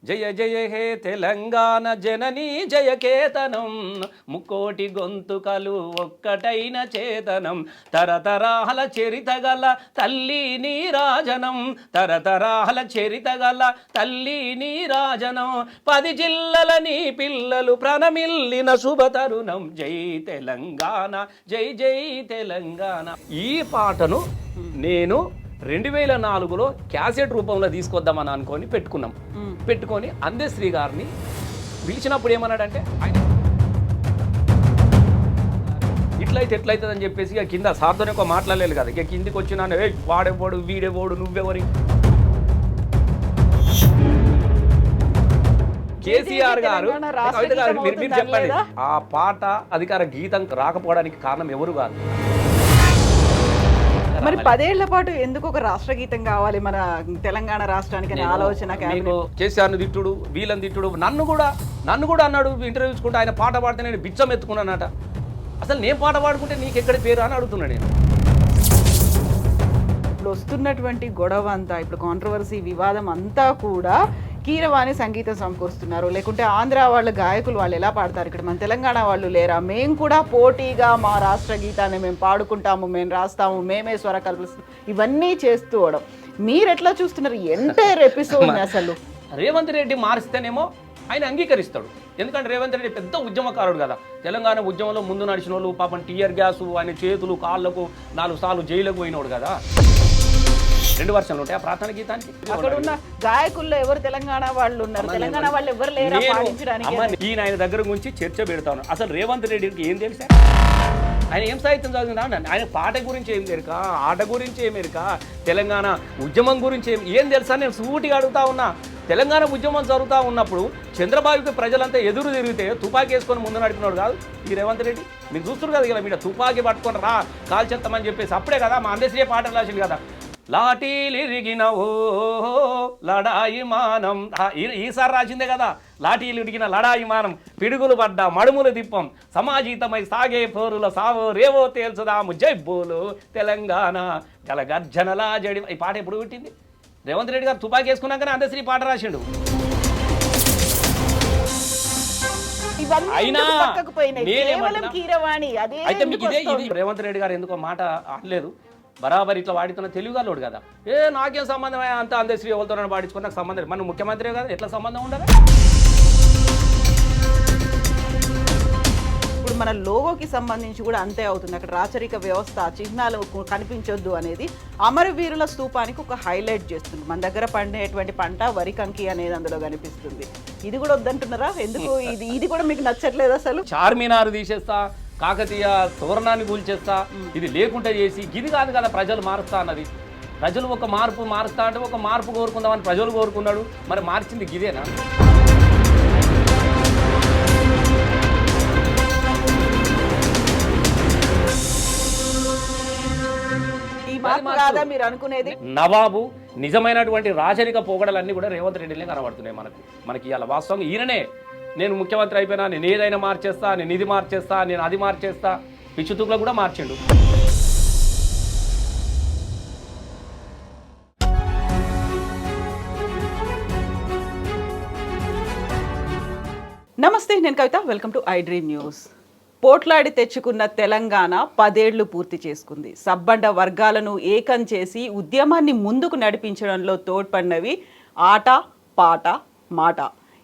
జయ జయ హే తెలంగాణ జననీ జయకేతనం ముక్కోటి గొంతుకలు ఒక్కటైన చేతనం తరతరాల చరితగల తల్లి నీరాజనం తరతరాల చరితగల తల్లి నీరాజనం 10 జిల్లల నీ పిల్లలు ప్రణమిల్లిన శుభతరుణం జై తెలంగాణ జై జై తెలంగాణ. ఈ పాటను నేను 2004లో క్యాసెట్ రూపంలో తీసుకొద్దామని అనుకొని పెట్టుకొని అందశ్రీ గారిని పిలిచినప్పుడు ఏమన్నాడంటే ఆయన ఎట్లయితుంది అని చెప్పేసి ఇక కింద సార్తోనే ఒక మాట్లాడలేదు కదా, ఇక కిందికి వచ్చినాను వాడేవాడు వీడేవాడు నువ్వెవరి కేసీఆర్ గారు మీరు చెప్పండి ఆ పాట అధికార గీతం రాకపోవడానికి కారణం ఎవరు కాదు. మరి 10 ఏళ్ల పాటు ఎందుకు ఒక రాష్ట్ర గీతం కావాలి మన తెలంగాణ రాష్ట్రానికి అనే ఆలోచన కేసీఆర్ ను తిట్టుడు వీళ్ళని తిట్టుడు నన్ను కూడా అన్నాడు ఇంటర్వ్యూ ఇచ్చుకుంటే ఆయన పాట పాడితే నేను బిచ్చం ఎత్తుకున్నానట. అసలు నేను పాట పాడుకుంటే నీకు ఎక్కడి పేరు అని అడుగుతున్నాడు. నేను ఇప్పుడు వస్తున్నటువంటి గొడవ అంతా ఇప్పుడు కాంట్రవర్సీ వివాదం అంతా కూడా కీరవాణి సంగీతం సమకూరుస్తున్నారు, లేకుంటే ఆంధ్ర వాళ్ళ గాయకులు వాళ్ళు ఎలా పాడతారు, ఇక్కడ మన తెలంగాణ వాళ్ళు లేరా, మేము కూడా పోటీగా మా రాష్ట్ర గీతాన్ని మేము పాడుకుంటాము, మేము రాస్తాము, మేమే స్వర కల్పిస్తాం, ఇవన్నీ చేస్తూవడం మీరు ఎట్లా చూస్తున్నారు ఎంటైర్ ఎపిసోడ్? అసలు రేవంత్ రెడ్డి మారిస్తేనేమో ఆయన అంగీకరిస్తాడు, ఎందుకంటే రేవంత్ రెడ్డి పెద్ద ఉద్యమకారుడు కదా. తెలంగాణ ఉద్యమంలో ముందు నడిచిన వాళ్ళు పాపం టీఆర్ గ్యాస్ ఆయన చేతులు కాళ్ళకు 4 సార్లు జైలుకు పోయినోడు కదా. 2 వర్షాలు ఉంటాయి ఆ ప్రార్థన గీతానికి. అక్కడ ఉన్న గాయకుల్లో ఎవరు తెలంగాణ వాళ్ళు ఉన్నారు, తెలంగాణ వాళ్ళు ఎవరు లేరా పాడించడానికి? ఈయన ఆయన దగ్గర గురించి చర్చ పెడతాను. అసలు రేవంత్ రెడ్డికి ఏం తెలుసా, ఆయన ఏం సాహిత్యం చదివినా ఆయన పాట గురించి ఏం ఎరుక, ఆట గురించి ఏం ఎరుక, తెలంగాణ ఉద్యమం గురించి ఏం తెలుసా నేను సూటిగా అడుగుతా ఉన్నా. తెలంగాణ ఉద్యమం జరుగుతూ ఉన్నప్పుడు చంద్రబాబుకి ప్రజలంతా ఎదురు తిరిగితే తుపాకీ వేసుకొని ముందు నడిపినాడు కాదు ఈ రేవంత్ రెడ్డి. మీరు చూస్తున్నారు కదా ఇలా మీరు తుపాకీ పట్టుకొని రా కాల్చెత్తామని చెప్పేసి అప్పుడే కదా మా అందశ్రీ పాట రాసింది కదా, లాఠీలిరిగిన ఓ లడాయి మానం. ఈసారి రాసిందే కదా, లాఠీలిరిగిన లడాయి మానం పిడుగులు పడ్డ మడుములు దిప్పం సమాజీతమై సాగే పోరుల సావో రేవో తేల్చుదాము జైబోలు తెలంగాణ గల గర్జనలా జడి. ఈ పాట ఎప్పుడు పుట్టింది? రేవంత్ రెడ్డి గారు తుపాకీ వేసుకున్నాకనే అందశ్రీ పాట రాసిండు. అయితే మీకు ఇదే ఇది రేవంత్ రెడ్డి గారు ఎందుకో మాట అనలేదు, బరాబర్ ఇట్లా వాడుతున్న తెలుగుగాలోడు కదా. నాకేం సంబంధమే అంత అందశ్రీ ఎవరితో పాడించుకుని నాకు సంబంధం, మన ముఖ్యమంత్రి కదా, ఎట్లా సంబంధం ఉండదు? ఇప్పుడు మన లోగోకి సంబంధించి కూడా అంతే అవుతుంది. అక్కడ రాచరిక వ్యవస్థ చిహ్నాలు కనిపించొద్దు అనేది అమరవీరుల స్తూపానికి ఒక హైలైట్ చేస్తుంది. మన దగ్గర పండేటువంటి పంట వరి కంకి అనేది అందులో కనిపిస్తుంది. ఇది కూడా వద్దంటున్నారా? ఎందుకు ఇది కూడా మీకు నచ్చట్లేదు? అసలు చార్మినార్ తీసేస్తా, కాకతీయ తోరణాన్ని కూల్చేస్తా, ఇది లేకుండా చేసి ఇది కాదు కదా ప్రజలు మారుస్తా అన్నది. ప్రజలు ఒక మార్పు మారుస్తా అంటే ఒక మార్పు కోరుకుందామని ప్రజలు కోరుకున్నాడు, మరి మార్చింది గిదేనా? మీరు అనుకునేది నవాబు నిజమైనటువంటి రాజరిక పోగడలన్నీ కూడా రేవంత్ రెడ్డినే కనబడుతున్నాయి మనకి ఇలా వాస్తవంగా ఈయననే నేను ముఖ్యమంత్రి అయిపోయినా, నేను ఏదైనా మార్చేస్తా, నేను ఇది మార్చేస్తా, నేను అది మార్చేస్తా, పిచ్చుతుకులో కూడా మార్చిండు. నమస్తే, నేను Kavitha. Welcome to I dream news. పోట్లాడి తెచ్చుకున్న తెలంగాణ 10 ఏళ్లు పూర్తి చేసుకుంది. సబ్బండ వర్గాలను ఏకం చేసి ఉద్యమాన్ని ముందుకు నడిపించడంలో తోడ్పడినవి ఆట, పాట, మాట.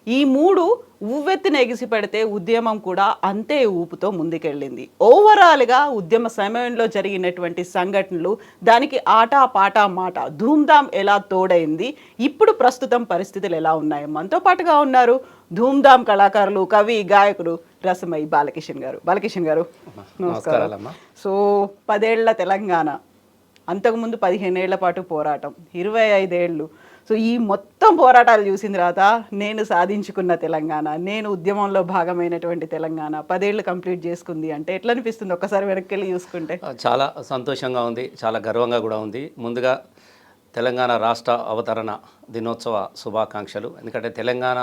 ఈ 3 ఉవ్వెత్తిన ఎగిసి పెడితే ఉద్యమం కూడా అంతే ఊపుతో ముందుకెళ్ళింది. ఓవరాల్గా ఉద్యమ సమయంలో జరిగినటువంటి సంఘటనలు, దానికి ఆట, పాట, మాట, ధూమ్ధామ్ ఎలా తోడైంది, ఇప్పుడు ప్రస్తుతం పరిస్థితులు ఎలా ఉన్నాయి? మనతో పాటుగా ఉన్నారు ధూమ్ధామ్ కళాకారులు, కవి, గాయకుడు రసమయి బాలకిషన్ గారు. నమస్కారం. సో 10 ఏళ్ల తెలంగాణ, అంతకుముందు 15 ఏళ్ల పాటు పోరాటం, 25 ఏళ్ళు. సో ఈ మొత్తం పోరాటాలు చూసిన తర్వాత నేను సాధించుకున్న తెలంగాణ, నేను ఉద్యమంలో భాగమైనటువంటి తెలంగాణ 10 ఏళ్ళు కంప్లీట్ చేసుకుంది అంటే ఎట్లా అనిపిస్తుంది ఒక్కసారి వెనక్కి వెళ్ళి చూసుకుంటే? చాలా సంతోషంగా ఉంది, చాలా గర్వంగా కూడా ఉంది. ముందుగా తెలంగాణ రాష్ట్ర అవతరణ దినోత్సవ శుభాకాంక్షలు. ఎందుకంటే తెలంగాణ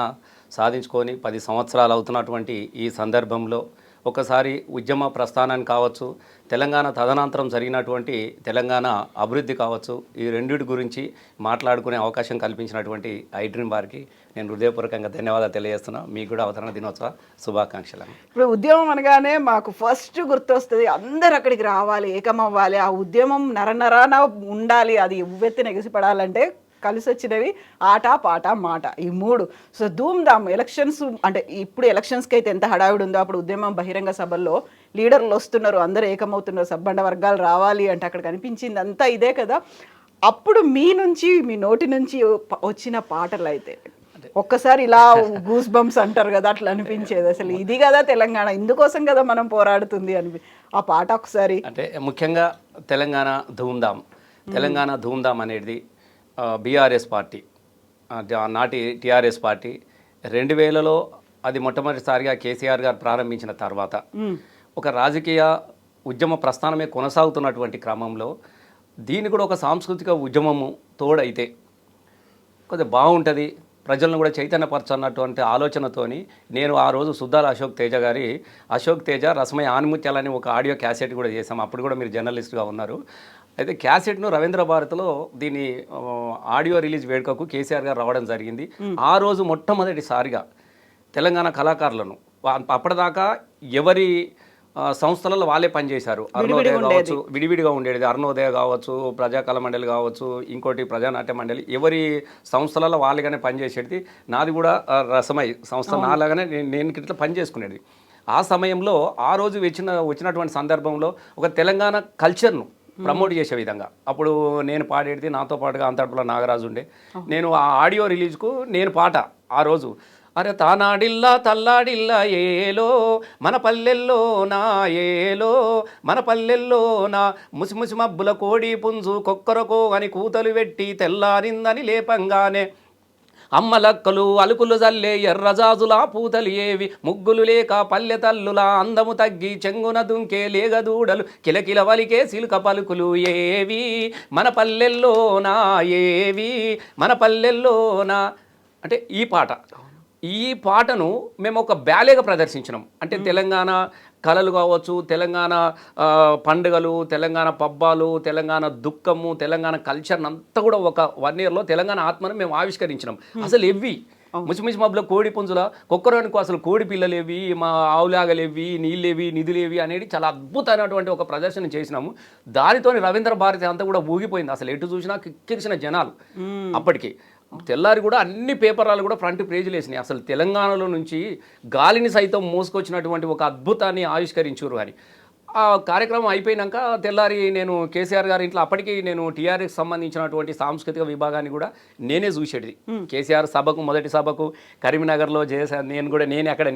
సాధించుకొని 10 సంవత్సరాలు అవుతున్నటువంటి ఈ సందర్భంలో ఒకసారి ఉద్యమ ప్రస్థానాన్ని కావచ్చు, తెలంగాణ తదనంతరం జరిగినటువంటి తెలంగాణ అభివృద్ధి కావచ్చు, ఈ రెండింటి గురించి మాట్లాడుకునే అవకాశం కల్పించినటువంటి ఐడ్రీమ్ వారికి నేను హృదయపూర్వకంగా ధన్యవాదాలు తెలియజేస్తున్నా. మీకు కూడా అవతరణ దినోత్సవ శుభాకాంక్షలు. ఇప్పుడు ఉద్యమం అనగానే మాకు ఫస్ట్ గుర్తొస్తుంది అందరు అక్కడికి రావాలి, ఏకమవ్వాలి, ఆ ఉద్యమం నరనరాన ఉండాలి, అది ఉవ్వెత్తిన ఎగిసిపడాలంటే కలిసి వచ్చినవి ఆట పాట మాట, ఈ మూడు. సో ధూమ్ధామ్ ఎలక్షన్స్ అంటే ఇప్పుడు ఎలక్షన్స్కి అయితే ఎంత హడావిడి ఉందో, అప్పుడు ఉద్యమం బహిరంగ సభల్లో లీడర్లు వస్తున్నారు, అందరూ ఏకమవుతున్నారు, సబ్బండ వర్గాలు రావాలి అంటే అక్కడ కనిపించింది అంతా ఇదే కదా. అప్పుడు మీ నోటి నుంచి వచ్చిన పాటలు అయితే ఒక్కసారి ఇలా గూస్ బంప్స్ అంటారు కదా, అట్లా అనిపించేది. అసలు ఇది కదా తెలంగాణ, ఇందుకోసం కదా మనం పోరాడుతుంది అని ఆ పాట ఒకసారి. అంటే ముఖ్యంగా తెలంగాణ ధూమ్ధామ్ అనేది బీఆర్ఎస్ పార్టీ, నాటి టీఆర్ఎస్ పార్టీ 2000లో అది మొట్టమొదటిసారిగా కేసీఆర్ గారు ప్రారంభించిన తర్వాత ఒక రాజకీయ ఉద్యమ ప్రస్థానమే కొనసాగుతున్నటువంటి క్రమంలో దీన్ని కూడా ఒక సాంస్కృతిక ఉద్యమము తోడైతే కొద్దిగా బాగుంటుంది, ప్రజలను కూడా చైతన్యపరచన్నటువంటి ఆలోచనతోని నేను ఆ రోజు సుద్దాల అశోక్ తేజ రసమయ ఆనిముత్యాలని ఒక ఆడియో క్యాసెట్ కూడా చేసాం. అప్పుడు కూడా మీరు జర్నలిస్ట్గా ఉన్నారు. అయితే క్యాసెట్ను రవీంద్ర భారత్లో దీని ఆడియో రిలీజ్ వేడుకకు కేసీఆర్ గారు రావడం జరిగింది. ఆ రోజు మొట్టమొదటిసారిగా తెలంగాణ కళాకారులను అప్పటిదాకా ఎవరి సంస్థలలో వాళ్ళే పనిచేశారు. అరుణోదయ కావచ్చు, విడివిడిగా ఉండేది, అరుణోదయ కావచ్చు, ప్రజాకళ మండలి కావచ్చు, ఇంకోటి ప్రజానాట్య మండలి, ఎవరి సంస్థలలో వాళ్ళగానే పనిచేసేది. నాది కూడా రసమై సంస్థ నాలాగానే నేను ఇట్లా పనిచేసుకునేది. ఆ సమయంలో ఆ రోజు వచ్చినటువంటి సందర్భంలో ఒక తెలంగాణ కల్చర్ను ప్రమోట్ చేసే విధంగా అప్పుడు నేను పాడేది, నాతో పాటుగా అంతటిలో నాగరాజు ఉండే. నేను ఆ ఆడియో రిలీజ్కు నేను పాట ఆ రోజు, అరే తానాడిల్లా తల్లాడిల్లా ఏలో మన పల్లెల్లో నా ఏలో మన పల్లెల్లో నా ముసిముసి మబ్బుల కోడి పుంజు కొక్కరకో అని కూతలు పెట్టి తెల్లారిందని లేపంగానే అమ్మలక్కలు అలుకులు జల్లే ఎర్రజాజులా పూతలు ఏవి ముగ్గులు లేక పల్లె తల్లులా అందము తగ్గి చెంగున దుంకే లేగదూడలు కిలకిల వలికే సిలుక పలుకులు ఏవి మన పల్లెల్లోనా ఏవి మన పల్లెల్లోనా. అంటే ఈ పాటను మేము ఒక బ్యాలేగా ప్రదర్శించినాం. అంటే తెలంగాణ కళలు కావచ్చు, తెలంగాణ పండుగలు, తెలంగాణ పబ్బాలు, తెలంగాణ దుఃఖము, తెలంగాణ కల్చర్ అంతా కూడా ఒక 1 yearలో తెలంగాణ ఆత్మను మేము ఆవిష్కరించినాం. అసలు ఎవ్వి ముసిముసి మబ్బుల కోడి పుంజుల కొక్కరానికి అసలు కోడి పిల్లలేవి, మా ఆవులాగలేవి, నీళ్ళేవి, నిధులేవి అనేది చాలా అద్భుతమైనటువంటి ఒక ప్రదర్శన చేసినాము. దానితో రవీంద్ర భారతి అంతా కూడా ఊగిపోయింది. అసలు ఎటు చూసినా కిక్కిరిసిన జనాలు. అప్పటికి తెల్లారి కూడా అన్ని పేపర్లు కూడా ఫ్రంట్ పేజీలు వేసినాయి. అసలు తెలంగాణలో నుంచి గాలిని సైతం మోసుకొచ్చినటువంటి ఒక అద్భుతాన్ని ఆవిష్కరించారు అని. ఆ కార్యక్రమం అయిపోయినాక తెల్లారి నేను కేసీఆర్ గారి ఇంట్లో, అప్పటికి నేను టీఆర్ఎస్ సంబంధించినటువంటి సాంస్కృతిక విభాగాన్ని కూడా నేనే చూసేది. కేసీఆర్ మొదటి సభకు కరీంనగర్లో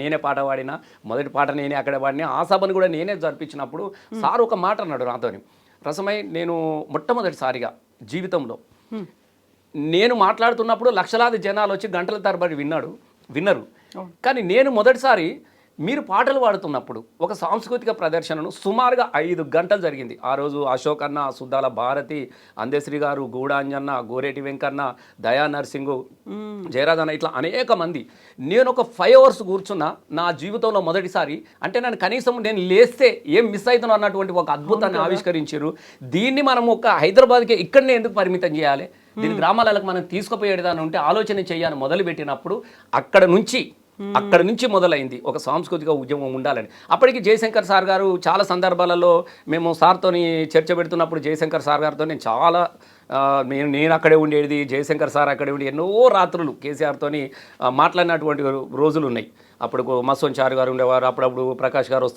నేనే పాట పాడిన, మొదటి పాట నేనే అక్కడ పాడిన. ఆ సభను కూడా నేనే జరిపించినప్పుడు సార్ ఒక మాట అన్నాడు నాతోని, రసమై నేను మొట్టమొదటిసారిగా జీవితంలో నేను మాట్లాడుతున్నప్పుడు లక్షలాది జనాలు వచ్చి గంటల తరబడి విన్నరు. కానీ నేను మొదటిసారి మీరు పాటలు పాడుతున్నప్పుడు ఒక సాంస్కృతిక ప్రదర్శనను సుమారుగా 5 గంటలు జరిగింది. ఆ రోజు అశోక్ అన్న, సుద్దాల భారతి, అందశ్రీ గారు, గూడాంజన్న, గోరేటి వెంకన్న, దయా నర్సింగు, జయరాజ్ అన్న, ఇట్లా అనేక మంది. నేను ఒక 5 hours కూర్చున్నా నా జీవితంలో మొదటిసారి. అంటే నేను లేస్తే ఏం మిస్ అవుతున్నా అన్నటువంటి ఒక అద్భుతాన్ని ఆవిష్కరించారు. దీన్ని మనం ఒక హైదరాబాద్కి ఇక్కడనే ఎందుకు పరిమితం చేయాలి, దీని గ్రామాలకు మనం తీసుకుపోయేదాన్ని ఉంటే ఆలోచన చేయాలని మొదలుపెట్టినప్పుడు అక్కడ నుంచి మొదలైంది ఒక సాంస్కృతిక ఉద్యమం ఉండాలని. అప్పటికి జయశంకర్ సార్ గారు చాలా సందర్భాలలో మేము సార్తోని చర్చ పెడుతున్నప్పుడు జయశంకర్ సార్ గారితో నేను అక్కడే ఉండేది, జయశంకర్ సార్ అక్కడే ఉండి ఎన్నో రాత్రులు కేసీఆర్తోని మాట్లాడినటువంటి రోజులు ఉన్నాయి. అప్పుడు మస్సోన్ చారు గారు ఉండేవారు, అప్పుడప్పుడు ప్రకాష్ గారు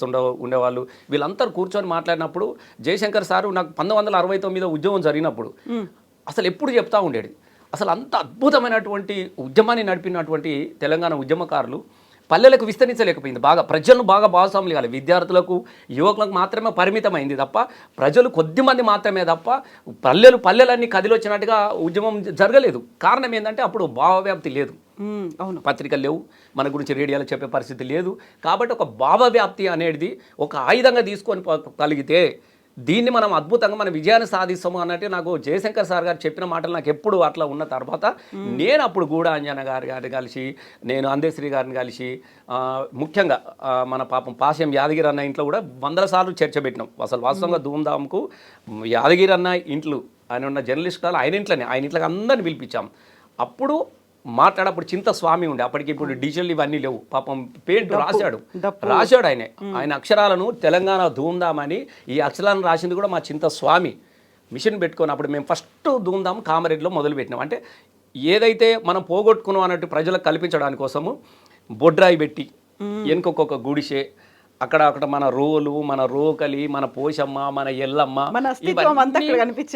ఉండేవాళ్ళు. వీళ్ళందరూ కూర్చొని మాట్లాడినప్పుడు జయశంకర్ సారు నాకు 1969 ఉద్యమం జరిగినప్పుడు అసలు ఎప్పుడు చెప్తా ఉండేది, అసలు అంత అద్భుతమైనటువంటి ఉద్యమాన్ని నడిపినటువంటి తెలంగాణ ఉద్యమకారులు పల్లెలకు విస్తరించలేకపోయింది. ప్రజలను భాగస్వాములు కావాలి, విద్యార్థులకు, యువకులకు మాత్రమే పరిమితమైంది తప్ప ప్రజలు కొద్దిమంది మాత్రమే తప్ప పల్లెలన్నీ కదిలొచ్చినట్టుగా ఉద్యమం జరగలేదు. కారణం ఏంటంటే అప్పుడు భావవ్యాప్తి లేదు, అవును, పత్రికలు లేవు, మన గురించి రేడియోలో చెప్పే పరిస్థితి లేదు. కాబట్టి ఒక భావవ్యాప్తి అనేది ఒక ఆయుధంగా తీసుకొని కలిగితే దీన్ని మనం అద్భుతంగా మన విజయాన్ని సాధిస్తాము అన్నట్టు నాకు జయశంకర్ సార్ గారు చెప్పిన మాటలు నాకు ఎప్పుడు అట్లా ఉన్న తర్వాత నేను అప్పుడు గూడ అంజన గారిని కలిసి నేను అందేశ్రీ గారిని కలిసి ముఖ్యంగా మన పాపం పాశం యాదగిరి అన్న ఇంట్లో కూడా 100 సార్లు చర్చ పెట్టినాం. అసలు వాస్తవంగా ధూమ్ధామ్కు యాదగిరి అన్న ఇంట్లో ఆయన ఉన్న జర్నలిస్ట్ కాదు, ఆయన ఇంట్లోకి అందరిని పిలిపించాం. అప్పుడు మాట్లాడప్పుడు చింత స్వామి ఉండే, అప్పటికి ఇప్పుడు డిజిటల్ ఇవన్నీ లేవు. పాపం పెయింట్ రాశాడు ఆయన అక్షరాలను తెలంగాణ ధూమ్ధామ్ అని. ఈ అక్షరాలను రాసింది కూడా మా చింత స్వామి మిషన్ పెట్టుకొని అప్పుడు మేము ఫస్ట్ ధూమ్ధామ్ కామారెడ్డిలో మొదలుపెట్టినాం. అంటే ఏదైతే మనం పోగొట్టుకున్నాం అన్నట్టు ప్రజలకు కల్పించడానికి కోసము బొడ్రాయి పెట్టి వెనుకొక గుడిసె అక్కడ మన రోలు, మన రోకలి, మన పోషమ్మ, మన ఎల్లమ్మ,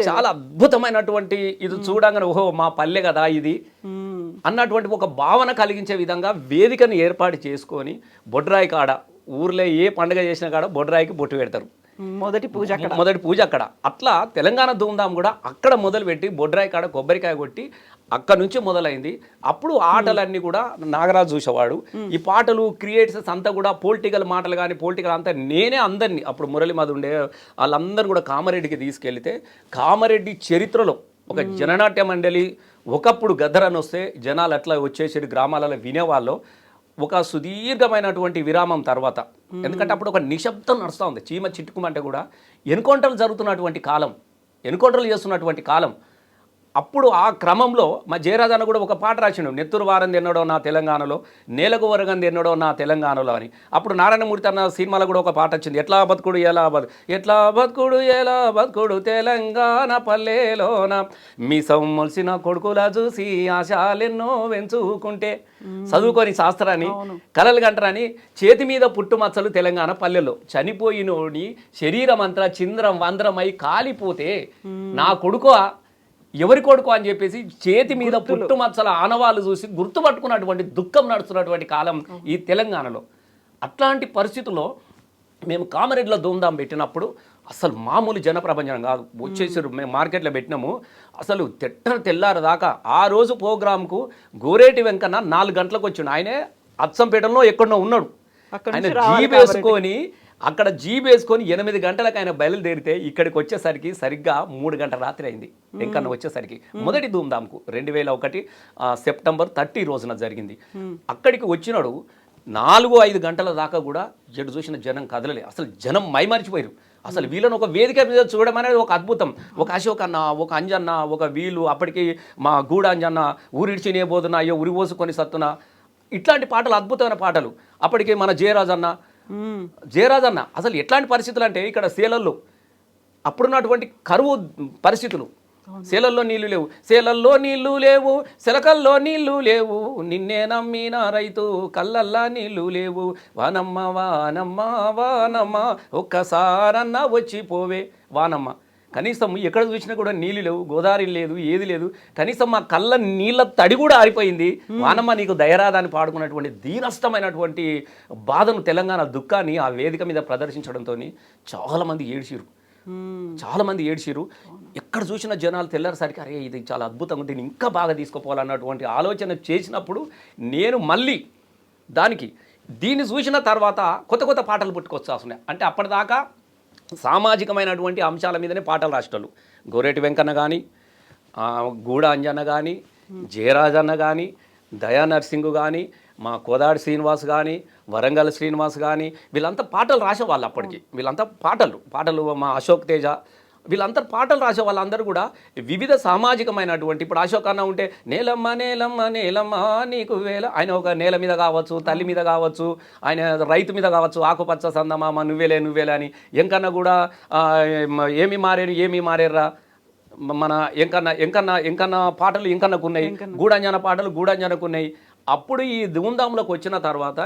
చాలా అద్భుతమైనటువంటి ఇది చూడంగానే ఓహో మా పల్లె కదా ఇది అన్నటువంటి ఒక భావన కలిగించే విధంగా వేదికను ఏర్పాటు చేసుకొని బొడ్రాయి కాడ ఊర్లో ఏ పండుగ చేసిన కాడ బొడ్రాయికి బొట్టు పెడతారు. మొదటి పూజ అక్కడ. అట్లా తెలంగాణ ధూమ్ధామ్ కూడా అక్కడ మొదలుపెట్టి బొడ్రాయి కాడ కొబ్బరికాయ కొట్టి అక్కడ నుంచి మొదలైంది. అప్పుడు ఆటలన్నీ కూడా నాగరాజు చూసేవాడు. ఈ పాటలు క్రియేటర్స్ అంతా కూడా పొలిటికల్ మాటలు కానీ పొలిటికల్ అంతా నేనే అందరినీ అప్పుడు మురళి మధు ఉండే వాళ్ళందరూ కూడా కామారెడ్డికి తీసుకెళ్తే కామారెడ్డి చరిత్రలో ఒక జననాట్య మండలి ఒకప్పుడు గద్దరని వస్తే జనాలు అట్లా వచ్చేసి గ్రామాలలో వినేవాళ్ళు. ఒక సుదీర్ఘమైనటువంటి విరామం తర్వాత, ఎందుకంటే అప్పుడు ఒక నిశ్శబ్దం నడుస్తూ ఉంది. చీమ చిట్టుకుమంటే కూడా ఎన్కౌంటర్లు జరుగుతున్నటువంటి కాలం, ఎన్కౌంటర్లు చేస్తున్నటువంటి కాలం. అప్పుడు ఆ క్రమంలో మా జయరాజన్న కూడా ఒక పాట రాసిండు, నెత్తురు వారంది ఎన్నడో నా తెలంగాణలో, నేలకు వరగంది ఎన్నడో నా తెలంగాణలో అని. అప్పుడు నారాయణమూర్తి అన్న సినిమాలో కూడా ఒక పాట వచ్చింది, ఎట్లా బతుకుడు ఎలా బతుకుడు తెలంగాణ పల్లెలోన మీ సొమ్మొలిసిన కొడుకులా చూసి ఆశాలెన్నో వెంచుకుంటే. చదువుకొని శాస్త్రాన్ని కలలు గంటరని చేతి మీద పుట్టుమచ్చలు తెలంగాణ పల్లెల్లో చనిపోయినోని శరీరం అంతా చింద్రం వంద్రమై కాలిపోతే నా కొడుకు ఎవరి కొడుకు అని చెప్పేసి చేతి మీద పుట్టుమచ్చల ఆనవాళ్ళు చూసి గుర్తుపట్టుకున్నటువంటి దుఃఖం నడుస్తున్నటువంటి కాలం ఈ తెలంగాణలో. అట్లాంటి పరిస్థితుల్లో మేము కామారెడ్డిలో ధూమ్ధామ్ పెట్టినప్పుడు అసలు మామూలు జనప్రపంచం కాదు. వచ్చేసారు, మేము మార్కెట్లో పెట్టినాము. అసలు తెల్లారు దాకా ఆ రోజు ప్రోగ్రాంకు గోరేటి వెంకన్న 4 గంటలకు వచ్చిండు. ఆయనే అచ్చంపేటలో ఎక్కడో ఉన్నాడు. ఆయన జీప్ వేసుకొని అక్కడ జీప్ వేసుకొని 8 గంటలకు ఆయన బయలుదేరితే ఇక్కడికి వచ్చేసరికి సరిగ్గా 3 గంటల రాత్రి అయింది. వెంకన్న వచ్చేసరికి మొదటి ధూమ్ధామ్కు 2001 సెప్టెంబర్ 30 రోజున జరిగింది. అక్కడికి వచ్చినాడు 4-5 గంటల దాకా కూడా ఎటు చూసిన జనం కదలలే. అసలు జనం మైమరిచిపోయారు. అసలు వీళ్ళని ఒక వేదిక మీద చూడడం అనేది ఒక అద్భుతం. ఒక అశోక్ అన్న, ఒక అంజన్న, ఒక వీళ్ళు అప్పటికి మా గూడ అంజన్న ఊరిడిచి నేబోతున్నా, అయ్యో ఉరి పోసుకొని సత్తునా, ఇట్లాంటి పాటలు అద్భుతమైన పాటలు. అప్పటికి మన జయరాజన్న అసలు ఎట్లాంటి పరిస్థితులు అంటే ఇక్కడ సేలల్లో అప్పుడున్నటువంటి కరువు పరిస్థితులు. సేలల్లో నీళ్లు లేవు సెలకల్లో నీళ్లు లేవు, నిన్నే నమ్మిన రైతు కళ్ళల్లా నీళ్లు లేవు, వానమ్మ వానమ్మ వానమ్మ ఒక్కసారన్నా వచ్చిపోవే వానమ్మ. కనీసం ఎక్కడ చూసినా కూడా నీళ్ళు లేవు, గోదావరి లేదు, ఏది లేదు. కనీసం మా కళ్ళ నీళ్ళ తడి కూడా ఆరిపోయింది. వానమ్మ నీకు దయరాదని పాడుకున్నటువంటి ధీరస్థమైనటువంటి బాధను, తెలంగాణ దుఃఖాన్ని ఆ వేదిక మీద ప్రదర్శించడంతో చాలా మంది ఏడ్చిరు. ఎక్కడ చూసిన జనాలు తెల్లారిసరికి అరే ఇది చాలా అద్భుతంగా, దీన్ని ఇంకా బాగా తీసుకుపోవాలన్నటువంటి ఆలోచన చేసినప్పుడు నేను మళ్ళీ దీన్ని చూసిన తర్వాత కొత్త పాటలు పుట్టుకొచ్చేస్తున్నాయి. అంటే అప్పటిదాకా సామాజికమైనటువంటి అంశాల మీదనే పాటలు రాసేటోళ్ళు. గోరేటి వెంకన్న కానీ, గూడ అంజన్న కానీ, జయరాజన్న కానీ, దయా నర్సింగ్ కానీ, మా కోదాడి శ్రీనివాస్ కానీ, వరంగల్ శ్రీనివాస్ కానీ, వీళ్ళంతా పాటలు రాసేవాళ్ళు. అప్పటికి వీళ్ళంతా పాటలు మా అశోక్ తేజ, వీళ్ళంతా పాటలు రాసే వాళ్ళందరూ కూడా వివిధ సామాజికమైనటువంటి, ఇప్పుడు అశోక్ అన్న ఉంటే నేలమ్మ నేలమ్మ నేలమ్మ నీకు వేల, ఆయన ఒక నేల మీద కావచ్చు, తల్లి మీద కావచ్చు, ఆయన రైతు మీద కావచ్చు, ఆకుపచ్చ సందమామ నువ్వేలే అని. ఎంకన్నా కూడా ఏమి మారేర్రా మన ఎంకన్న పాటలు ఎంకన్నకు ఉన్నాయి, గూడంజన పాటలు గూడంజనకు ఉన్నాయి. అప్పుడు ఈ ధూమ్ధాంలోకి వచ్చిన తర్వాత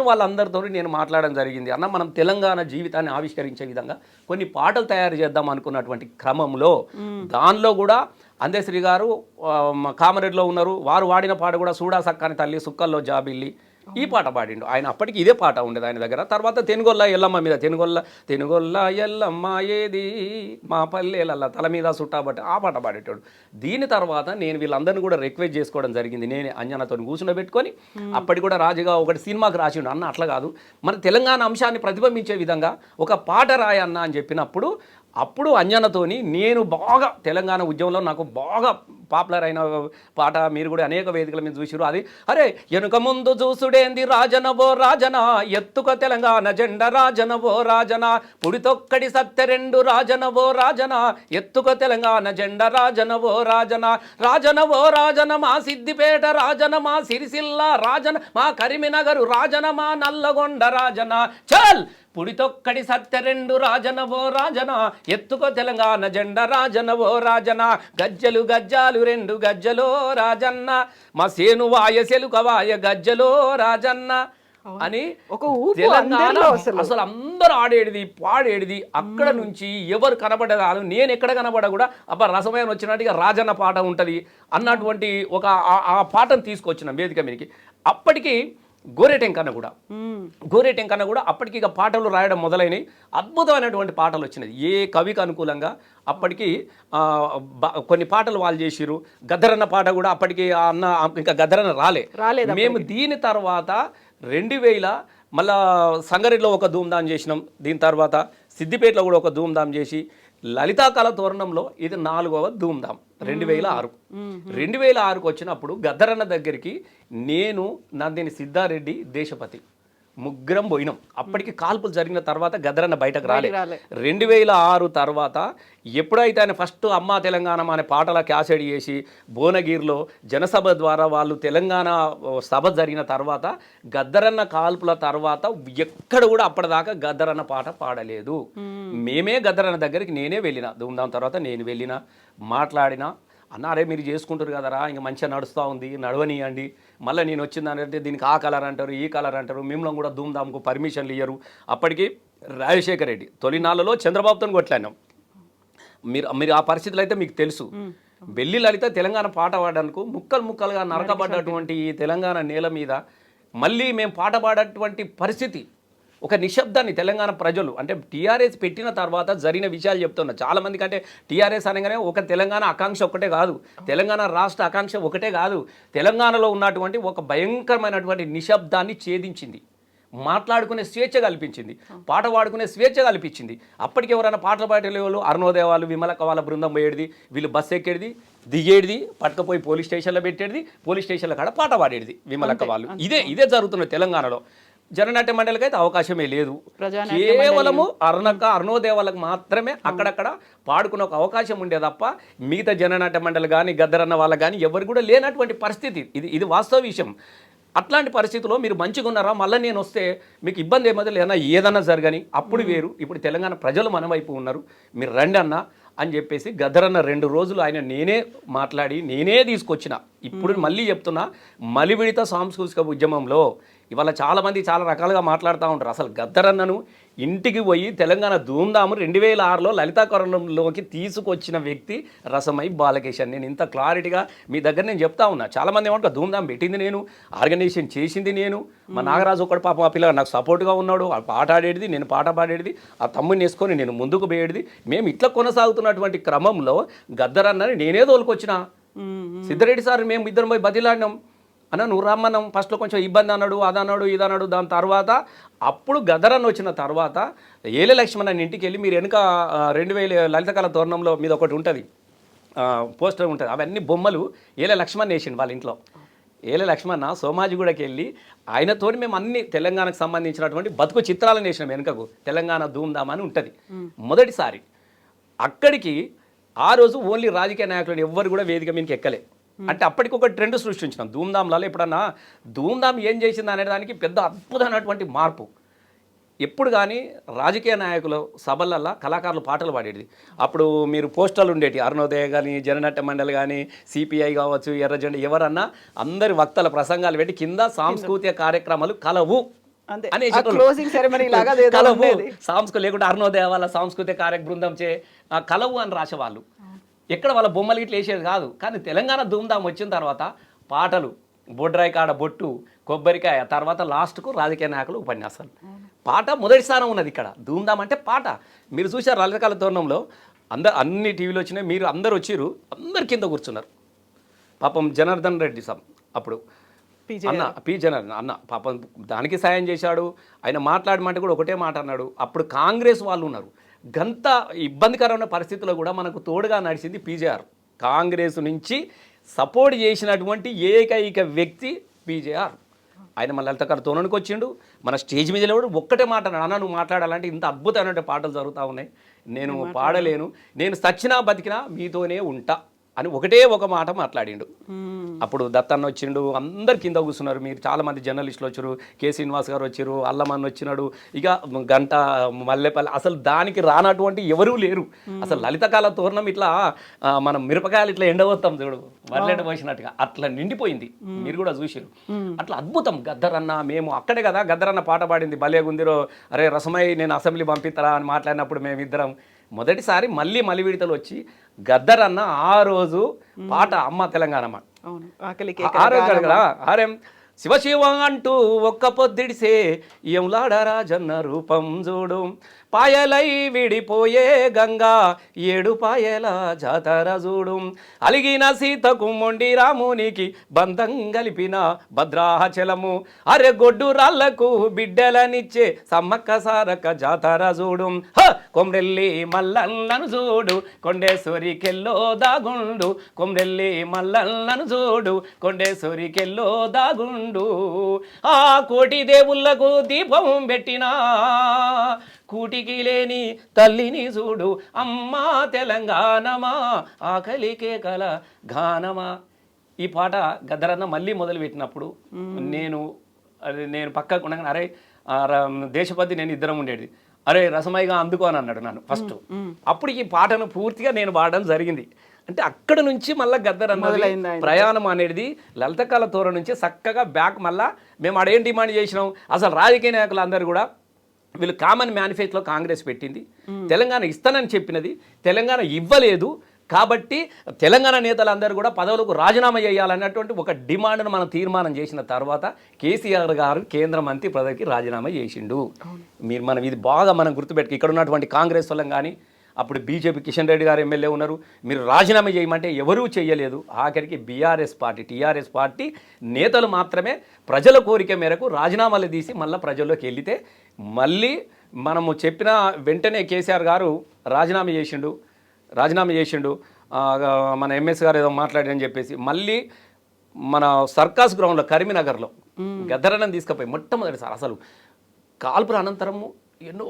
వాళ్ళందరితో నేను మాట్లాడడం జరిగింది. అన్న మనం తెలంగాణ జీవితాన్ని ఆవిష్కరించే విధంగా కొన్ని పాటలు తయారు చేద్దాం అనుకున్నటువంటి క్రమంలో దానిలో కూడా అందేశ్రీ గారు కామారెడ్డిలో ఉన్నారు. వారు వాడిన పాట కూడా సూడా సక్కాని తల్లి సుక్కల్లో జాబిల్లి, ఈ పాట పాడిండు ఆయన. అప్పటికి ఇదే పాట ఉండేది ఆయన దగ్గర. తర్వాత తెనుగొల్ల ఎల్లమ్మ మీద తెనుగొల్ల ఎల్లమ్మ ఏది మా పల్లెలల్లా తల మీద సుట్టాబట్టి ఆ పాట పాడేటాడు. దీని తర్వాత నేను వీళ్ళందరినీ కూడా రిక్వెస్ట్ చేసుకోవడం జరిగింది. నేనే అంజనతో కూర్చుండబెట్టుకొని అప్పటికి కూడా రాజుగా ఒకటి సినిమాకి రాసిండు. అన్న అట్లా కాదు, మన తెలంగాణ అంశాన్ని ప్రతిబింబించే విధంగా ఒక పాట రాయన్న అని చెప్పినప్పుడు అప్పుడు అంజనతోని నేను బాగా తెలంగాణ ఉద్యమంలో నాకు బాగా పాపులర్ అయిన పాట మీరు కూడా అనేక వేదికల మీద చూసిరు. అది అరే వెనుక ముందు చూసుడేంది రాజనవో రాజన, ఎత్తుక తెలంగాణ జెండ రాజనవో రాజన, పుడితొక్కడి సత్తెరెండు రాజనవో రాజన, ఎత్తుక తెలంగాణ జెండ రాజనవో రాజన, రాజనవో రాజన మా సిద్దిపేట రాజన, మా సిరిసిల్ల రాజన, మా కరీంనగర్ రాజన, మా నల్లగొండ రాజన, చల్ పుడితొక్కడి సత్తెరెండు రాజనవో రాజన, ఎత్తుకో తెలంగాణ జెండ రాజనవో రాజన, గజ్జలు గజ్జాలు రెండు గజ్జలో రాజన్న, మా సేను వాయ సెలుకవాయ గజ్జలో రాజన్న అని ఒక ఊపు తెలంగాణ అందరిలో అసలు అందరూ ఆడేది పాడేది. అక్కడ నుంచి ఎవరు కనబడగాలు, నేను ఎక్కడ కనబడ కూడా అబ్బా రసమయం వచ్చినట్టుగా రాజన్న పాట ఉంటుంది అన్నటువంటి ఒక ఆ పాటను తీసుకొచ్చిన వేదిక మీదకి. అప్పటికి గోరేటెంకన్న కూడా అప్పటికి ఇక పాటలు రాయడం మొదలైనవి. అద్భుతమైనటువంటి పాటలు వచ్చినాయి ఏ కవికి అనుకూలంగా. అప్పటికి కొన్ని పాటలు వాళ్ళు చేసిరు. గద్దరన్న పాట కూడా అప్పటికి అన్న ఇంకా గద్దరన్న రాలేదు. మేము దీని తర్వాత 2000 మళ్ళా సంగారెడ్డిలో ఒక ధూమ్ధాం చేసినాం. దీని తర్వాత సిద్దిపేటలో కూడా ఒక ధూమ్ధాం చేసి లలితా కళ తోరణంలో ఇది 4వ ధూమ్ధాం 2006. 2006కు వచ్చినప్పుడు గద్దరన్న దగ్గరికి నేను నందిని సిద్ధారెడ్డి దేశపతి ముగ్గురం పోయినాం. అప్పటికి కాల్పులు జరిగిన తర్వాత గద్దరన్న బయటకు రాలే. 2006 తర్వాత ఎప్పుడైతే ఆయన ఫస్ట్ అమ్మా తెలంగాణ అనే పాటల క్యాసెట్ చేసి భువనగిరిలో జనసభ ద్వారా వాళ్ళు తెలంగాణ సభ జరిగిన తర్వాత గద్దరన్న కాల్పుల తర్వాత ఎక్కడ కూడా అప్పటిదాకా గద్దరన్న పాట పాడలేదు. మేమే గద్దరన్న దగ్గరికి నేనే వెళ్ళిన. ధూమ్ధాం తర్వాత నేను వెళ్ళిన, మాట్లాడిన. అన్నారే మీరు చేసుకుంటారు కదరా, ఇంకా మంచిగా నడుస్తూ ఉంది, నడవనియండి. మళ్ళీ నేను వచ్చిందంటే దీనికి ఆ కలర్ అంటారు, ఈ కలర్ అంటారు, మిమ్మల్ని కూడా ధూమ్ధాంకు పర్మిషన్లు ఇయ్యరు. అప్పటికి రాజశేఖర్ రెడ్డి తొలినాళ్ళలో చంద్రబాబుతో కొట్లాడినాం. మీరు ఆ పరిస్థితులు అయితే మీకు తెలుసు. బెల్లి లలిత తెలంగాణ పాట పాడడానికి ముక్కలుగా నరకబడ్డటువంటి ఈ తెలంగాణ నేల మీద మళ్ళీ మేము పాట పాడేటువంటి పరిస్థితి, ఒక నిశ్శబ్దాన్ని తెలంగాణ ప్రజలు అంటే టీఆర్ఎస్ పెట్టిన తర్వాత జరిగిన విషయాలు చెప్తున్నా. చాలామందికి అంటే టీఆర్ఎస్ అనగానే ఒక తెలంగాణ ఆకాంక్ష ఒకటే కాదు, తెలంగాణ రాష్ట్ర ఆకాంక్ష ఒకటే కాదు, తెలంగాణలో ఉన్నటువంటి ఒక భయంకరమైనటువంటి నిశ్శబ్దాన్ని ఛేదించింది, మాట్లాడుకునే స్వేచ్ఛ కల్పించింది, పాట పాడుకునే స్వేచ్ఛ కల్పించింది. అప్పటికి ఎవరైనా పాటలు పాడే వాళ్ళు అరుణోదయ వాళ్ళు, విమలక్క వాళ్ళ బృందం పోయేది, వీళ్ళు బస్సు ఎక్కేది, దిగేది, పట్టుకపోయి పోలీస్ స్టేషన్లో పెట్టేది, పోలీస్ స్టేషన్ల కాడ పాట పాడేది విమలక్క వాళ్ళు. ఇదే జరుగుతున్నది తెలంగాణలో. జననాట్య మండలికి అయితే అవకాశమే లేదు. కేవలము అరుణోదయ వాళ్ళకి మాత్రమే అక్కడక్కడ పాడుకునే ఒక అవకాశం ఉండే తప్ప మిగతా జననాట్య మండలి కానీ గద్దరన్న వాళ్ళకి కానీ ఎవరు కూడా లేనటువంటి పరిస్థితి. ఇది వాస్తవ విషయం. అట్లాంటి పరిస్థితుల్లో మీరు మంచిగా ఉన్నారా, మళ్ళీ నేను వస్తే మీకు ఇబ్బంది ఏమవుతుంది లేదన్నా, ఏదన్నా జరగని అప్పుడు వేరు. ఇప్పుడు తెలంగాణ ప్రజలు మన వైపు ఉన్నారు, మీరు రండి అన్న అని చెప్పేసి గద్దరన్న 2 రోజులు ఆయన నేనే మాట్లాడి నేనే తీసుకొచ్చిన. ఇప్పుడు మళ్ళీ చెప్తున్నా, మలివిడిత సాంస్కృతిక ఉద్యమంలో ఇవాళ చాలామంది చాలా రకాలుగా మాట్లాడుతూ ఉంటారు. అసలు గద్దరన్నను ఇంటికి పోయి తెలంగాణ ధూమ్ధాము 2006లో లలితాకరణంలోకి తీసుకొచ్చిన వ్యక్తి రసమై బాలకేశన్. నేను ఇంత క్లారిటీగా మీ దగ్గర నేను చెప్తా ఉన్నా. చాలామంది ఏమంటారు ధూమ్ధాం పెట్టింది నేను, ఆర్గనైజేషన్ చేసింది నేను, మా నాగరాజు ఒకటి పాపం ఆ పిల్లగా నాకు సపోర్ట్గా ఉన్నాడు, ఆ పాట ఆడేది, నేను పాట పాడేది, ఆ తమ్ముని వేసుకొని నేను ముందుకు పోయేది. మేము ఇట్లా కొనసాగుతున్నటువంటి క్రమంలో గద్దరన్నని నేనే తోలుకొచ్చిన. సిద్ధారెడ్డి సార్ మేము ఇద్దరం పోయి బదిలాడినాం. అన్న నువ్వు రమ్మన్నాం, ఫస్ట్లో కొంచెం ఇబ్బంది అన్నాడు, అదన్నాడు, ఇదన్నాడు. దాని తర్వాత అప్పుడు గద్దరన్న వచ్చిన తర్వాత ఏలే లక్ష్మణ్ ఇంటికి వెళ్ళి మీరు వెనుక 2000 లలితకళ తోరణంలో మీద ఒకటి ఉంటుంది, పోస్టర్ ఉంటుంది, అవన్నీ బొమ్మలు ఏలే లక్ష్మణ్ వేసిండు వాళ్ళ ఇంట్లో. ఏలే లక్ష్మణ సోమాజిగూడకి వెళ్ళి ఆయనతో మేము అన్ని తెలంగాణకు సంబంధించినటువంటి బతుకు చిత్రాలను వేసినాం. వెనుకకు తెలంగాణ ధూమ్ధామ్ అని ఉంటుంది. మొదటిసారి అక్కడికి ఆ రోజు ఓన్లీ రాజకీయ నాయకులను ఎవ్వరు కూడా వేదిక మీదకి ఎక్కలే. అంటే అప్పటికి ఒక ట్రెండ్ సృష్టించినాం ధూమ్ధాంలలో. ఎప్పుడన్నా ధూమ్ధాం ఏం చేసింది అనే దానికి పెద్ద అద్భుతమైనటువంటి మార్పు. ఎప్పుడు కానీ రాజకీయ నాయకుల సభలల్లో కళాకారులు పాటలు పాడేది. అప్పుడు మీరు పోస్టర్లు ఉండేవి, అరుణోదయ కానీ జననాట్య మండలి కానీ సిపిఐ కావచ్చు, ఎర్రజెండా, ఎవరన్నా అందరి వక్తల ప్రసంగాలు పెట్టి కింద సాంస్కృతిక కార్యక్రమాలు కలవు అని కలవు సాంస్కృతి లేకుంటే అరుణోదయ వాళ్ళ సాంస్కృతిక బృందం చే కలవు అని రాసేవాళ్ళు. ఎక్కడ వాళ్ళ బొమ్మలు ఇట్లా వేసేది కాదు. కానీ తెలంగాణ ధూమ్ధాం వచ్చిన తర్వాత పాటలు, బొడ్రాయి కాడ బొట్టు, కొబ్బరికాయ, తర్వాత లాస్ట్కు రాజకీయ నాయకులు ఉపన్యాసాలు. పాట మొదటి స్థానం ఉన్నది ఇక్కడ. ధూమ్ధాం అంటే పాట. మీరు చూసారు లలితకళ తోరణంలో అన్ని టీవీలు వచ్చినాయి, మీరు అందరు వచ్చిర్రు, అందరు కింద కూర్చున్నారు. పాపం జనార్దన్ రెడ్డి సాబ్ అప్పుడు అన్న పి జనార్దన్ అన్న పాపం దానికి సాయం చేశాడు. ఆయన మాట్లాడమంటే కూడా ఒకటే మాట అన్నాడు. అప్పుడు కాంగ్రెస్ వాళ్ళు ఉన్నారు, గంత ఇబ్బందికరమైన పరిస్థితుల్లో కూడా మనకు తోడుగా నడిచింది పీజేఆర్. కాంగ్రెస్ నుంచి సపోర్ట్ చేసినటువంటి ఏకైక వ్యక్తి పీజేఆర్. ఆయన మన లలిత గారు తోననికి వచ్చిండు, మన స్టేజ్ మీద లేవాడు. ఒక్కటే మాట అన్న, నువ్వు మాట్లాడాలంటే ఇంత అద్భుతమైన పాటలు జరుగుతూ ఉన్నాయి, నేను పాడలేను, నేను సచ్చినా బతికినా మీతోనే ఉంటా అని ఒకటే ఒక మాట మాట్లాడిండు. అప్పుడు దత్తన్న వచ్చిండు, అందరు కింద కూర్చున్నారు. మీరు చాలామంది జర్నలిస్టులు వచ్చారు, కే శ్రీనివాస్ గారు వచ్చారు, అల్లమన్ వచ్చినాడు, ఇక గంట మల్లెపల్లి, అసలు దానికి రానటువంటి ఎవరూ లేరు. అసలు లలితకాల తోరణం ఇట్లా మనం మిరపకాయలు ఇట్లా ఎండబోతాం చూడు, వరలేట పోసినట్టుగా అట్లా నిండిపోయింది. మీరు కూడా చూసారు. అట్లా అద్భుతం. గద్దరన్న, మేము అక్కడే కదా గద్దరన్న పాట పాడింది, భలేగుందిరో, అరే రసమై నేను అసెంబ్లీ పంపిస్తారా అని మాట్లాడినప్పుడు మేమిద్దరం మొదటిసారి మళ్ళీ విడతలు వచ్చి గద్దరన్న ఆ రోజు పాట అమ్మ తెలంగాణమ్మ ఆరేం శివశివ అంటూ ఒక్క పొద్దిడిసే ఎంలాడ రాజన్న రూపం చూడు, పాయలై విడిపోయే గంగా ఏడు పాయల జాతర చూడు, అలిగిన సీతకు మొండి రామునికి బంధం కలిపిన భద్రాచలము, అరె గొడ్డు రాళ్లకు బిడ్డలనిచ్చే సమ్మక్క సారక్క జాతర చూడు, కొమ్రెల్లి మల్లన్నను చూడు కొండేశ్వరికెల్లో దాగుండు, కొమ్రెల్లి మల్లన్నను చూడు కొండేశ్వరికెల్లో దాగుండు, ఆ కోటి దేవుళ్లకు దీపం పెట్టినా కూటికి లేని తల్లిని చూడు అమ్మా తెలంగాణమా ఆకలికే కల గానమా. ఈ పాట గద్దరన్న మళ్ళీ మొదలుపెట్టినప్పుడు నేను పక్కకు ఉండగానే అరే దేశపతి నేను ఇద్దరం ఉండేది, అరే రసమైగా అందుకో అని అన్నాడు నన్ను ఫస్ట్. అప్పుడు ఈ పాటను పూర్తిగా నేను పాడడం జరిగింది. అంటే అక్కడ నుంచి మళ్ళీ గద్దరన్న ప్రయాణం అనేది లలితకాల తోరణం నుంచి చక్కగా బ్యాక్ మళ్ళా మేము ఆడేం డిమాండ్ చేసినాం. అసలు రాజకీయ నాయకులు అందరూ కూడా వీళ్ళు కామన్ మేనిఫెస్టోలో కాంగ్రెస్ పెట్టింది, తెలంగాణ ఇస్తానని చెప్పినది, తెలంగాణ ఇవ్వలేదు కాబట్టి తెలంగాణ నేతలందరూ కూడా పదవులకు రాజీనామా చేయాలన్నటువంటి ఒక డిమాండ్ను మనం తీర్మానం చేసిన తర్వాత కేసీఆర్ గారు కేంద్ర మంత్రి పదవికి రాజీనామా చేసిండు. మనం ఇది బాగా మనం గుర్తుపెట్టుకు, ఇక్కడ ఉన్నటువంటి కాంగ్రెస్ వాళ్ళం కానీ అప్పుడు బీజేపీ కిషన్ రెడ్డి గారు ఎమ్మెల్యే ఉన్నారు, మీరు రాజీనామా చేయమంటే ఎవరూ చేయలేదు. ఆఖరికి బీఆర్ఎస్ పార్టీ టీఆర్ఎస్ పార్టీ నేతలు మాత్రమే ప్రజల కోరిక మేరకు రాజీనామాలు తీసి మళ్ళీ ప్రజల్లోకి వెళితే మళ్ళీ మనము చెప్పిన వెంటనే కేసీఆర్ గారు రాజీనామా చేసిండు. మన ఎంఎస్ గారు ఏదో మాట్లాడని చెప్పేసి మళ్ళీ మన సర్కాస్ గ్రౌండ్లో కరీంనగర్లో గద్దరన్నను తీసుకుపోయి మొట్టమొదటిసారి అసలు కాల్పుల అనంతరము ఎన్నో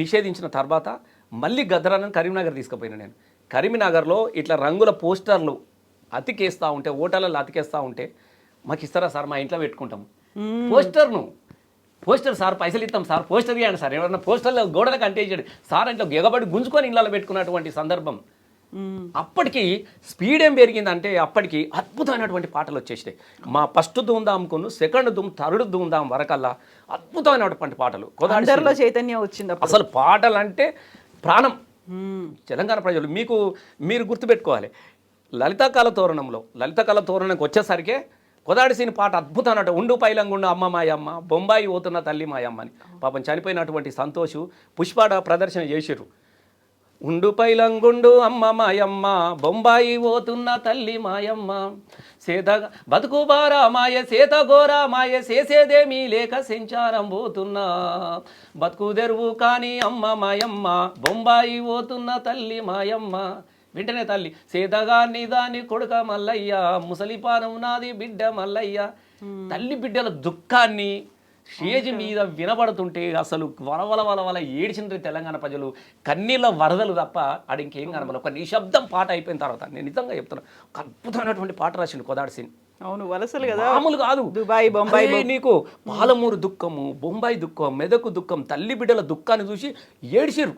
నిషేధించిన తర్వాత మళ్ళీ గద్దరన్నను కరీంనగర్ తీసుకుపోయినా నేను. కరీంనగర్లో ఇట్లా రంగుల పోస్టర్లు అతికేస్తూ ఉంటే, ఓటర్లలో అతికేస్తూ ఉంటే మాకు ఇస్తారా సార్, మా ఇంట్లో పెట్టుకుంటాము పోస్టర్ సార్, పైసలు ఇస్తాం సార్, పోస్టర్ ఇవ్వండి సార్, ఎవరన్నా పోస్టర్లో గోడలకు అంటేసాడు సార్ అంటే ఎగబడి గుంజుకొని ఇళ్ళలో పెట్టుకున్నటువంటి సందర్భం. అప్పటికి స్పీడ్ ఏం పెరిగిందంటే అప్పటికి అద్భుతమైనటువంటి పాటలు వచ్చేసినాయి. మా ఫస్ట్ ధూమ్ధాంకును సెకండ్ థర్డ్ ధూమ్ధాం వరకల్లా అద్భుతమైనటువంటి పాటలు అందరిలో చైతన్యం వచ్చింది. అసలు పాటలు అంటే ప్రాణం. తెలంగాణ ప్రజలు మీరు గుర్తుపెట్టుకోవాలి, లలితకాల తోరణంకి వచ్చేసరికి కొదాడిసిన పాట అద్భుతం అన్నట్టు, ఉండు పైలంగుండు అమ్మ మాయమ్మ, బొంబాయి పోతున్న తల్లి మాయమ్మ అని పాపం చనిపోయినటువంటి సంతోషు పుష్పాడ ప్రదర్శన చేసిర్రు. ఉండు పైలంగుండు అమ్మ మాయమ్మ, బొంబాయి పోతున్న తల్లి మాయమ్మ, సేత బతుకు బారా మాయ సేత గోరా మాయ, చేసేదేమీ లేక సంచారం పోతున్నా, బతుకు తెరువు కానీ అమ్మ మాయమ్మ, బొంబాయి పోతున్న తల్లి మాయమ్మ. వెంటనే తల్లి సేతగాన్ని దాని కొడుక మల్లయ్య, ముసలిపానం నాది బిడ్డ మల్లయ్య. తల్లి బిడ్డల దుఃఖాన్ని స్టేజ్ మీద వినబడుతుంటే అసలు వలవల ఏడిచిన తెలంగాణ ప్రజలు కన్నీళ్ళ వరదలు తప్ప ఆడ ఇంకేం కనబడదు. ఒక నిశ్శబ్దం పాట అయిపోయిన తర్వాత నేను నిజంగా చెప్తున్నా, ఒక అద్భుతమైనటువంటి పాట రాసిండు కొదాడి సింగ్. అవును, వలసలు కదా, మామూలు కాదు. దుబాయ్ బొంబాయి నీకు పాలమూరు దుఃఖము, బొంబాయి దుఃఖం, మెదకు దుఃఖం, తల్లి బిడ్డల దుఃఖాన్ని చూసి ఏడిసిరు.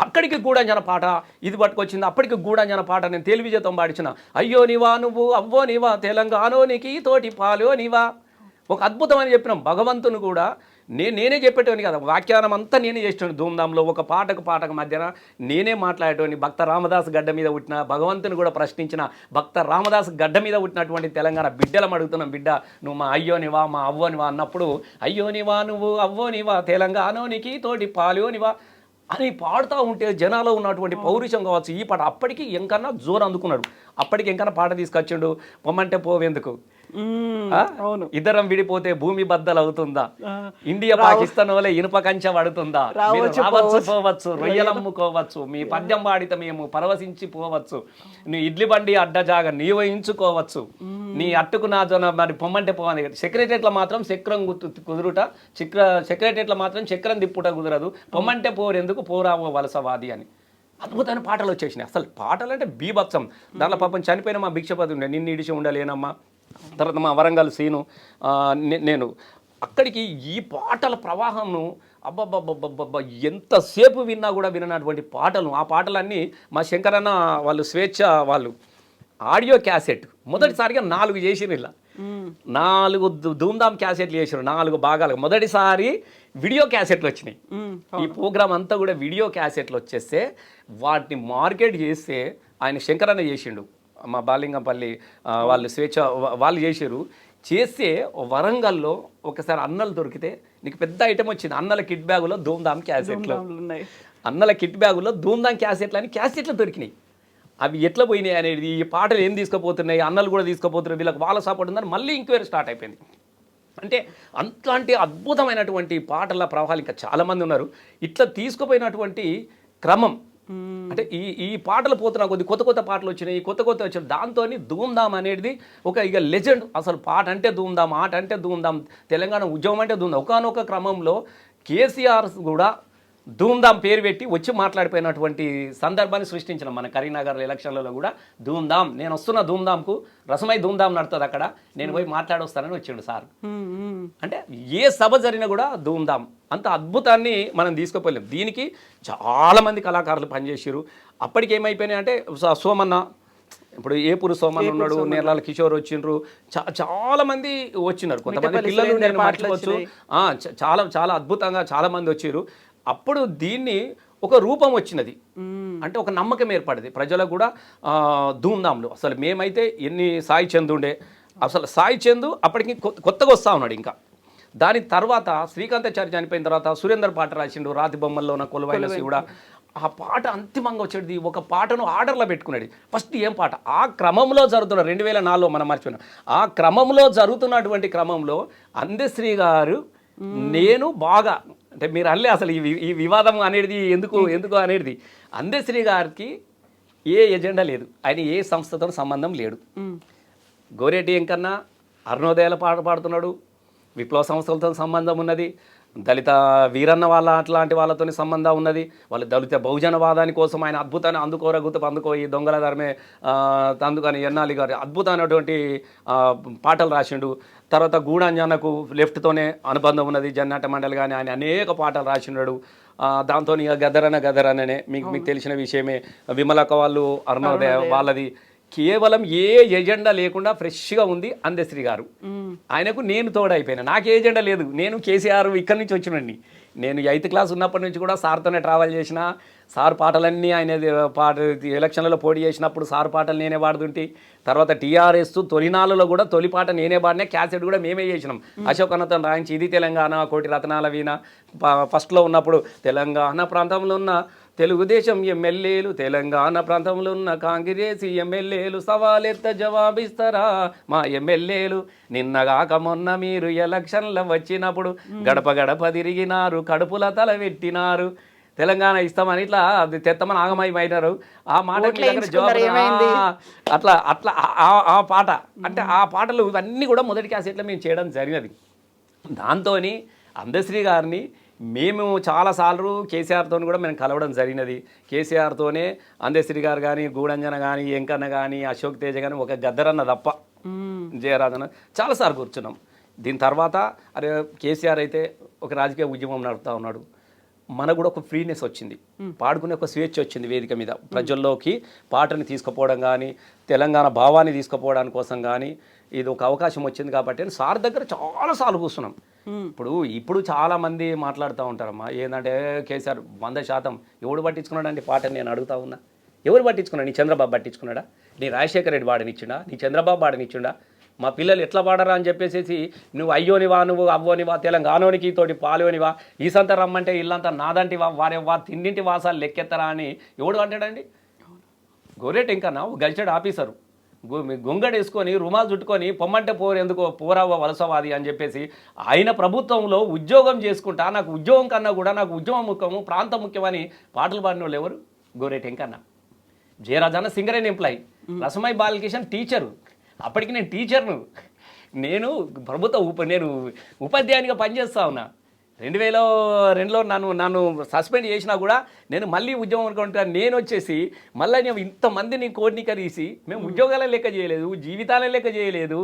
అక్కడికి గూఢంజన పాట ఇది పట్టుకొచ్చింది, అప్పటికి గూఢంజన పాట నేను తెలివిజేతం పాడించిన, అయ్యో నివా నువ్వు అవ్వో నివా తెలంగాణోనికి తోటి పాలో నివా. ఒక అద్భుతమని చెప్పినాం. భగవంతుని కూడా నేనే చెప్పేటోని కదా, వ్యాఖ్యానం అంతా నేనే చేసేటోని ధూమ్ధాంలో, ఒక పాటకు మధ్యన నేనే మాట్లాడేటోని. భక్త రామదాస్ గడ్డ మీద పుట్టిన భగవంతుని కూడా ప్రశ్నించిన భక్త రామదాస్ గడ్డ మీద పుట్టినటువంటి తెలంగాణ బిడ్డలం అడుగుతున్నాం, బిడ్డ నువ్వు మా అయ్యోనివా మా అవ్వోనివా అన్నప్పుడు, అయ్యోనివా నువ్వు అవ్వోనివా తెలంగాణోనికి తోటి పాలోనివా అని పాడుతూ ఉంటే జనాల్లో ఉన్నటువంటి పౌరుషం కావచ్చు. ఈ పాట అప్పటికి ఎంకన్నా జోరు అందుకున్నాడు, అప్పటికి ఎంకన్నా పాట తీసుకొచ్చిండు, పొమ్మంటే పోవేందుకు ఆ? అవును. ఇద్దరం విడిపోతే భూమి బద్దలు అవుతుందా, ఇండియా పాకిస్తాన్ వల్ల ఇనుప కంచె పడుతుందా, మీరు రావచ్చు పోవచ్చు, రొయ్యలమ్ముకోవచ్చు, మీ పద్యం పాడితే మేము పరవశించి పోవచ్చు, నీ ఇడ్లీ బండి అడ్డజాగా నీవు ఎంచుకోవచ్చు, నీ అట్టుకు నా జొన్న మరి పొమ్మంటే పోవాలి. సెక్రటరియట్లో మాత్రం చక్రం కుదురుట, సెక్రటరియట్లో మాత్రం చక్రం తిప్పుట కుదరదు, పొమ్మంటే పోరెందుకు పోరావో వలసవాది అని అద్భుతమైన పాటలు వచ్చేసినాయి. అసలు పాటలు అంటే బీభత్సం. దాంట్లో పాపం చనిపోయిన మా భిక్షపతి ఉండే, నిన్ను ఇడిచి ఉండలేనమ్మా, తర్వాత మా వరంగల్ సీను, నేను అక్కడికి ఈ పాటల ప్రవాహంను అబ్బబ్బబ్బబ్బబ్బ ఎంతసేపు విన్నా కూడా విననటువంటి పాటలు. ఆ పాటలన్నీ మా శంకరన్న వాళ్ళు స్వేచ్ఛ వాళ్ళు ఆడియో క్యాసెట్ మొదటిసారిగా 4 చేసిరు. ఇలా 4 ధూమ్ధామ్ క్యాసెట్లు చేసారు, 4 భాగాలు. మొదటిసారి వీడియో క్యాసెట్లు వచ్చినాయి. ఈ ప్రోగ్రామ్ అంతా కూడా వీడియో క్యాసెట్లు వచ్చేస్తే వాటిని మార్కెట్ చేస్తే ఆయన శంకరన్న చేసిండు, మా బాలింగంపల్లి వాళ్ళు స్వేచ్ఛ వాళ్ళు చేసారు. చేస్తే వరంగల్లో ఒకసారి అన్నలు దొరికితే నీకు పెద్ద ఐటమ్ వచ్చింది, అన్నల కిట్ బ్యాగులో ధూమ్ధామ్ క్యాసెట్లు, అన్నల కిట్ బ్యాగులో ధూమ్ధామ్ క్యాసెట్లు అని క్యాసెట్లు దొరికినాయి. అవి ఎట్లా పోయినాయి అనేది, ఈ పాటలు ఏం తీసుకుపోతున్నాయి, అన్నలు కూడా తీసుకుపోతున్నారు, వీళ్ళకి వాళ్ళ సపోర్ట్ ఉందని మళ్ళీ ఎంక్వైరీ స్టార్ట్ అయిపోయింది. అంటే అట్లాంటి అద్భుతమైనటువంటి పాటల ప్రవాహాలు ఇంకా చాలామంది ఉన్నారు. ఇట్లా తీసుకుపోయినటువంటి క్రమం అంటే ఈ పాటలు పోతున్నా కొద్ది కొత్త పాటలు వచ్చినాయి, కొత్త వచ్చినాయి. దాంతో ధూమ్ధామ్ అనేది ఒక ఇక లెజెండ్. అసలు పాట అంటే ధూమ్ధామ్, ఆట అంటే ధూమ్ధామ్, తెలంగాణ ఉద్యమం అంటే ధూమ్ధామ్. ఒకానొక క్రమంలో కేసీఆర్ కూడా ధూమ్ధామ్ పేరు పెట్టి వచ్చి మాట్లాడిపోయినటువంటి సందర్భాన్ని సృష్టించిన మన కరీంనగర్ ఎలక్షన్లలో కూడా ధూమ్ధామ్, నేను వస్తున్న ధూమ్ధామ్కు రసమై ధూమ్ధామ్ నడుతుంది, అక్కడ నేను పోయి మాట్లాడొస్తానని వచ్చిండు సార్. అంటే ఏ సభ జరిగినా కూడా ధూమ్ధామ్. అంత అద్భుతాన్ని మనం తీసుకుపోలేం. దీనికి చాలామంది కళాకారులు పనిచేసారు. అప్పటికి ఏమైపోయినాయి అంటే సోమన్న, ఇప్పుడు ఏపూరు సోమన్ ఉన్నాడు, నేర్లాల కిషోర్ వచ్చిండ్రు, చాలామంది వచ్చినారు. కొంతమంది పిల్లలు నేను మర్చిపోవచ్చు, చాలా అద్భుతంగా చాలామంది వచ్చారు. అప్పుడు దీన్ని ఒక రూపం వచ్చినది, అంటే ఒక నమ్మకం ఏర్పడింది ప్రజలకు కూడా. ధూమ్ధామ్లు అసలు మేమైతే ఎన్ని సాయి చంద్ ఉండే, అసలు సాయి చంద్ అప్పటికి కొత్తగా వస్తూ ఉన్నాడు. ఇంకా దాని తర్వాత శ్రీకాంతాచారి చనిపోయిన తర్వాత సురేందర్ పాట రాసిండు, రాతి బొమ్మల్లో ఉన్న కొలువైన శివుడా. ఆ పాట అంతిమంగా వచ్చేది, ఒక పాటను ఆర్డర్లో పెట్టుకునేది. ఫస్ట్ ఏం పాట ఆ క్రమంలో జరుగుతున్న 2004లో మనం మర్చిపోయినాం. ఆ క్రమంలో జరుగుతున్నటువంటి క్రమంలో అందశ్రీ గారు నేను బాగా అంటే మీరు అల్లే అసలు ఈ వివాదం అనేది ఎందుకు అనేది, అందశ్రీ గారికి ఏ ఎజెండా లేదు, ఆయన ఏ సంస్థతో సంబంధం లేడు. గోరేటి వెంకన్న అరుణోదయాల పాట పాడుతున్నాడు, విప్లవ సంస్థలతో సంబంధం ఉన్నది, దళిత వీరన్న వాళ్ళ అట్లాంటి వాళ్ళతో సంబంధం ఉన్నది, వాళ్ళు దళిత బహుజనవాదాని కోసం ఆయన అద్భుతాన్ని అందుకో ఈ దొంగల ధర్మే అందుకని ఎన్నాలి గారు అద్భుతమైనటువంటి పాటలు రాసిండు. తర్వాత గూడంజనకు లెఫ్ట్తోనే అనుబంధం ఉన్నది, జన్నాట మండలి కానీ ఆయన అనేక పాటలు రాసినాడు. దాంతో ఇక గదరననే మీకు తెలిసిన విషయమే. విమలక్క వాళ్ళు అరుణోదయ వాళ్ళది కేవలం ఏ ఎజెండా లేకుండా ఫ్రెష్గా ఉంది అందశ్రీ గారు. ఆయనకు నేను తోడైపోయినా, నాకు ఏజెండా లేదు. నేను కేసీఆర్ ఇక్కడి నుంచి వచ్చినండి. నేను 8th క్లాస్ ఉన్నప్పటి నుంచి కూడా సార్తోనే ట్రావెల్ చేసిన. సార్ పాటలన్నీ ఆయన ఎలక్షన్లలో పోటీ చేసినప్పుడు సార్ పాటలు నేనే పాడుతుంటే, తర్వాత టీఆర్ఎస్ తొలినాళ్ళలో కూడా తొలి పాట నేనే పాడినా, క్యాసెట్ కూడా మేమే చేసినాం. అశోక్ అన్నతో రాయించి ఇది తెలంగాణ కోటి రత్నాల వీణ ఫస్ట్లో ఉన్నప్పుడు తెలంగాణ ప్రాంతంలో ఉన్న తెలుగుదేశం ఎమ్మెల్యేలు, తెలంగాణ ప్రాంతంలో ఉన్న కాంగ్రెస్ ఎమ్మెల్యేలు సవాలెత్త జవాబిస్తారా మా ఎమ్మెల్యేలు, నిన్నగాక మొన్న మీరు ఎలక్షన్ల వచ్చినప్పుడు గడప గడప తిరిగినారు, కడుపుల తల పెట్టినారు, తెలంగాణ ఇస్తామని ఇట్లా తెత్తమని ఆగమైపోయినారు. ఆ మాట అట్లా అట్లా ఆ పాట అంటే ఆ పాటలు ఇవన్నీ కూడా మొదటి క్యాసెట్లో మేము చేయడం జరిగినది. దాంతో అందశ్రీ గారిని మేము చాలాసార్లు కేసీఆర్తో కూడా మేము కలవడం జరిగినది. కేసీఆర్తోనే అందశ్రీ గారు కానీ, గూడంజన కానీ, వెంకన్న కానీ, అశోక్ తేజ కానీ, ఒక గద్దరన్న తప్ప జయరాజన్న చాలాసార్లు కూర్చున్నాం. దీని తర్వాత అరే కేసీఆర్ అయితే ఒక రాజకీయ ఉద్యమం నడుపుతూ ఉన్నాడు, మనకు కూడా ఒక ఫ్రీనెస్ వచ్చింది, పాడుకునే ఒక స్వేచ్ఛ వచ్చింది వేదిక మీద. ప్రజల్లోకి పాటని తీసుకుపోవడం కానీ, తెలంగాణ భావాన్ని తీసుకుపోవడానికి కోసం కానీ ఇది ఒక అవకాశం వచ్చింది. కాబట్టి సార్ దగ్గర చాలాసార్లు కూర్చున్నాం. ఇప్పుడు చాలా మంది మాట్లాడుతూ ఉంటారమ్మా, ఏంటంటే కేసీఆర్ 100% ఎవడు పట్టించుకున్నాడండి పాటని నేను అడుగుతా ఉన్నా. ఎవరు పట్టించుకున్నాడు? నీ చంద్రబాబు పట్టించుకున్నాడా? నీ రాజశేఖర రెడ్డి వాడనిచ్చిండా? నీ చంద్రబాబు వాడనిచ్చిండా? మా పిల్లలు ఎట్లా పాడరా అని చెప్పేసి నువ్వు అయ్యోనివా, నువ్వు అవ్వనివా, తెలంగాణోనికి తోటి పాలోనివా, ఈ సంత రమ్మంటే ఇల్లంతా నాదంటివా, వారెవ్వా తిండింటి వాసాలు లెక్కెత్తరా అని ఎవడు అంటాడండి? గోరేటి వెంకన్న గెలిచాడు ఆఫీసరు, గొంగడేసుకొని రుమాలు చుట్టుకొని పొమ్మంటే పోరు ఎందుకో పోరావ వలసవాది అని చెప్పేసి ఆయన ప్రభుత్వంలో ఉద్యోగం చేసుకుంటా నాకు ఉద్యోగం కన్నా కూడా నాకు ఉద్యమం ముఖ్యము ప్రాంతం ముఖ్యమని పాటలు పాడిన వాళ్ళు ఎవరు? గోరేటి వెంకన్న. జయరాజన్న Singareni employee, Rasamayi Balakishan teacher. అప్పటికి నేను టీచర్ను. నేను నేను ఉపాధ్యాయునిగా పనిచేస్తా ఉన్నా. 2002లో నన్ను సస్పెండ్ చేసినా కూడా నేను మళ్ళీ ఉద్యోగం అనుకుంటాను. నేను వచ్చేసి మళ్ళీ నేను ఇంతమందిని కోడికరీసి మేము ఉద్యోగాల లెక్క చేయలేదు, జీవితాల లెక్క చేయలేదు.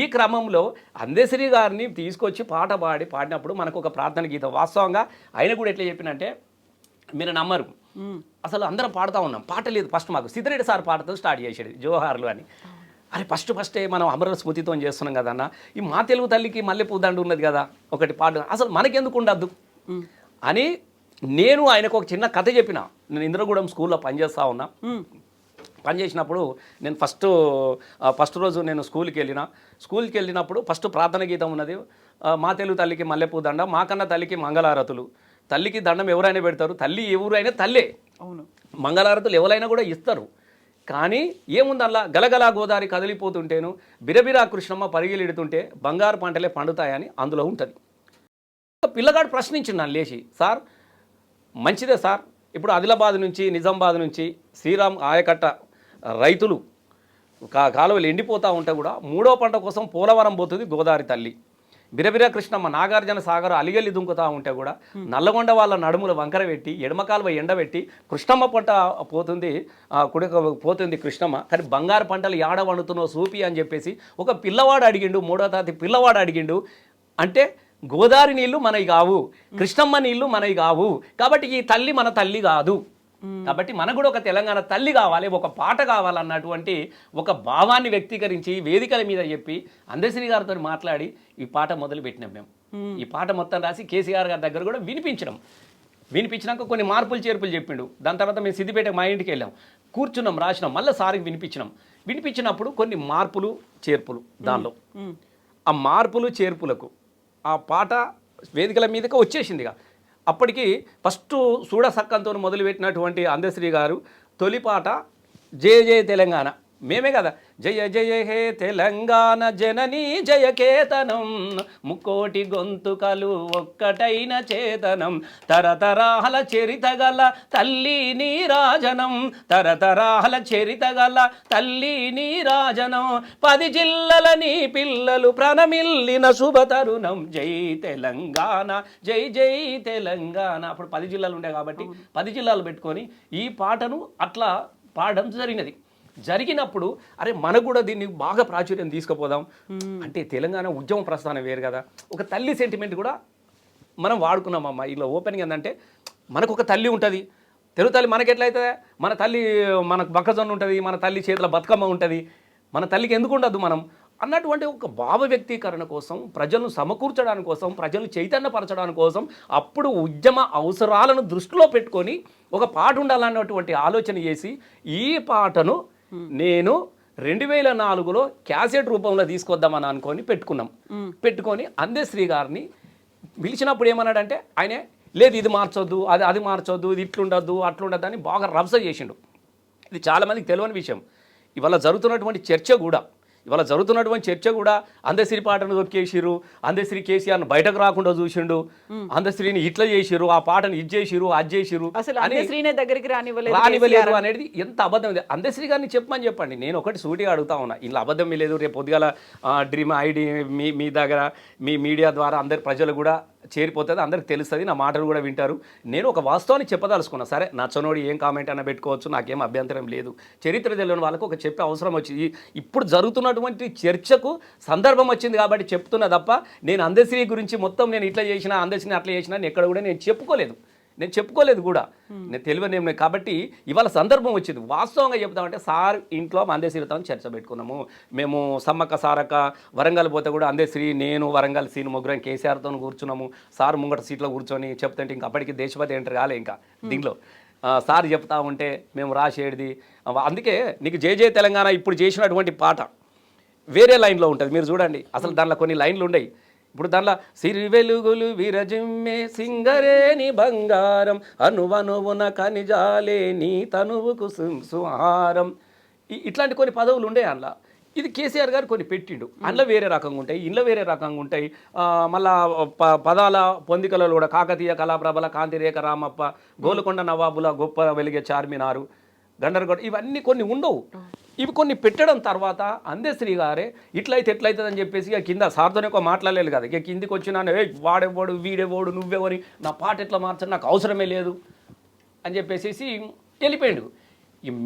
ఈ క్రమంలో అందశ్రీ గారిని తీసుకొచ్చి పాడినప్పుడు మనకు ఒక ప్రార్థన గీతం. వాస్తవంగా ఆయన కూడా ఎట్లా చెప్పినంటే మీరు నమ్మరు, అసలు అందరం పాడుతూ ఉన్నాం, పాట లేదు. ఫస్ట్ మాకు సిద్ధిరెడ్డి సార్ పాటతో స్టార్ట్ చేసాడు జోహార్లు అని. అరే ఫస్టే మనం అమర స్మృతితో చేస్తున్నాం కదన్న, ఈ మా తెలుగు తల్లికి మల్లెపూ దండు ఉన్నది కదా ఒకటి పాడు, అసలు మనకెందుకు ఉండద్దు అని నేను ఆయనకు ఒక చిన్న కథ చెప్పిన. నేను ఇంద్రగూడెం స్కూల్లో పనిచేస్తూ ఉన్నా. పనిచేసినప్పుడు నేను ఫస్ట్ రోజు నేను స్కూల్కి వెళ్ళినప్పుడు ఫస్ట్ ప్రార్థన గీతం ఉన్నది. మా తెలుగు తల్లికి మల్లెపూ దండ, మాకన్న తల్లికి మంగళారతులు. తల్లికి దండం ఎవరైనా పెడతారు, తల్లి ఎవరైనా తల్లే. అవును, మంగళారతులు ఎవరైనా కూడా ఇస్తారు. కానీ ఏముందల్లా గలగలా గోదావరి కదిలిపోతుంటేను బిరబిరా కృష్ణమ్మ పరిగిలిడుతుంటే బంగారు పంటలే పండుతాయని అందులో ఉంటుంది. పిల్లగాడు ప్రశ్నించింది నన్ను లేచి, సార్ మంచిదే సార్, ఇప్పుడు ఆదిలాబాద్ నుంచి నిజామాబాద్ నుంచి శ్రీరామ్ ఆయకట్ట రైతులు కాలువలు ఎండిపోతూ ఉంటే కూడా 3వ పంట కోసం పోలవరం పోతుంది గోదావరి తల్లి. బిరబిర కృష్ణమ్మ నాగార్జున సాగర్ అలిగెల్లి దుంకుతూ ఉంటే కూడా నల్లగొండ వాళ్ళ నడుములు వంకర పెట్టి ఎడమకాలువ ఎండబెట్టి కృష్ణమ్మ పంట పోతుంది కృష్ణమ్మ. కానీ బంగారు పంటలు యాడ వండుతున్నో సూపి అని చెప్పేసి ఒక పిల్లవాడు అడిగిండు, 3వ తరగతి పిల్లవాడు అడిగిండు. అంటే గోదావరి నీళ్లు మనవి కావు, కృష్ణమ్మ నీళ్లు మనవి కావు, కాబట్టి ఈ తల్లి మన తల్లి కాదు, కాబట్టి మనకు కూడా ఒక తెలంగాణ తల్లి కావాలి, ఒక పాట కావాలన్నటువంటి ఒక భావాన్ని వ్యక్తీకరించి వేదికల మీద చెప్పి అందశ్రీ గారితో మాట్లాడి ఈ పాట మొదలు పెట్టినాం మేము. ఈ పాట మొత్తం రాసి కేసీఆర్ గారి దగ్గర కూడా వినిపించినాక కొన్ని మార్పులు చేర్పులు చెప్పిండు. దాని తర్వాత మేము సిద్దిపేట మా ఇంటికి వెళ్ళాం, కూర్చున్నాం, రాసినాం, మళ్ళీ సార్కి వినిపించినప్పుడు కొన్ని మార్పులు చేర్పులు దానిలో ఆ మార్పులు చేర్పులకు ఆ పాట వేదికల మీదకి వచ్చేసిందిగా. అప్పటికి ఫస్ట్ సూడసక్కంతో మొదలుపెట్టినటువంటి అందశ్రీ గారు తొలి పాట జయ జయ తెలంగాణ మేమే కదా, జయ జయ హే తెలంగాణ జననీ జయ కేతనం, ముక్కోటి గొంతుకలు ఒక్కటైన చేతనం, తరతరాల చరితగల తల్లి నీరాజనం, తరతరాల చరితగల తల్లి నీరాజనం, 10 జిల్లల నీ పిల్లలు ప్రణమిల్లిన శుభతరుణం, జై తెలంగాణ జై జై తెలంగాణ. అప్పుడు 10 జిల్లాలు ఉండే కాబట్టి 10 జిల్లాలు పెట్టుకొని ఈ పాటను అట్లా పాడడం జరిగినప్పుడు అరే మనకు కూడా దీన్ని బాగా ప్రాచుర్యం తీసుకుపోదాం అంటే తెలంగాణ ఉద్యమ ప్రస్థానం వేరు కదా, ఒక తల్లి సెంటిమెంట్ కూడా మనం వాడుకున్నామమ్మా. ఇలా ఓపెనింగ్ ఏంటంటే మనకు ఒక తల్లి ఉంటుంది, తెలుగు తల్లి మనకి ఎట్లయితే మన తల్లి మనకు బక్కజొన్న ఉంటుంది, మన తల్లి చేతుల బతుకమ్మ ఉంటుంది, మన తల్లికి ఎందుకు ఉండదు మనం అన్నటువంటి ఒక భావ వ్యక్తీకరణ కోసం, ప్రజలను సమకూర్చడానికి కోసం, ప్రజలు చైతన్యపరచడానికి కోసం అప్పుడు ఉద్యమ అవసరాలను దృష్టిలో పెట్టుకొని ఒక పాట ఉండాలన్నటువంటి ఆలోచన చేసి ఈ పాటను నేను 2004లో క్యాసెట్ రూపంలో తీసుకొద్దామని పెట్టుకొని అందశ్రీ గారిని పిలిచినప్పుడు ఏమన్నాడంటే ఆయనే లేదు ఇది మార్చొద్దు, అది మార్చొద్దు, ఇది ఇట్లుండద్దు అట్లుండద్దు అని బాగా రభస చేసిండు. ఇది చాలామందికి తెలియని విషయం. ఇవాళ జరుగుతున్నటువంటి చర్చ కూడా అందశ్రీ పాటను దొక్కేసిరు, అందశ్రీ కేసీఆర్ను బయటకు రాకుండా చూసిండు, అందశ్రీని ఇట్లా చేసిరు, ఆ పాటను ఇది చేసిరు అది చేసిరు దగ్గరికి రానివ్వలేదు అనేది ఎంత అబద్ధం. అందశ్రీ గారిని చెప్పండి. నేను ఒకటి సూటిగా అడుగుతా ఉన్నా, ఇలా అబద్ధం లేదు. రేపు పొద్దుగాల డ్రీమ్ ఐడి మీ దగ్గర మీ మీడియా ద్వారా అందరి ప్రజలు కూడా చేరిపోతుంది, అందరికి తెలుస్తుంది, నా మాటలు కూడా వింటారు. నేను ఒక వాస్తవాన్ని చెప్పదలుచుకున్నా. సరే నచ్చనోడు ఏం కామెంట్ అన్న పెట్టుకోవచ్చు, నాకేం అభ్యంతరం లేదు. చరిత్ర తెలియని వాళ్ళకు ఒక చెప్పే అవసరం వచ్చింది. ఇప్పుడు జరుగుతున్నటువంటి చర్చకు సందర్భం వచ్చింది కాబట్టి చెప్తున్నా తప్ప నేను అందశ్రీ గురించి మొత్తం నేను ఇట్లా చేసినా అందశ్రీని అట్లా చేసినా ఎక్కడ కూడా నేను చెప్పుకోలేదు కూడా, నేను తెలియని. కాబట్టి ఇవాళ సందర్భం వచ్చింది. వాస్తవంగా చెప్తామంటే సార్ ఇంట్లో అందశ్రీతో చర్చ పెట్టుకున్నాము మేము. సమ్మక్క సారక్క వరంగల్ పోతే కూడా అందశ్రీ నేను వరంగల్ సీన్ ముగ్గురం కేసీఆర్తో కూర్చున్నాము. సార్ ముంగట సీట్లో కూర్చొని చెప్తుంటే ఇంకా అప్పటికి దేశపతి ఎంటర్ కాలే ఇంకా దీనిలో. సార్ చెప్తా ఉంటే మేము రాసేది. అందుకే నీకు జై జై తెలంగాణ ఇప్పుడు చేసినటువంటి పాట వేరే లైన్లో ఉంటుంది, మీరు చూడండి. అసలు దానిలో కొన్ని లైన్లు ఉన్నాయి. ఇప్పుడు దానిలో సిరి వెలుగులు విరజిమ్మే సింగరేని బంగారం, అనువనువున కనిజాలే నీ తనువుకు సుహారం, ఇట్లాంటి కొన్ని పదవులు ఉండే అందులో. ఇది కేసీఆర్ గారు కొన్ని పెట్టిండు. అందులో వేరే రకంగా ఉంటాయి, ఇంట్లో వేరే రకంగా ఉంటాయి. మళ్ళా పదాల పొందికలలో కూడా కాకతీయ కళాప్రభల కాంతిరేఖ రామప్ప, గోల్కొండ నవాబుల గొప్ప వెలిగే చార్మినారు, గండరగొడ, ఇవన్నీ కొన్ని ఉండవు. ఇవి కొన్ని పెట్టడం తర్వాత అందశ్రీ గారే ఇట్లయితే ఎట్లయితుందని చెప్పేసి ఇక కింద సార్తోనే ఒక మాట్లాడలేదు కదా, ఇక కిందికి వచ్చినా వాడేవాడు వీడేవాడు నువ్వెవరి, నా పాట ఎట్లా మార్చడం నాకు అవసరమే లేదు అని చెప్పేసి వెళ్ళిపోయాడు.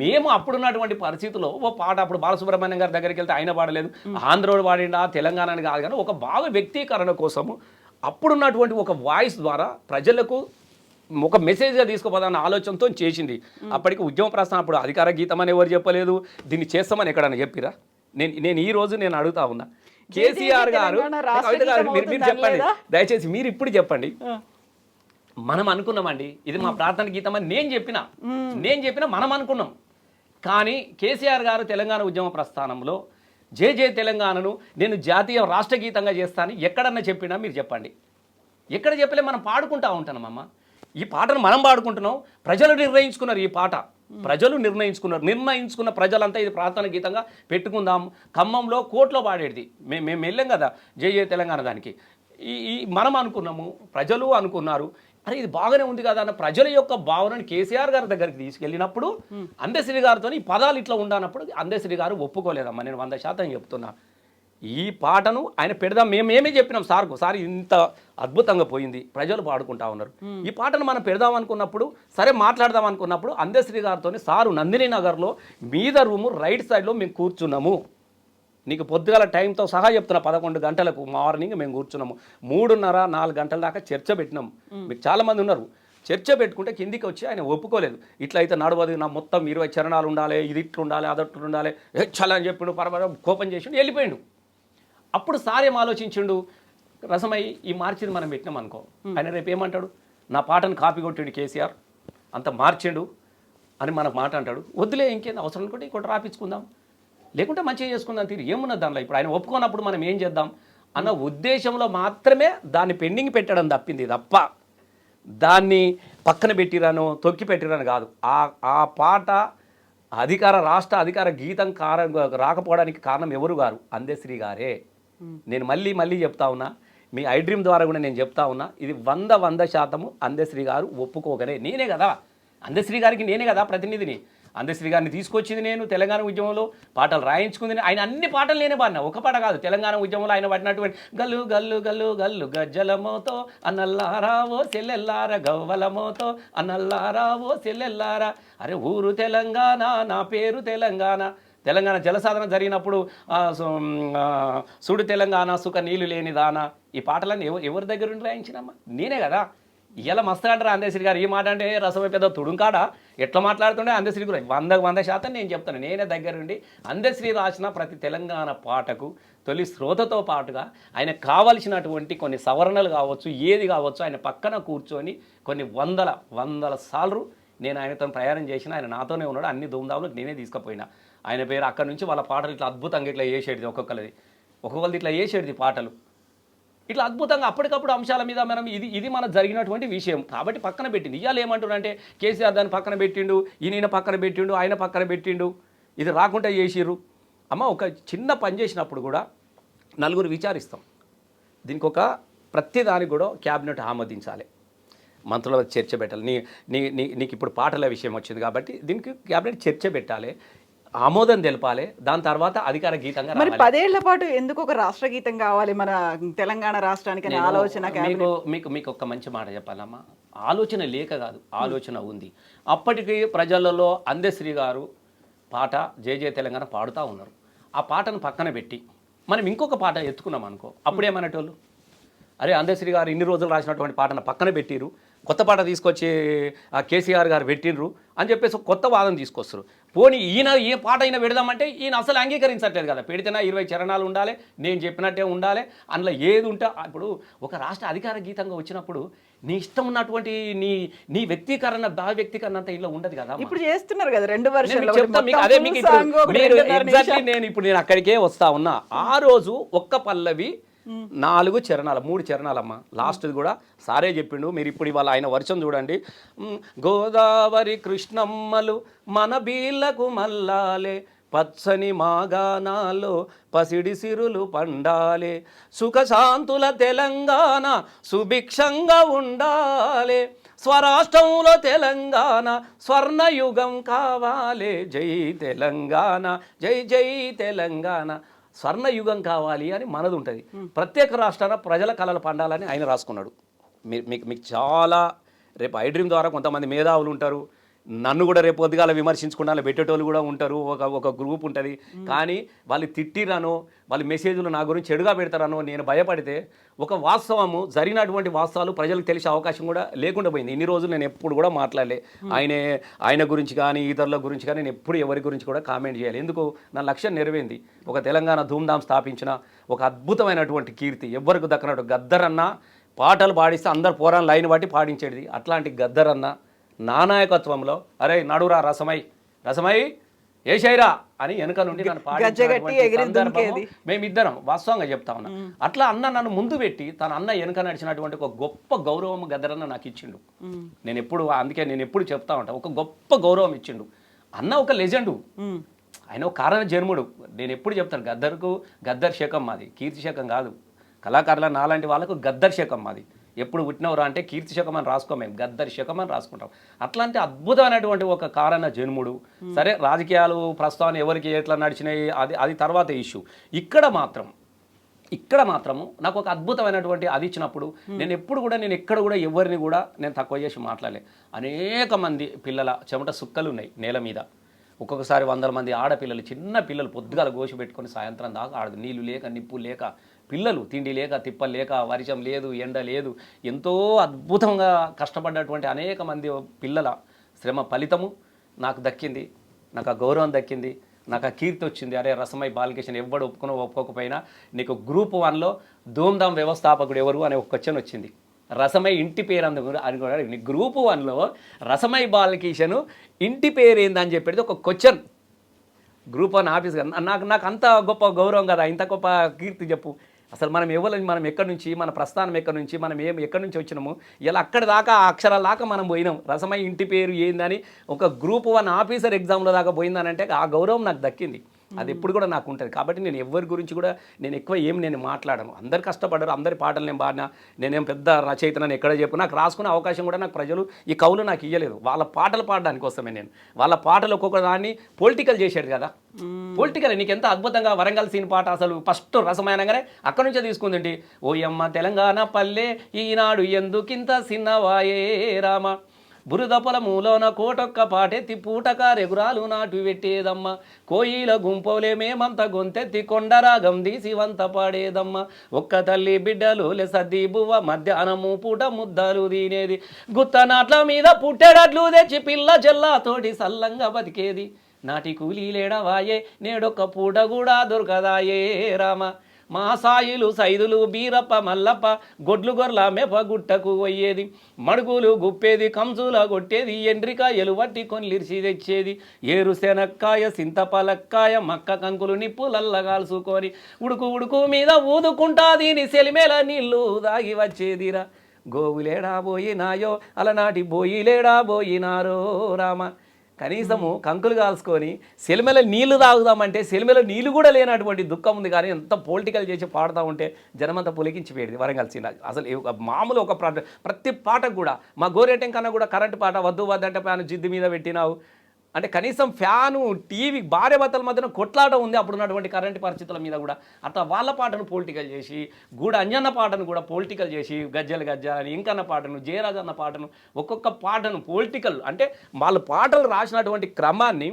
మేము అప్పుడున్నటువంటి పరిస్థితుల్లో ఓ పాట అప్పుడు బాలసుబ్రహ్మణ్యం గారి దగ్గరికి వెళ్తే ఆయన పాడలేదు, ఆంధ్రోడు పాడిండా తెలంగాణని కాదు, కానీ ఒక భావ వ్యక్తీకరణ కోసము అప్పుడున్నటువంటి ఒక వాయిస్ ద్వారా ప్రజలకు ఒక మెసేజ్గా తీసుకుపోదాన్న ఆలోచనతో చేసింది. అప్పటికి ఉద్యమ ప్రస్థానం, అప్పుడు అధికార గీతం అని ఎవరు చెప్పలేదు, దీన్ని చేస్తామని ఎక్కడన్నా చెప్పిరా? నేను ఈ రోజు నేను అడుగుతా ఉన్నా, కేసీఆర్ గారు మీరు చెప్పండి, దయచేసి మీరు ఇప్పుడు చెప్పండి. మనం అనుకున్నామండి ఇది మా ప్రార్థన గీతం అని నేను చెప్పిన మనం అనుకున్నాం. కానీ కేసీఆర్ గారు తెలంగాణ ఉద్యమ ప్రస్థానంలో జే తెలంగాణను నేను జాతీయ రాష్ట్ర గీతంగా చేస్తాను ఎక్కడన్నా చెప్పినా మీరు చెప్పండి. ఎక్కడ చెప్పలే, మనం పాడుకుంటా ఉంటామమ్మ. ఈ పాటను మనం పాడుకుంటున్నాం, ప్రజలు నిర్ణయించుకున్నారు. ఈ పాట ప్రజలు నిర్ణయించుకున్న ప్రజలంతా ఇది ప్రార్థన గీతంగా పెట్టుకుందాం. ఖమ్మంలో కోర్టులో పాడేది మేము వెళ్ళాం కదా జే తెలంగాణ దానికి. ఈ మనం అనుకున్నాము, ప్రజలు అనుకున్నారు, అరే ఇది బాగానే ఉంది కదా అన్న ప్రజల యొక్క భావనని కేసీఆర్ గారి దగ్గరికి తీసుకెళ్ళినప్పుడు అందశ్రీ గారితో ఈ పదాలు ఇట్లా ఉండనప్పుడు అందశ్రీ గారు ఒప్పుకోలేదమ్మా. నేను 100% చెప్తున్నా. ఈ పాటను ఆయన పెడదాం, మేమేమే చెప్పినాం సార్ ఇంత అద్భుతంగా పోయింది, ప్రజలు పాడుకుంటా ఉన్నారు, ఈ పాటను మనం పెడదాం అనుకున్నప్పుడు, సరే మాట్లాడదాం అనుకున్నప్పుడు అందశ్రీ గారితో సారు నందిని నగర్లో మీద రూము రైట్ సైడ్లో మేము కూర్చున్నాము. నీకు పొద్దుగాల టైంతో సహా చెప్తున్నా, 11 గంటలకు మార్నింగ్ మేము కూర్చున్నాము. 3:30-4 గంటల దాకా చర్చ పెట్టినాము. మీకు చాలామంది ఉన్నారు. చర్చ పెట్టుకుంటే కిందికి వచ్చి ఆయన ఒప్పుకోలేదు. ఇట్లా అయితే నడవదు, నా మొత్తం 20 చరణాలు ఉండాలి, ఇది ఇట్లు ఉండాలి, అదట్లు ఉండాలి, చాలా అని చెప్పిండు, కోపం చేసిండు, వెళ్ళిపోయిండు. అప్పుడు సార్ ఏం ఆలోచించిండు, రసమై ఈ మార్చిని మనం పెట్టినాం అనుకో, ఆయన రేపు ఏమంటాడు, నా పాటను కాపీ కొట్టిండు కేసీఆర్, అంత మార్చిండు అని మనకు మాట అంటాడు. వద్దులే, ఇంకేంది అవసరం అనుకుంటే ఇంకోటి రాపించుకుందాం, లేకుంటే మంచిగా చేసుకుందాం తీరు, ఏమున్నది దానిలో. ఇప్పుడు ఆయన ఒప్పుకున్నప్పుడు మనం ఏం చేద్దాం అన్న ఉద్దేశంలో మాత్రమే దాన్ని పెండింగ్ పెట్టడం తప్ప దాన్ని పక్కన పెట్టిరాను తొక్కి పెట్టిరాను కాదు. ఆ పాట రాష్ట్ర అధికార గీతం రాకపోవడానికి కారణం ఎవరు గారు? అందశ్రీ గారే. నేను మళ్ళీ చెప్తా ఉన్నా, మీ ఐడ్రీమ్ ద్వారా కూడా నేను చెప్తా ఉన్నా, ఇది 100% అందశ్రీ గారు ఒప్పుకోగలే. నేనే కదా అందశ్రీ గారికి, నేనే కదా ప్రతినిధిని. అందశ్రీ గారిని తీసుకొచ్చింది నేను, తెలంగాణ ఉద్యమంలో పాటలు రాయించుకుంది ఆయన, అన్ని పాటలు నేనే పాడినా, ఒక పాట కాదు. తెలంగాణ ఉద్యమంలో ఆయన పడినటువంటి గల్లు గల్లు గల్లు గల్లు గజ్జలమోతో అన్నల్లారావో సెల్లెల్లార గవ్వలమోతో అన్నల్లారావో సెల్లెల్లారా, అరే ఊరు తెలంగాణ నా పేరు తెలంగాణ జలసాధన జరిగినప్పుడు సుడు తెలంగాణ సుఖ నీళ్లు లేని దానా, ఈ పాటలన్నీ ఎవరి దగ్గర ఉండి రాయించినమ్మా? నేనే కదా. ఇలా మస్తు అంటారా అందశ్రీ గారు, ఈ మాట అంటే రసమే పెద్ద తుడుంకాడా ఎట్లా మాట్లాడుతుండే అందశ్రీ గురించి 100% నేను చెప్తాను. నేనే దగ్గరుండి అందశ్రీ రాసిన ప్రతి తెలంగాణ పాటకు తొలి శ్రోతతో పాటుగా ఆయన కావలసినటువంటి కొన్ని సవరణలు కావచ్చు, ఏది కావచ్చు, ఆయన పక్కన కూర్చొని కొన్ని వందల సార్లు నేను ఆయనతో ప్రయాణం చేసిన, ఆయన నాతోనే ఉన్నాడు. అన్ని ధూమ్ధాములకు నేనే తీసుకుపోయినా. ఆయన పేరు అక్కడి నుంచి వాళ్ళ పాటలు ఇట్లా అద్భుతంగా ఇట్లా చేసేది, ఒక్కొక్కరిది ఇట్లా చేసేది పాటలు ఇట్లా అద్భుతంగా అప్పటికప్పుడు అంశాల మీద మనం ఇది మనకు జరిగినటువంటి విషయం కాబట్టి పక్కన పెట్టింది. ఇవాళ ఏమంటున్నారంటే కేసీఆర్ దాన్ని పక్కన పెట్టిండు, ఈయన పక్కన పెట్టిండు, ఆయన పక్కన పెట్టిండు, ఇది రాకుండా చేసిర్రు. అమ్మ ఒక చిన్న పని చేసినప్పుడు కూడా నలుగురు విచారిస్తాం. దీనికి ఒక ప్రతి దానికి కూడా క్యాబినెట్ ఆమోదించాలి, మంత్రుల చర్చ పెట్టాలి. నీకు ఇప్పుడు పాటల విషయం వచ్చింది కాబట్టి దీనికి క్యాబినెట్ చర్చ పెట్టాలి, ఆమోదం తెలపాలి, దాని తర్వాత అధికార గీతంగా. మరి 10 ఏళ్ల పాటు ఎందుకు ఒక రాష్ట్ర గీతం కావాలి మన తెలంగాణ రాష్ట్రానికి ఆలోచన? మీకు ఒక మంచి మాట చెప్పాలమ్మా, ఆలోచన లేక కాదు, ఆలోచన ఉంది. అప్పటికి ప్రజలలో అందశ్రీ గారు పాట జే తెలంగాణ పాడుతూ ఉన్నారు. ఆ పాటను పక్కన పెట్టి మనం ఇంకొక పాట ఎత్తుకున్నాం అనుకో, అప్పుడేమనేటోళ్ళు, అరే అందశ్రీ గారు ఇన్ని రోజులు రాసినటువంటి పాటను పక్కన పెట్టిరు, కొత్త పాట తీసుకొచ్చి కేసీఆర్ గారు పెట్టినరు అని చెప్పేసి కొత్త వాదన తీసుకొస్తారు. పోనీ ఈయన ఏ పాట అయినా పెడదామంటే ఈయన అసలు అంగీకరించట్లేదు కదా. పెడితేనా 20 చరణాలు ఉండాలి, నేను చెప్పినట్టే ఉండాలి, అందులో ఏది ఉంటే. ఇప్పుడు ఒక రాష్ట్ర అధికార గీతంగా వచ్చినప్పుడు నీ ఇష్టం ఉన్నటువంటి నీ వ్యక్తీకరణ భావ వ్యక్తీకరణ అంతా ఇలా ఉండదు కదా. ఇప్పుడు చేస్తున్నారు కదా 2 వర్షాలు. నేను ఇప్పుడు అక్కడికే వస్తా ఉన్నా. ఆ రోజు ఒక్క పల్లవి 4 చరణాలు 3 చరణాలమ్మ, లాస్ట్ది కూడా సారే చెప్పిండు. మీరు ఇప్పుడు ఇవాళ ఆయన వర్షం చూడండి. గోదావరి కృష్ణమ్మలు మన బీళ్లకు మల్లాలే, పచ్చని మాగాణాల్లో పసిడి సిరులు పండాలే, సుఖశాంతుల తెలంగాణ సుభిక్షంగా ఉండాలే, స్వరాష్ట్రంలో తెలంగాణ స్వర్ణయుగం కావాలే, జై తెలంగాణ జై జై తెలంగాణ, స్వర్ణయుగం కావాలి అని మనది ఉంటుంది. ప్రత్యేక రాష్ట్రాన ప్రజల కళలు పండాలని ఆయన రాసుకున్నాడు. మీకు చాలా రేపు ఐ డ్రీమ్ ద్వారా కొంతమంది మేధావులు ఉంటారు, నన్ను కూడా రేపు పొద్దుగాల విమర్శించుకున్నా పెట్టేటోళ్ళు కూడా ఉంటారు, ఒక గ్రూప్ ఉంటుంది. కానీ వాళ్ళు తిట్టిరనో వాళ్ళు మెసేజ్లు నా గురించి చెడుగా పెడతారనో నేను భయపడితే ఒక వాస్తవము జరిగినటువంటి వాస్తవాలు ప్రజలకు తెలిసే అవకాశం కూడా లేకుండా పోయింది. ఇన్ని రోజులు నేను ఎప్పుడు కూడా మాట్లాడలే ఆయన గురించి కానీ ఇతరుల గురించి కానీ నేను ఎప్పుడు ఎవరి గురించి కూడా కామెంట్ చేయాలి. ఎందుకు నా లక్ష్యం నెరవేరింది. ఒక తెలంగాణ ధూమ్ధామ్ స్థాపించిన ఒక అద్భుతమైనటువంటి కీర్తి ఎవరికి దక్కనట్టు గద్దరన్న పాటలు పాడిస్తే అందరు పోరాని లైన్ బట్టి పాడించేది. అట్లాంటి గద్దరన్న నా నాయకత్వంలో అరే నడురా రసమై ఏషైరా అని వెనక నుండి నన్ను పాడించినటువంటి మేమిద్దరం వాస్తవంగా చెప్తా ఉన్నా. అట్లా అన్న నన్ను ముందు పెట్టి తన అన్న వెనక నడిచినటువంటి ఒక గొప్ప గౌరవం గద్దరన్న నాకు ఇచ్చిండు. నేను ఎప్పుడు చెప్తా ఉంటా, ఒక గొప్ప గౌరవం ఇచ్చిండు అన్న. ఒక లెజెండు, ఆయన ఒక కారణ జన్ముడు. నేను ఎప్పుడు చెప్తాను, గద్దర్ శకం మాది, కీర్తి శకం కాదు. కళాకారుల నాలాంటి వాళ్ళకు గద్దర్ శకం మాది. ఎప్పుడు పుట్టినవరా అంటే కీర్తి శకం అని రాసుకోం, మేము గద్దర్ శకం అని రాసుకుంటాం. అట్లాంటి అద్భుతమైనటువంటి ఒక కారణ జన్ముడు. సరే రాజకీయాలు ప్రస్తుతాన్ని ఎవరికి ఎట్లా నడిచినాయి అది తర్వాత ఇష్యూ. ఇక్కడ మాత్రము నాకు ఒక అద్భుతమైనటువంటి అది ఇచ్చినప్పుడు నేను ఎక్కడ కూడా ఎవరిని కూడా నేను తక్కువ చేసి మాట్లాడలే. అనేక మంది పిల్లల చెమట సుక్కలు ఉన్నాయి నేల మీద. ఒక్కొక్కసారి 100 మంది ఆడపిల్లలు, చిన్న పిల్లలు పొద్దుగాల గోసి పెట్టుకొని సాయంత్రం దాకా ఆడదు. నీళ్లు లేక నిప్పు లేక పిల్లలు, తిండి లేక తిప్పలు లేక, వర్షం లేదు ఎండ లేదు, ఎంతో అద్భుతంగా కష్టపడ్డటువంటి అనేక మంది పిల్లల శ్రమ ఫలితము నాకు దక్కింది. నాకు ఆ గౌరవం దక్కింది, నాకు ఆ కీర్తి వచ్చింది. అరే రసమై బాలకిషన్ ఎవడు ఒప్పుకోకపోయినా నీకు గ్రూప్ 1లో ధూమ్ధామ్ వ్యవస్థాపకుడు ఎవరు అనే ఒక క్వశ్చన్ వచ్చింది. రసమై ఇంటి పేరు అని కూడా గ్రూప్ 1లో రసమై బాలకిషన్ ఇంటి పేరు ఏందని చెప్పేది ఒక క్వశ్చన్. గ్రూప్ 1 ఆఫీస్ నాకు అంత గొప్ప గౌరవం కదా, ఇంత గొప్ప కీర్తి చెప్పు. అసలు మనం ఎక్కడి నుంచి, మన ప్రస్థానం ఎక్కడి నుంచి, మనం ఎక్కడి నుంచి వచ్చినాము, ఇలా అక్కడి దాకా ఆ అక్షరాల దాకా మనం పోయినాం. రసమై ఇంటి పేరు ఏందని ఒక గ్రూప్ 1 ఆఫీసర్ ఎగ్జామ్లో దాకా పోయిందని అంటే ఆ గౌరవం నాకు దక్కింది. అది ఎప్పుడు కూడా నాకు ఉంటుంది. కాబట్టి నేను ఎవరి గురించి కూడా నేను ఎక్కువ నేను మాట్లాడను. అందరు కష్టపడ్డారు, అందరి పాటలు నేను పాడినా, నేనేం పెద్ద రచయితనని ఎక్కడ చెప్పు. నాకు రాసుకునే అవకాశం కూడా నాకు ప్రజలు ఈ కవులు నాకు ఇవ్వలేదు. వాళ్ళ పాటలు పాడడానికి కోసమే వాళ్ళ పాటలు ఒక్కొక్క దాన్ని పొలిటికల్ చేశాడు కదా. పొలిటికల్ నీకు ఎంత అద్భుతంగా వరంగల్ సీన్ పాట అసలు ఫస్ట్ రసమైనగానే అక్కడి నుంచే తీసుకుందండి. ఓయమ్మ తెలంగాణ పల్లె ఈనాడు ఎందుకింత సిన్నవాయే రామ, బురద పొలములోన కోటొక్క పాటెత్తి పూటకారెగురాలు నాటు పెట్టేదమ్మ, కోయిల గుంపోలే మేమంత గొంతెత్తి కొండరాగం తీసి వంత పాడేదమ్మ, ఒక్క తల్లి బిడ్డలు లెసద్ది బువ్వ మధ్యాహ్నము పూట ముద్దలు తినేది, గుత్తనాట్ల మీద పుట్టెడట్లు తెచ్చి పిల్ల జల్లాతోటి సల్లంగా బతికేది, నాటి కూలీలేడవాయే నేడొక్క పూట కూడా దొరకదాయే రామ, మా సాయిలు సైదులు బీరప్ప మల్లప్ప గొడ్లు గొర్ల మెప గుట్టకు పోయేది, మడుగులు గుప్పేది కంచుల కొట్టేది, ఎండ్రికాయలు వట్టి కొన్లిరిసి తెచ్చేది, ఏరు శనక్కాయ సింతపలక్కాయ మక్క కంకులు నిప్పులల్లగాల్చుకొని ఉడుకు మీద ఊదుకుంటా దీని సెలిమేల నీళ్లు దాగి వచ్చేదిరా, గోవులేడా పోయినాయో అలనాటి బోయిలేడా పోయినారో రామ. కనీసము కంకులు కాల్చుకొని సెలిమెల నీళ్లు తాగుదామంటే సెలిమెల నీళ్ళు కూడా లేనటువంటి దుఃఖం ఉంది. కానీ ఎంత పొలిటికల్ చేసి పాడుతూ ఉంటే జనమంతా పొలికించిపోయేది వరంగల్ సీన్. అసలు మామూలు ఒక ప్రతి పాటకు కూడా మా గోరేటం కన్నా కూడా కరెంట్ పాట వద్దు వద్దంటే ఫ్యాన్ జిద్దు మీద పెట్టినావు అంటే కనీసం ఫ్యాను టీవీ భార్యాభర్తల మధ్యన కొట్లాట ఉంది అప్పుడున్నటువంటి కరెంటు పరిస్థితుల మీద కూడా. అట్లా వాళ్ళ పాటను పొలిటికల్ చేసి గూడ అంజన్న పాటను కూడా పొలిటికల్ చేసి గజ్జలు అని ఇంకన్న పాటను జయరాజ్ అన్న పాటను ఒక్కొక్క పాటను పొలిటికల్ అంటే వాళ్ళ పాటలు రాసినటువంటి క్రమాన్ని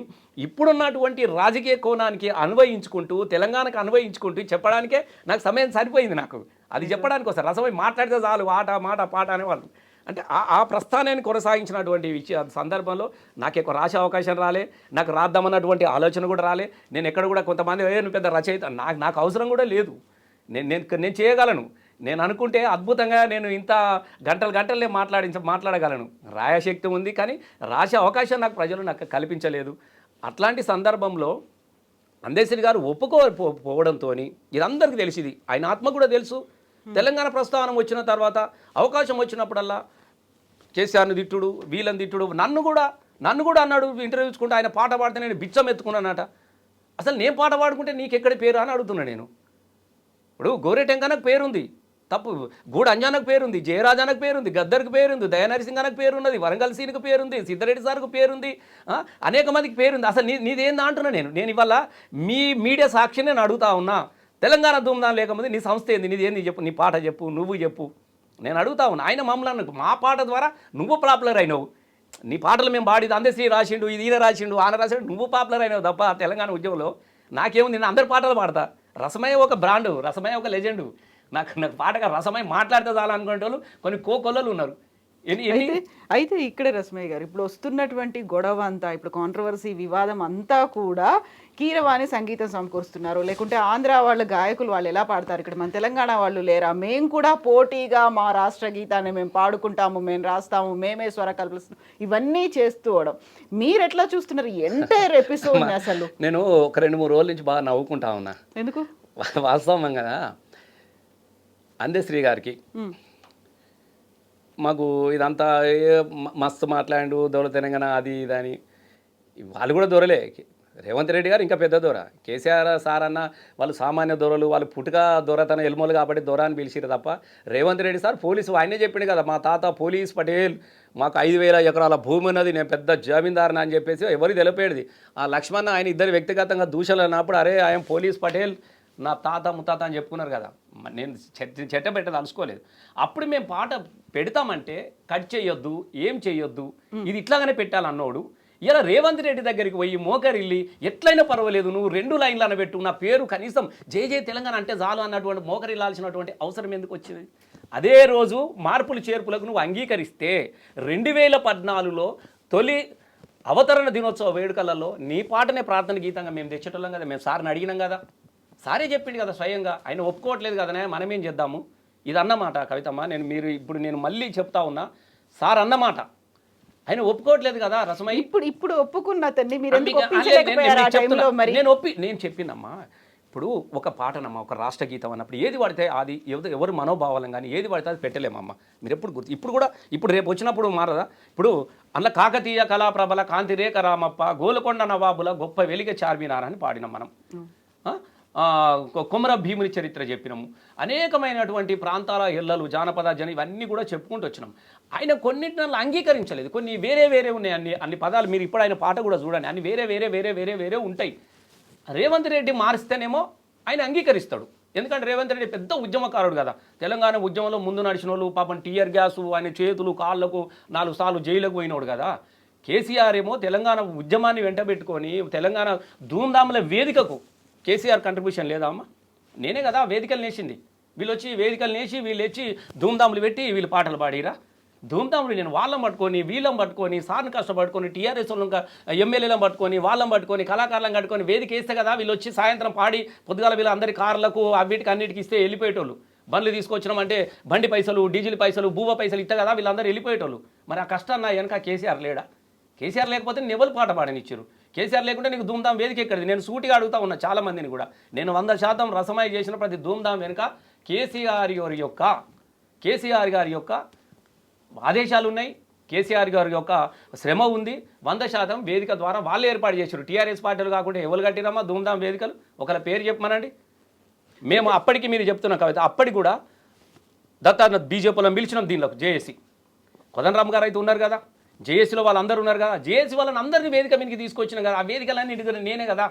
ఇప్పుడున్నటువంటి రాజకీయ కోణానికి అన్వయించుకుంటూ తెలంగాణకు అన్వయించుకుంటూ చెప్పడానికే నాకు సమయం సరిపోయింది. నాకు అది చెప్పడానికి వస్తారు రసమై మాట్లాడితే చాలు ఆట మాట పాట అనేవాళ్ళు. అంటే ఆ ప్రస్థానాన్ని కొనసాగించినటువంటి సందర్భంలో నాకు ఎక్కువ రాసే అవకాశం రాలే, నాకు రాద్దామన్నటువంటి ఆలోచన కూడా రాలే. నేను ఎక్కడ కూడా కొంతమంది పెద్ద రచయిత నాకు అవసరం కూడా లేదు. నేను చేయగలను, నేను అనుకుంటే అద్భుతంగా నేను ఇంత గంటలే మాట్లాడగలను. రాయశక్తి ఉంది, కానీ రాసే అవకాశం నాకు ప్రజలు కల్పించలేదు. అట్లాంటి సందర్భంలో అందశ్రీ గారు ఒప్పుకోకపోవడంతో ఇదందరికీ తెలిసింది, ఆయన ఆత్మ కూడా తెలుసు. తెలంగాణ ప్రస్థానం వచ్చిన తర్వాత అవకాశం వచ్చినప్పుడల్లా కేసీఆర్ని తిట్టుడు, వీళ్ళని తిట్టుడు, నన్ను కూడా అన్నాడు ఇంటర్వ్యూ ఇచ్చుకుంటే ఆయన పాట పాడితే నేను బిచ్చం ఎత్తుకున్నానట. అసలు నేను పాట పాడుకుంటే నీకెక్కడ పేరు అని అడుగుతున్నా నేను. ఇప్పుడు గోరెటెంకనకు పేరుంది, తప్పు. గూడ అంజానకు పేరుంది, జయరాజానకు పేరుంది, గద్దర్కి పేరుంది, దయానరసింహనకు పేరున్నది, వరంగల్ సీన్కి పేరుంది, సిద్ధారెడ్డి సార్కు పేరుంది, అనేక మందికి పేరుంది. అసలు నీదేందా అంటున్నా నేను ఇవాళ మీ మీడియా సాక్షి నేను అడుగుతా ఉన్నా. తెలంగాణ ధూమ్ధాం లేకపోతే నీ సంస్థ ఏంది, నీదేంది చెప్పు, నీ పాట చెప్పు, నువ్వు చెప్పు, నేను అడుగుతా ఉన్నా. ఆయన మమ్మల్ని మా పాట ద్వారా నువ్వు పాపులర్ అయినావు, నీ పాటలు మేము పాడిది అందశ్రీ రాసిండు, ఇది ఈయన రాసిండు, ఆన రాసిండు, నువ్వు పాపులర్ అయినావు తప్ప తెలంగాణ ఉద్యమంలో నాకేముంది. నేను అందరి పాటలు పాడతా. రసమయ్య ఒక బ్రాండు, రసమయ్య ఒక లెజెండు. నాకు పాటగా రసమయ్య మాట్లాడితే చాలా అనుకునే వాళ్ళు కొన్ని కోకొల్లలు ఉన్నారు. అయితే ఇక్కడే రస్మయ్య గారు, ఇప్పుడు వస్తున్నటువంటి గొడవ అంతా, ఇప్పుడు కాంట్రవర్సీ వివాదం అంతా కూడా కీరవాణి సంగీతం సమకూరుస్తున్నారు, లేకుంటే ఆంధ్ర వాళ్ళ గాయకులు వాళ్ళు ఎలా పాడతారు, ఇక్కడ మన తెలంగాణ వాళ్ళు లేరా, మేము కూడా పోటీగా మా రాష్ట్ర గీతాన్ని మేము పాడుకుంటాము, మేము రాస్తాము, మేమే స్వర కల్పిస్తాం, ఇవన్నీ చేస్తూవడం మీరు ఎట్లా చూస్తున్నారు ఎంటైర్ ఎపిసోడ్ అసలు? నేను ఒక 2-3 రోజుల నుంచి బాగా నవ్వుకుంటా ఉన్నా. ఎందుకు? వాస్తవం కదా, అందశ్రీ గారికి మాకు ఇదంతా మస్తు మాట్లాడు దొర తెలంగాణ అది ఇదని, వాళ్ళు కూడా దొరలే. రేవంత్ రెడ్డి గారు ఇంకా పెద్ద దొర, కేసీఆర్ సార్ అన్న వాళ్ళు సామాన్య దొరలు, వాళ్ళు పుట్టుక దొరతన ఎల్మోలు కాబట్టి దొర అని పిలిచిరు తప్ప, రేవంత్ రెడ్డి సార్ పోలీసు ఆయనే చెప్పిండు కదా, మా తాత పోలీస్ పటేల్, మాకు 5,000 ఎకరాల భూమి ఉన్నది, నేను పెద్ద జమీందారుని అని చెప్పేసి ఎవరికి తెలిపేది. ఆ లక్ష్మణ్ ఆయన ఇద్దరు వ్యక్తిగతంగా దూషణలు అన్నప్పుడు అరే ఆయన పోలీస్ పటేల్ నా తాత ముత్తాత అని చెప్పుకున్నారు కదా, నేను చెట్ట పెట్టదు అనుకోలేదు. అప్పుడు మేము పాట పెడతామంటే కట్ చేయొద్దు, ఏం చేయొద్దు, ఇది ఇట్లాగానే పెట్టాలన్నోడు ఇలా రేవంత్ రెడ్డి దగ్గరికి పోయి మోకరిల్లి ఎట్లయినా పర్వాలేదు నువ్వు 2 లైన్లను పెట్టు, నా పేరు కనీసం జై తెలంగాణ అంటే చాలు అన్నటువంటి మోకరిల్లాల్సినటువంటి అవసరం ఎందుకు వచ్చింది? అదే రోజు మార్పులు చేర్పులకు నువ్వు అంగీకరిస్తే 2014లో తొలి అవతరణ దినోత్సవ వేడుకలలో నీ పాటనే ప్రార్థన గీతంగా మేము తెచ్చేటోళ్ళం కదా, మేము సార్ని అడిగినాం కదా, సారే చెప్పిండు కదా స్వయంగా, ఆయన ఒప్పుకోవట్లేదు కదనే, మనమేం చేద్దాము. ఇది అన్నమాట కవితమ్మ, నేను మళ్ళీ చెప్తా ఉన్నా, సార్ అన్నమాట ఆయన ఒప్పుకోవట్లేదు కదా రసమయ్య. ఇప్పుడు ఒప్పుకున్న తన్ని మీరు ఎందుకు ఒప్పించలేకపోయారు ఆ టైంలో? మరి నేను చెప్పినమ్మా, ఇప్పుడు ఒక పాటనమ్మా, ఒక రాష్ట్ర గీతం అన్నప్పుడు ఏది పడితే అది ఎవరు మనోభావాలం కానీ ఏది పడితే అది పెట్టలేమమ్మా. మీరు ఎప్పుడు గుర్తు, ఇప్పుడు రేపు వచ్చినప్పుడు మారదా? ఇప్పుడు అందులో కాకతీయ కళాప్రభల కాంతి రేఖ రామప్ప, గోలకొండ నవాబుల గొప్ప వెలిగ చార్మినార్ అని పాడినాం మనం, కొమర భీముని చరిత్ర చెప్పినాము, అనేకమైనటువంటి ప్రాంతాల ఎల్లలు, జానపద జన ఇవన్నీ కూడా చెప్పుకుంటూ వచ్చినాం. ఆయన కొన్నింటిని అంగీకరించలేదు, కొన్ని వేరే ఉన్నాయి. అన్ని పదాలు మీరు ఇప్పుడు ఆయన పాట కూడా చూడండి, అన్ని వేరే ఉంటాయి. రేవంత్ రెడ్డి మారిస్తేనేమో ఆయన అంగీకరిస్తాడు, ఎందుకంటే రేవంత్ రెడ్డి పెద్ద ఉద్యమకారుడు కదా, తెలంగాణ ఉద్యమంలో ముందు నడిచిన వాళ్ళు, పాపం టీఆర్ గ్యాసు ఆయన చేతులు కాళ్ళకు 4 సార్లు జైలుకు పోయినోడు కదా. కేసీఆర్ ఏమో తెలంగాణ ఉద్యమాన్ని వెంటబెట్టుకొని తెలంగాణ ధూమ్ధాముల వేదికకు కేసీఆర్ కంట్రిబ్యూషన్ లేదా అమ్మ? నేనే కదా వేదికలు నేసింది. వీళ్ళు వచ్చి వేదికలు నేసి వీళ్ళు వచ్చి ధూమ్ధాములు పెట్టి వీళ్ళు పాటలు పాడిరా. ధూమ్ధాములు నేను వాళ్ళని పట్టుకొని వీళ్ళని పట్టుకొని సార్ని కష్టపట్టుకొని టీఆర్ఎస్ ఎమ్మెల్యేలను పట్టుకొని వాళ్ళని పట్టుకొని కళాకారులను కట్టుకొని వేదిక వేస్తే కదా వీళ్ళు వచ్చి సాయంత్రం పాడి పొద్దుగాల వీళ్ళ అందరి కార్లకు వీటికి అన్నిటికి ఇస్తే వెళ్ళిపోయేటోళ్ళు. బండ్లు తీసుకొచ్చినామంటే బండి పైసలు, డీజిల్ పైసలు, భూవ పైసలు ఇస్తే కదా వీళ్ళందరూ వెళ్ళిపోయేటోళ్ళు. మరి ఆ కష్టాన్ని వెనక కేసీఆర్ లేడా? కేసీఆర్ లేకపోతే ఎవరు పాట పాడనిచ్చారు? కేసీఆర్ లేకుంటే నీకు ధూమ్ధాం వేదిక ఎక్కడిది? నేను సూటిగా అడుగుతా ఉన్నా చాలామందిని కూడా. నేను 100% రసమయ్య చేసిన ప్రతి ధూమ్ధాం వెనుక కేసీఆర్ గారి యొక్క ఆదేశాలు ఉన్నాయి, కేసీఆర్ గారి యొక్క శ్రమ ఉంది. 100% వేదిక ద్వారా వాళ్ళు ఏర్పాటు చేశారు. టీఆర్ఎస్ పార్టీలు కాకుండా ఎవరు కట్టిరమ్మా ధూమ్ధాం వేదికలు? ఒకళ్ళ పేరు చెప్పమనండి. మేము అప్పటికి మీరు చెప్తున్న కవిత అప్పటికి కూడా దత్తాత్రేయ బీజేపీలో పిలిచినాం దీనిలోకి. జేఏసీ కోదండరామ్ గారు అయితే ఉన్నారు కదా, జేఏసీలో వాళ్ళందరూ ఉన్నారు కదా, జేఏసీ వాళ్ళని అందరినీ వేదిక మీదకి తీసుకొచ్చినాం కదా. ఆ వేదికలన్నీ నేనే కదా.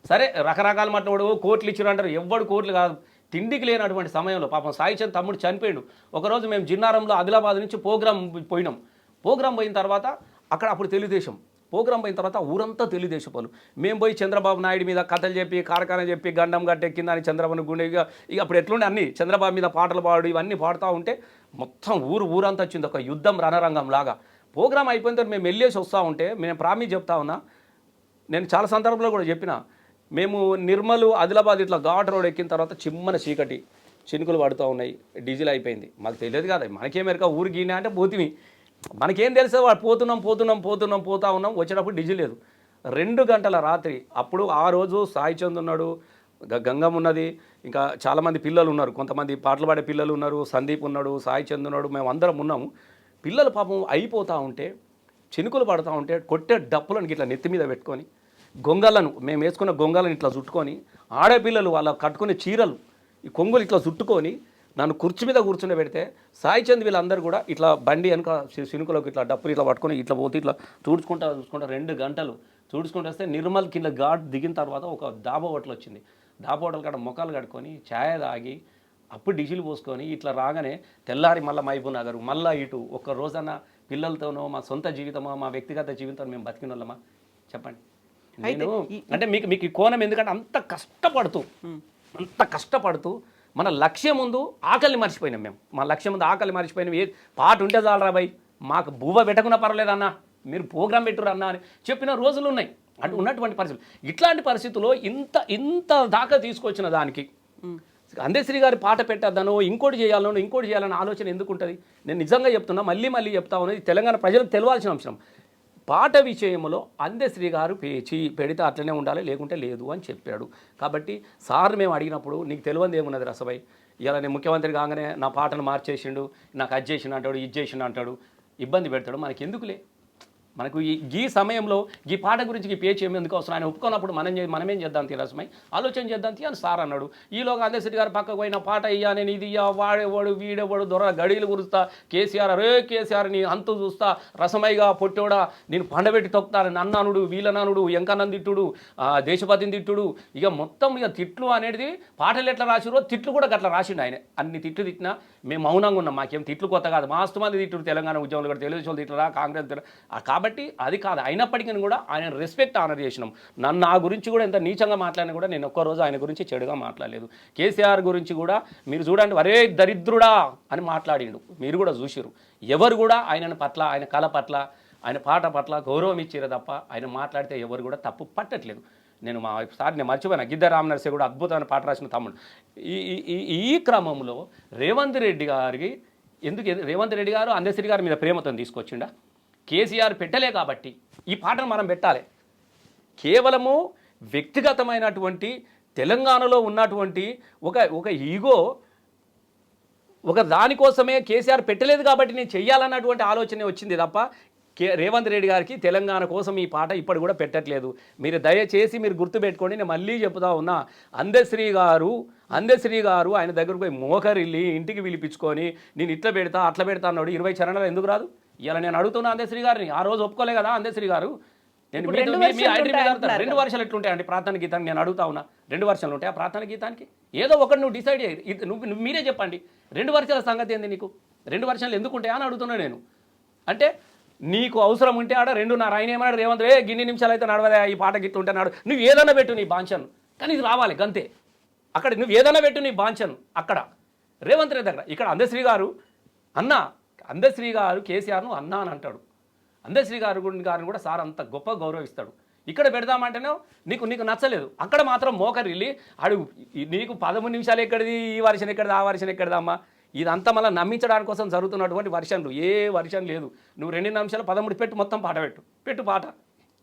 సరే రకరకాల మాట్లాడు కోట్లు ఇచ్చారు అంటారు, ఎవ్వడు కోట్లు కాదు. తిండికి లేనటువంటి సమయంలో పాపం సాయిచంద్ తమ్ముడు చనిపోయాడు. ఒకరోజు మేము జిన్నారంలో ఆదిలాబాద్ నుంచి ప్రోగ్రాం పోయినాం. ప్రోగ్రాం పోయిన తర్వాత అప్పుడు తెలుగుదేశం ప్రోగ్రాం పోయిన తర్వాత ఊరంతా తెలుగుదేశం వాళ్ళు. మేము పోయి చంద్రబాబు నాయుడు మీద కథలు చెప్పి కారకాన చెప్పి గండం గట్టెక్కిందని చంద్రబాబు గుండె ఇక అప్పుడు ఎట్లుండే అన్ని చంద్రబాబు మీద పాటలు పాడు ఇవన్నీ పాడుతూ ఉంటే మొత్తం ఊరంతా వచ్చింది, ఒక యుద్ధం రణరంగం లాగా. ప్రోగ్రాం అయిపోయిన తర్వాత మేము వెళ్ళేసి వస్తూ ఉంటే నేను ప్రామిస్ చెప్తా ఉన్నా, నేను చాలా సందర్భంలో కూడా చెప్పిన, మేము నిర్మలు ఆదిలాబాద్ ఇట్లా ఘాట్ రోడ్ ఎక్కిన తర్వాత చిమ్మన చీకటి చినుకులు పడుతూ ఉన్నాయి, డీజిల్ అయిపోయింది. మాకు తెలియదు కదా, మనకేమెరక ఊరు గీనా అంటే పోతివి, మనకేం తెలుసు వాడు పోతా ఉన్నాం. వచ్చేటప్పుడు డీజిల్ లేదు. 2 గంటల రాత్రి. అప్పుడు ఆ రోజు సాయిచంద్ ఉన్నాడు, గంగమ్మ ఉన్నది, ఇంకా చాలామంది పిల్లలు ఉన్నారు, కొంతమంది పాటలు పాడే పిల్లలు ఉన్నారు, సందీప్ ఉన్నాడు, సాయిచంద్ ఉన్నాడు, మేము అందరం ఉన్నాము. పిల్లలు పాపం అయిపోతూ ఉంటే చినుకులు పడుతూ ఉంటే కొట్టే డప్పులను ఇట్లా నెత్తి మీద పెట్టుకొని గొంగళ్ళను మేము వేసుకున్న గొంగళ్ళను ఇట్లా చుట్టుకొని ఆడపిల్లలు వాళ్ళ కట్టుకునే చీరలు ఈ కొంగులు ఇట్లా చుట్టుకొని నన్ను కుర్చీ మీద కూర్చుని పెడితే సాయి చంద్ వీళ్ళందరూ కూడా ఇట్లా బండి వెనుక సినుకలోకి ఇట్లా డప్పులు ఇట్లా పట్టుకొని ఇట్లా పోతే ఇట్లా చూసుకుంటా 2 గంటలు చూడుచుకుంటూ వస్తే నిర్మల్ కింద ఘాట్ దిగిన తర్వాత ఒక డాబా హోటల్ వచ్చింది. డాబా హోటల్ కాడ మొక్కలు కట్టుకొని ఛాయ్ తాగి అప్పుడు డీజిల్ పోసుకొని ఇట్లా రాగానే తెల్లారి మళ్ళీ మహబూబ్ నగర్ మళ్ళీ ఇటు ఒక్క రోజన్నా పిల్లలతోనో మా సొంత జీవితమో మా వ్యక్తిగత జీవితం మేము బతికిన వాళ్ళమా చెప్పండి. నేను అంటే మీకు ఈ కోణం ఎందుకంటే అంత కష్టపడుతూ మన లక్ష్యం ముందు ఆకలిని మర్చిపోయినాం మేము. మా లక్ష్యం ముందు ఆకలి మర్చిపోయినాం. ఏ పాట ఉంటే చాలరా బాయ్, మాకు బువ్వ పెట్టకున్నా పర్వాలేదన్నా, మీరు ప్రోగ్రామ్ పెట్టురు అన్నా అని చెప్పిన రోజులు ఉన్నాయి. అటు ఉన్నటువంటి పరిస్థితులు, ఇట్లాంటి పరిస్థితుల్లో ఇంత దాకా తీసుకొచ్చిన దానికి అందశ్రీ గారి పాట పెట్టద్దనో ఇంకోటి చేయాలనో ఆలోచన ఎందుకు ఉంటుంది? నేను నిజంగా చెప్తున్నా, మళ్ళీ చెప్తా ఉన్నది తెలంగాణ ప్రజలకు తెలవాల్సిన అంశం. పాట విషయంలో అందశ్రీ గారు పెడితే అట్లనే ఉండాలి, లేకుంటే లేదు అని చెప్పాడు. కాబట్టి సార్ మేము అడిగినప్పుడు నీకు తెలియదు ఏమున్నది రసభాయ్, ఇలా నేను ముఖ్యమంత్రి కాగానే నా పాటను మార్చేసిండు, నాకు అది చేసిండు అంటాడు, ఇది చేసిండు అంటాడు, ఇబ్బంది పెడతాడు. మనకి ఎందుకులే, మనకు ఈ సమయంలో ఈ పాట గురించి ఈ పేచి ఎందుకు అవసరం? ఆయన ఒప్పుకున్నప్పుడు మనమేం చేద్దాం రసమై ఆలోచన చేద్దాం అని సార్ అన్నాడు. ఈలోగా అందశ్రీ గారు పక్కకు పోయిన పాట ఇయ్యా, నేను ఇది ఇయ్యా, వాడేవాడు వీడేవాడు దొర గడీలు గురుస్తా, కేసీఆర్ నీ అంతు చూస్తా, రసమైగా పొట్టోడా నేను పండబెట్టి తొక్కుతాను, నన్నానుడు వీళ్ళనానుడు ఎంకనందిట్టుడు దేశపతిని తిట్టుడు, ఇక మొత్తం ఇక తిట్లు అనేది పాటలు ఎట్లా రాసిరో తిట్లు కూడా అట్లా రాసిండు ఆయన. అన్ని తిట్లు తిట్టినా మేము మౌనంగా ఉన్నాం, మాకేం తిట్లు కొత్త కాదు, మాస్తు మంది తిట్టుడు తెలంగాణ ఉద్యమంలో కూడా, తెలుగుదేశం తిట్టరా, కాంగ్రెస్ కాబట్టి అది కాదు. అయినప్పటికీ కూడా ఆయన రెస్పెక్ట్ ఆనర్ చేసినాం. నా గురించి కూడా ఎంత నీచంగా మాట్లాడినా కూడా నేను ఒక్కరోజు ఆయన గురించి చెడుగా మాట్లాడలేదు. కేసీఆర్ గురించి కూడా మీరు చూడండి, వరే దరిద్రుడా అని మాట్లాడిండు, మీరు కూడా చూసిరు. ఎవరు కూడా ఆయన పట్ల, ఆయన కళ పట్ల, ఆయన పాట పట్ల గౌరవం ఇచ్చిరే తప్ప ఆయన మాట్లాడితే ఎవరు కూడా తప్పు పట్టట్లేదు. నేను నేను మర్చిపోయినా, గిద్ద రామనరసే కూడా అద్భుతమైన పాట రాసిన తమ్ముడు. ఈ క్రమంలో రేవంత్ రెడ్డి గారు అందశ్రీ గారి మీద ప్రేమతో తీసుకొచ్చిండా? కేసీఆర్ పెట్టలే కాబట్టి ఈ పాటను మనం పెట్టాలి. కేవలము వ్యక్తిగతమైనటువంటి తెలంగాణలో ఉన్నటువంటి ఒక ఈగో, ఒక దానికోసమే కేసీఆర్ పెట్టలేదు కాబట్టి నేను చెయ్యాలన్నటువంటి ఆలోచనే వచ్చింది తప్ప రేవంత్ రెడ్డి గారికి తెలంగాణ కోసం ఈ పాట ఇప్పుడు కూడా పెట్టట్లేదు. మీరు దయచేసి మీరు గుర్తుపెట్టుకోండి. నేను మళ్ళీ చెప్తా ఉన్నా, అందశ్రీ గారు ఆయన దగ్గరకు పోయి మోకరిల్లి ఇంటికి పిలిపించుకొని నేను ఇట్లా పెడతా అట్లా పెడతా అన్నాడు. 20 చరణాలు ఎందుకు రాదు? ఇలా నేను అడుగుతున్నా అందశ్రీ గారిని. ఆ రోజు ఒప్పుకోలే కదా అందశ్రీ గారు. నేను 2 వర్షాలు ఎట్లుంటాయండి ప్రార్థన గీతానికి? నేను అడుగుతా ఉన్నా, 2 వర్షాలు ఉంటాయి ఆ ప్రార్థన గీతానికి? ఏదో ఒకటి నువ్వు డిసైడ్ అయ్యి నువ్వు మీరే చెప్పండి. 2 వర్షాల సంగతి ఏంది నీకు? 2 వర్షాలు ఎందుకు ఉంటాయా అని అడుగుతున్నా నేను. అంటే నీకు అవసరం ఉంటే ఆడ 2.5 ఆయన ఏమన్నాడు రేవంత్, గిన్ని నిమిషాలు అయితే నడవదా ఈ పాట గిట్టు ఉంటే నాడు, నువ్వు ఏదైనా పెట్టు నీ బాంఛను, కానీ ఇది రావాలి గంతే. అక్కడ నువ్వు ఏదైనా పెట్టు నీ బాంఛను అక్కడ రేవంత్ రెడ్డి దగ్గర. ఇక్కడ అందశ్రీ గారు కేసీఆర్ను అన్నా అని అంటాడు. అందశ్రీ గారిని కూడా సార్ అంత గొప్ప గౌరవిస్తాడు. ఇక్కడ పెడదామంటేనే నీకు నచ్చలేదు, అక్కడ మాత్రం మోకరిల్లి అడుగు. నీకు 13 నిమిషాలు ఎక్కడిది, ఈ వర్షన్ ఎక్కడిది, ఆ వర్షన్ ఎక్కడిదమ్మా? ఇదంతా మళ్ళీ నమ్మించడానికి కోసం జరుగుతున్నటువంటి వర్షన్లు. ఏ వర్షన్ లేదు. నువ్వు 2 నిమిషాలు 13 పెట్టు, మొత్తం పాట పెట్టు పాట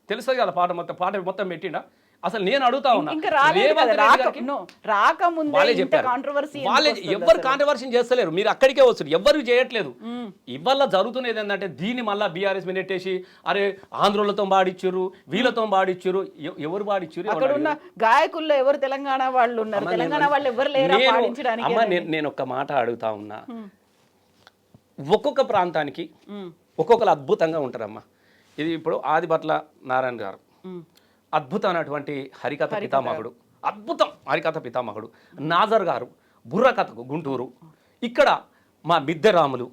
తెలుస్తుంది కదా, పాట మొత్తం పెట్టిండా? అసలు నేను అడుగుతా ఉన్నా, ఎవరు కాంట్రవర్సీ చేస్తలేరు, మీరు అక్కడికే వస్తారు, ఎవరు చేయట్లేదు. ఇవాళ జరుగుతున్నది ఏంటంటే దీన్ని మళ్ళీ బీఆర్ఎస్ మీద నెట్టేసి అరే ఆంధ్రులతో పాడిచ్చారు, వీళ్ళతో పాడిచ్చారు. ఎవరు పాడిచ్చారు? అక్కడ ఉన్న గాయకుల్లో ఎవరు తెలంగాణ వాళ్ళు ఉన్నారు? తెలంగాణ వాళ్ళు ఎవరు లేరా పాడించడానికి? అమ్మ నేను ఒక్క మాట అడుగుతా ఉన్నా, ఒక్కొక్క ప్రాంతానికి ఒక్కొక్కరు అద్భుతంగా ఉంటారమ్మా. ఇది ఇప్పుడు ఆదిభట్ల నారాయణ గారు అద్భుతమైనటువంటి హరికథ పితామహుడు. నాజర్ గారు బుర్రకథకు గుంటూరు. ఇక్కడ మా మిద్దెరాములు,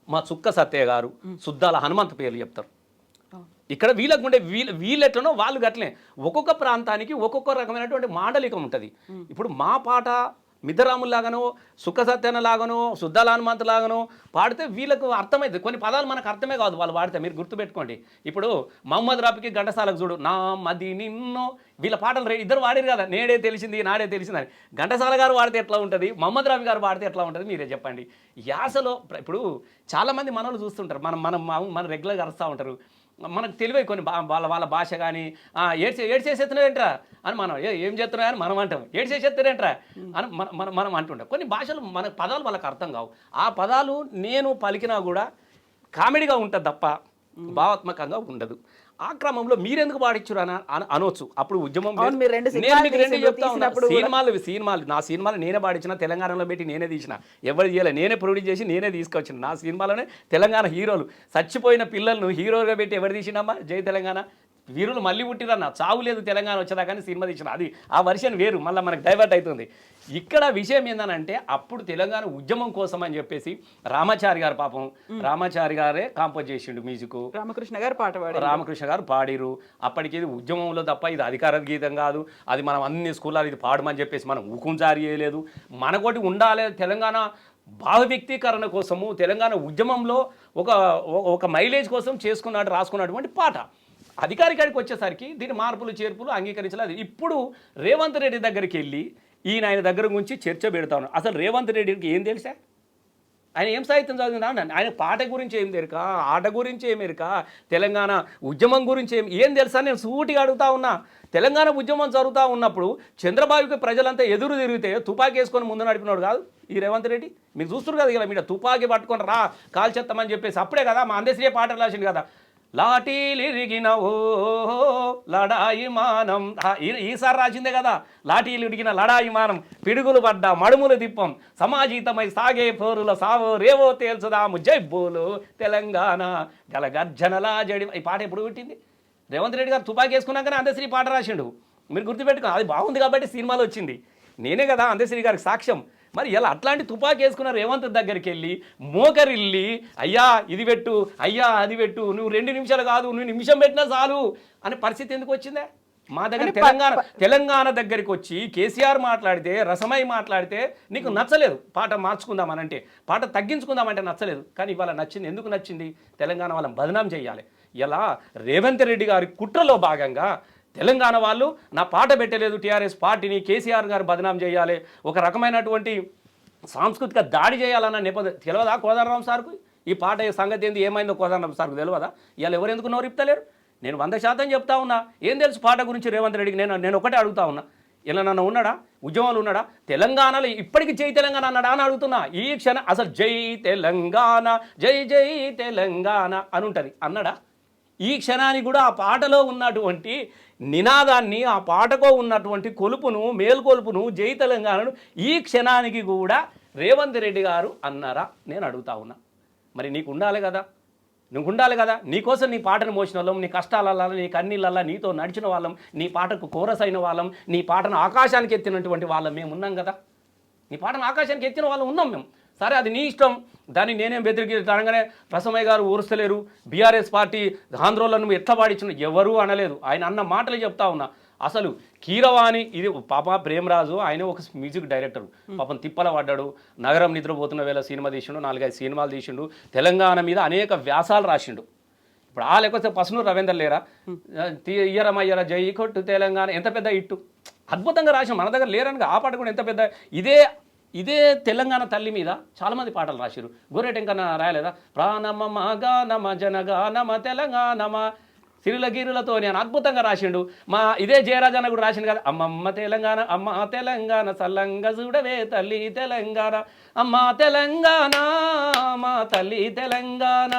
మా చుక్క సత్తయ్య గారు, సుద్దాల హనుమంత్ పేర్లు చెప్తారు. ఇక్కడ వీళ్ళకు ఉండే వీళ్ళెట్లనో వాళ్ళు గట్లనే ఒక్కొక్క ప్రాంతానికి ఒక్కొక్క రకమైనటువంటి మాండలికం ఉంటుంది. ఇప్పుడు మా పాట మిద్దరాములాగానో, సుక్క సత్యన లాగానో, సుద్దాల హనుమంత్ లాగానో పాడితే వీళ్ళకు అర్థమైంది. కొన్ని పదాలు మనకు అర్థమే కాదు వాళ్ళు పాడితే. మీరు గుర్తుపెట్టుకోండి, ఇప్పుడు మహమ్మద్ రాఫీకి ఘంటసాలకు చూడు, నా మది నిన్నో, వీళ్ళ పాటలు ఇద్దరు వాడారు కదా, నేడే తెలిసింది నాడే తెలిసిందని. ఘంటసాల గారు వాడితే ఎట్లా ఉంటుంది, మహమ్మద్ రాఫీ గారు వాడితే ఎట్లా ఉంటుంది, మీరే చెప్పండి. యాసలో ఇప్పుడు చాలామంది మనోళ్ళు చూస్తుంటారు, మనం రెగ్యులర్గా అరుస్తూ ఉంటారు. మనకు తెలివై కొన్ని వాళ్ళ భాష కానీ ఏడ్చేసేస్తున్నారేంట్రా అని మనం ఏం చేస్తున్నా అని మనం అంటాం, ఏడ్చేసేస్తారేంట్రా అని మనం అంటుంటాం. కొన్ని భాషలు మన పదాలు వాళ్ళకి అర్థం కావు. ఆ పదాలు నేను పలికినా కూడా కామెడీగా ఉంటుంది తప్ప భావాత్మకంగా ఉండదు. ఆ క్రమంలో మీరెందుకు పాడించరు అని అనొచ్చు. అప్పుడు ఉద్యమం అవును, మీరు రెండు నేను మీకు రెండు సినిమాలు చెప్తా ఉన్నా. సినిమాలు నా సినిమాలు నేనే పాడించిన, తెలంగాణలో పెట్టి నేనే తీసిన, ఎవరు చేయలే, నేనే ప్రొడ్యూస్ చేసి నేనే తీసుకొచ్చిన. నా సినిమాలోనే తెలంగాణ హీరోలు, చచ్చిపోయిన పిల్లలను హీరోలుగా పెట్టి ఎవరు తీసినమ్మా? జై తెలంగాణ. వీరులు మళ్ళీ పుట్టిరన్న, చావు లేదు తెలంగాణ వచ్చేదా కానీ సినిమా తీసిన. అది ఆ వర్షన్ వేరు, మళ్ళీ మనకు డైవర్ట్ అవుతుంది. ఇక్కడ విషయం ఏందనంటే అప్పుడు తెలంగాణ ఉద్యమం కోసం అని చెప్పేసి రామాచారి గారు, పాపం రామాచారి గారే కాంపోజ్ చేసిండు మ్యూజిక్, రామకృష్ణ గారు పాట పాడారు, రామకృష్ణ గారు పాడిరు. అప్పటికి ఇది ఉద్యమంలో తప్ప ఇది అధికార గీతం కాదు, అది మనం అన్ని స్కూళ్ళలో ఇది పాడమని చెప్పేసి మనం హుకుం జారీ చేయలేదు. మనకోటి ఉండాలి తెలంగాణ భావ వ్యక్తీకరణ కోసము, తెలంగాణ ఉద్యమంలో ఒక మైలేజ్ కోసం రాసుకున్నటువంటి పాట. అధికారికాడికి వచ్చేసరికి దీని మార్పులు చేర్పులు అంగీకరించలేదు. ఇప్పుడు రేవంత్ రెడ్డి దగ్గరికి వెళ్ళి ఆయన దగ్గర గురించి చర్చ పెడతాను. అసలు రేవంత్ రెడ్డికి ఏం తెలుసా? ఆయన ఏం సాహిత్యం చదివిందా? ఆయన పాట గురించి ఏం తెరక, ఆట గురించి ఏం ఎరక, తెలంగాణ ఉద్యమం గురించి ఏం తెలుసా? నేను సూటిగా అడుగుతా ఉన్నా. తెలంగాణ ఉద్యమం జరుగుతూ ఉన్నప్పుడు చంద్రబాబుకి ప్రజలంతా ఎదురు తిరిగితే తుపాకీ వేసుకొని ముందు నడిపినాడు కాదు ఈ రేవంత్ రెడ్డి. మీకు చూస్తున్నారు కదా ఇలా మీద తుపాకీ పట్టుకొని రా కాల్చెత్తామని చెప్పేసి అప్పుడే కదా మా అందశ్రీ పాట రాసింది కదా, లాఠీలిరిగిన ఓ లడాయి మానం. ఈసారి రాసిందే కదా, లాఠీలు ఇరిగిన లడాయి మానం, పిడుగులు పడ్డ మడుములు తిప్పం, సమాజీతమై సాగే పోరుల సావో రేవో తేల్చుదాము జైబోలు తెలంగాణ గల గర్జనలా జడి. ఈ పాట ఎప్పుడు పెట్టింది? రేవంత్ రెడ్డి గారు తుపాకీ వేసుకున్నాకనే అందశ్రీ పాట రాసిండు. మీరు గుర్తుపెట్టుకో, అది బాగుంది కాబట్టి సినిమాలో వచ్చింది. నేనే కదా అందశ్రీ గారికి సాక్ష్యం. మరి ఇలా అట్లాంటి తుపాకీ వేసుకున్న రేవంత్ దగ్గరికి వెళ్ళి మోకరిల్లి అయ్యా ఇది పెట్టు, అయ్యా అది పెట్టు, నువ్వు 2 నిమిషాలు కాదు నువ్వు నిమిషం పెట్టినా చాలు అనే పరిస్థితి ఎందుకు వచ్చిందే? మా దగ్గర తెలంగాణ దగ్గరికి వచ్చి కేసీఆర్ మాట్లాడితే, రసమై మాట్లాడితే నీకు నచ్చలేదు. పాట మార్చుకుందామనంటే, పాట తగ్గించుకుందామంటే నచ్చలేదు. కానీ ఇవాళ నచ్చింది. ఎందుకు నచ్చింది? తెలంగాణ వాళ్ళని బదనాం చేయాలి. ఇలా రేవంత్ రెడ్డి గారి కుట్రలో భాగంగా తెలంగాణ వాళ్ళు నా పాట పెట్టలేదు టీఆర్ఎస్ పార్టీని, కేసీఆర్ గారు బదనాం చేయాలి, ఒక రకమైనటువంటి సాంస్కృతిక దాడి చేయాలన్న నేపథ్యం. తెలియదా కోదండరాం సార్కు ఈ పాట సంగతి ఏంది, ఏమైందో కోదండరాం సార్కు తెలియదా? ఇవాళ ఎవరు ఎందుకు నోరిపుతలేరు? నేను 100% చెప్తా ఉన్నా. ఏం తెలుసు పాట గురించి రేవంత్ రెడ్డికి? నేను ఒకటే అడుగుతా ఉన్నా, ఇలా నన్ను ఉన్నాడా? ఉద్యమాలు ఉన్నాడా? తెలంగాణలో ఇప్పటికీ జై తెలంగాణ అన్నాడా అని అడుగుతున్నా. ఈ క్షణం అసలు జై తెలంగాణ, జై జై తెలంగాణ అని ఉంటుంది, అన్నాడా? ఈ క్షణానికి కూడా ఆ పాటలో ఉన్నటువంటి నినాదాన్ని, ఆ పాటకు ఉన్నటువంటి కొలుపును, మేల్కొలుపును, జై తెలంగాణను ఈ క్షణానికి కూడా రేవంత్ రెడ్డి గారు అన్నారా? నేను అడుగుతా ఉన్నా. మరి నీకు ఉండాలి కదా, నువ్వు ఉండాలి కదా. నీకోసం నీ పాటను మోసిన వాళ్ళం, నీ కష్టాలల్లా, నీ కన్నీళ్ళల్లా నీతో నడిచిన వాళ్ళం, నీ పాటకు కోరస్ అయిన వాళ్ళం, నీ పాటను ఆకాశానికి ఎత్తినటువంటి వాళ్ళం మేము ఉన్నాం కదా. నీ పాటను ఆకాశానికి ఎత్తిన వాళ్ళం ఉన్నాం మేము. సరే అది నీ ఇష్టం, దాన్ని నేనేం బెదిరికినగానే రసమయ్య గారు ఊరుస్తలేరు, బీఆర్ఎస్ పార్టీ ఆంధ్రోలను ఎట్లా పాడించిన ఎవరూ అనలేదు. ఆయన అన్న మాటలు చెప్తా ఉన్నా. అసలు కీరవాణి ఇది పాప ప్రేమరాజు, ఆయన ఒక మ్యూజిక్ డైరెక్టర్, పాపం తిప్పల పడ్డాడు, నగరం నిద్రపోతున్న వేళ సినిమా తీసిండు, 4-5 సినిమాలు తీసిండు, తెలంగాణ మీద అనేక వ్యాసాలు రాసిండు. ఇప్పుడు ఆ లేకపోతే పసునూరు రవీందర్ లేరా, ఇయ్యరమయ్యర జై కొట్టు తెలంగాణ ఎంత పెద్ద ఇట్టు అద్భుతంగా రాసిన, మన దగ్గర లేరని ఆ పాట కూడా ఎంత పెద్ద. ఇదే తెలంగాణ తల్లి మీద చాలామంది పాటలు రాశారు. గోరెటెంకన్నా రాయలేదా? ప్రాణమ గానమ జనగానమ తెలంగాణమ సిరుల గిరులతో నేను అద్భుతంగా రాసిండు. ఇదే జయరాజన్న కూడా రాసిండు కదా, అమ్మమ్మ తెలంగాణ, అమ్మ తెలంగాణ సల్లంగా చూడవే తల్లి తెలంగాణ, అమ్మ తెలంగాణ, మా తల్లి తెలంగాణ,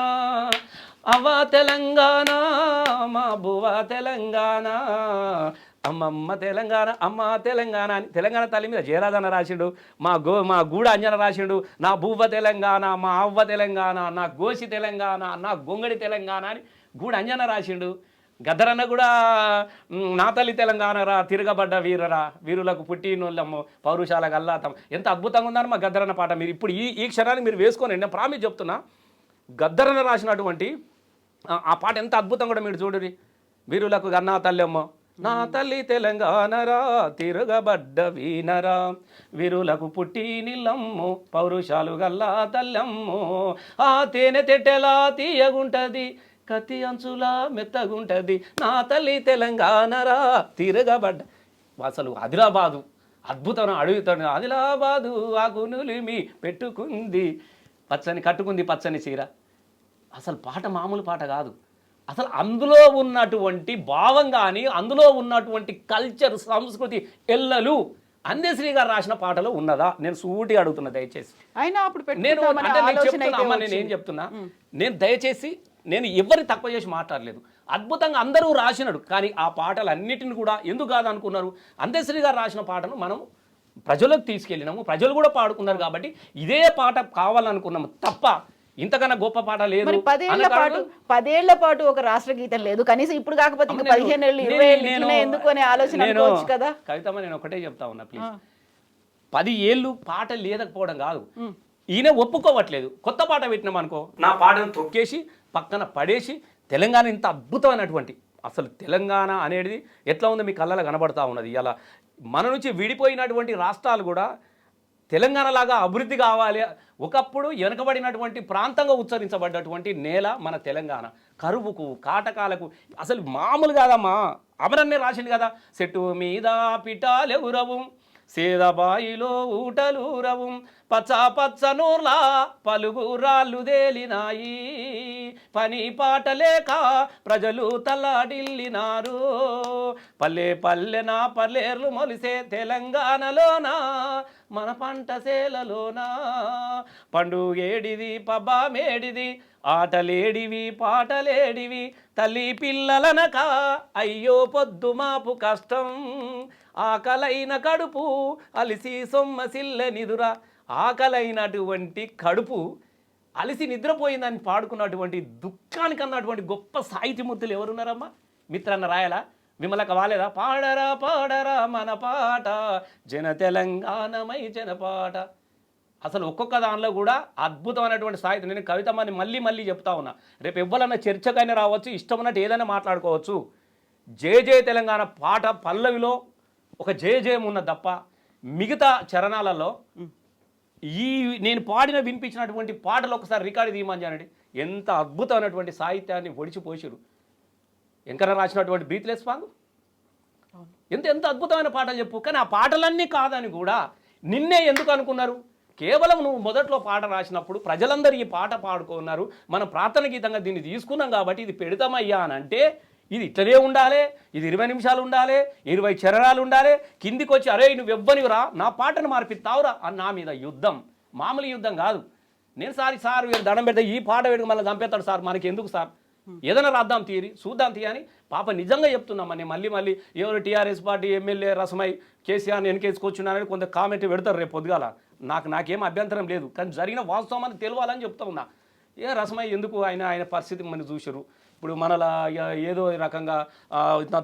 అవ్వ తెలంగాణ, మా బువ్వ తెలంగాణ, అమ్మమ్మ తెలంగాణ, అమ్మ తెలంగాణ అని తెలంగాణ తల్లి మీద జయరాజన్న రాసిండు. మా గూడ అంజన రాసిండు, నా బువ్వ తెలంగాణ, మా అవ్వ తెలంగాణ, నా గోసి తెలంగాణ, నా గొంగడి తెలంగాణ అని గూడ అంజన రాసిండు. గద్దరన్న కూడా నా తల్లి తెలంగాణ రా తిరగబడ్డ వీరరా, వీరులకు పుట్టినోళ్ళము పౌరుషాలకు అల్లాతం. ఎంత అద్భుతంగా ఉందని మా గద్దరన్న పాట. మీరు ఇప్పుడు ఈ క్షణానికి మీరు వేసుకొని, నేను ప్రామిస్ చెప్తున్నా, గద్దరన్న రాసినటువంటి ఆ పాట ఎంత అద్భుతం కూడా మీరు చూడరి. వీరులకు గన్నా తల్లెమ్మ, నా తల్లి తెలంగాణరా తిరగబడ్డ వీనరా, వీరులకు పుట్టి నిల్లమ్ము పౌరుషాలు గల్లా తల్లమ్ము, ఆ తేనె తెట్టెలా తీయగుంటది కత్తి అంచులా మెత్తగుంటది, నా తల్లి తెలంగాణరా తిరగబడ్డ. అసలు ఆదిలాబాదు అద్భుతం అడుగుతాడు. ఆదిలాబాదు ఆకునులిమి పెట్టుకుంది కట్టుకుంది పచ్చని చీర. అసలు పాట మామూలు పాట కాదు. అసలు అందులో ఉన్నటువంటి భావం కానీ, అందులో ఉన్నటువంటి కల్చర్, సంస్కృతి ఎల్లలు అందశ్రీ గారు రాసిన పాటలో ఉన్నదా? నేను సూటిగా అడుగుతున్నా. దయచేసి నేను ఏం చెప్తున్నా, నేను దయచేసి నేను ఎవరిని తక్కువ చేసి మాట్లాడలేదు. అద్భుతంగా అందరూ రాసినాడు. కానీ ఆ పాటలన్నిటిని కూడా ఎందుకు కాదనుకున్నారు? అంత్యశ్రీ గారు రాసిన పాటను మనం ప్రజలకు తీసుకెళ్ళినాము, ప్రజలు కూడా పాడుకున్నారు. కాబట్టి ఇదే పాట కావాలనుకున్నాము తప్ప ఇంతకన్నా గొప్ప పాట లేదు. 10 ఏళ్ల పాటు ఒక రాష్ట్ర గీతం లేదు, కనీసం ఇప్పుడు కాకపోతే ఇంకా 15 ఏళ్ళు 20 ఏళ్ళు ఎందుకు అనే ఆలోచన అనుకోవచ్చు కదా. కవితమ్మ, నేను ఒకటే చెప్తా ఉన్నా ప్లీజ్. 10 ఏళ్ళు పాట లేకపోవడం కాదు, ఈయన ఒప్పుకోవట్లేదు. కొత్త పాట పెట్టినాం అనుకో, నా పాటను తొక్కేసి పక్కన పడేసి తెలంగాణ ఇంత అద్భుతమైనటువంటి, అసలు తెలంగాణ అనేది ఎట్లా ఉందో మీ కళ్ళలో కనబడతా ఉన్నది. ఇలా మన నుంచి విడిపోయినటువంటి రాష్ట్రాలు కూడా తెలంగాణ లాగా అభివృద్ధి కావాలి. ఒకప్పుడు వెనుకబడినటువంటి ప్రాంతంగా ఉచ్చరించబడ్డటువంటి నేల మన తెలంగాణ. కరువుకు కాటకాలకు అసలు మామూలు కాదమ్మా. అమరన్నే రాసింది కదా, చెట్టు మీద పిటాలెవురవు సేదబాయిలో ఊటలూరవు పచ్చ పచ్చ నూర్లా పలుగురాళ్ళు తేలినాయి పని పాట లేక ప్రజలు తల్లాడిల్లినారు పల్లె పల్లెన పల్లెర్లు మొలిసే తెలంగాణలోనా మన పంట సేలలోనా పండుగేడిది పబ్బామేడిది ఆటలేడివి పాటలేడివి తల్లి పిల్లలనక అయ్యో పొద్దు మాపు కష్టం ఆకలైన కడుపు అలిసి సొమ్మసిల్ల నిదురా. ఆకలైనటువంటి కడుపు అలిసి నిద్రపోయిందని పాడుకున్నటువంటి దుఃఖానికి అన్నటువంటి గొప్ప సాహిత్యమూర్తులు ఎవరున్నారమ్మా? మిత్రన్న రాయలా, విమలక వాలేదా? పాడరా పాడరా మన పాట జన తెలంగాణమై జనపాట. అసలు ఒక్కొక్క దానిలో కూడా అద్భుతమైనటువంటి సాహిత్యం. నేను కవితమ్మని మళ్ళీ మళ్ళీ చెప్తా ఉన్నా, రేపు ఎవ్వరన్నా చర్చకైనా రావచ్చు, ఇష్టం ఉన్నట్టు ఏదైనా మాట్లాడుకోవచ్చు. జయ జయ తెలంగాణ పాట పల్లవిలో ఒక జయ జయం ఉన్నది తప్ప మిగతా చరణాలలో ఈ నేను పాడిన వినిపించినటువంటి పాటలు ఒకసారి రికార్డు తీయమని ఎంత అద్భుతమైనటువంటి సాహిత్యాన్ని ఒడిచిపోసిరు. ఎంకన్నా రాసినటువంటి బ్రీత్లెస్ సాంగ్ ఎంత అద్భుతమైన పాటలు చెప్పు. కానీ ఆ పాటలన్నీ కాదని కూడా నిన్నే ఎందుకు అనుకున్నారు? కేవలం నువ్వు మొదట్లో పాట రాసినప్పుడు ప్రజలందరూ ఈ పాట పాడుకున్నారు, మనం ప్రార్థన గీతంగా దీన్ని తీసుకున్నాం కాబట్టి ఇది పెడతామయ్యా అని అంటే ఇది ఇట్లనే ఉండాలి, ఇది 20 నిమిషాలు ఉండాలి, 20 చరణాలు ఉండాలి. కిందికి వచ్చి అరే నువ్వు ఎవ్వనివిరా నా పాటను మార్పిస్తావురా అని నా మీద యుద్ధం. మామూలు యుద్ధం కాదు. నేను సార్ వీరు దండం పెడితే ఈ పాట వేడుకు మళ్ళీ చంపేస్తాడు సార్, మనకి ఎందుకు సార్, ఏదైనా రాద్దాం తీరి చూద్దాం తీయని పాప నిజంగా చెప్తున్నామని మళ్ళీ ఎవరు టీఆర్ఎస్ పార్టీ ఎమ్మెల్యే రసమై కేసీఆర్ని వెనకేసుకొచ్చున్నారని కొంత కామెంట్ పెడతారు రేపు పొద్దుగాల. నాకేం అభ్యంతరం లేదు, కానీ జరిగిన వాస్తవం అని తెలియాలని చెప్తా ఉన్నా. రసమై ఎందుకు ఆయన పరిస్థితి మనం చూసారు. ఇప్పుడు మనలా ఏదో రకంగా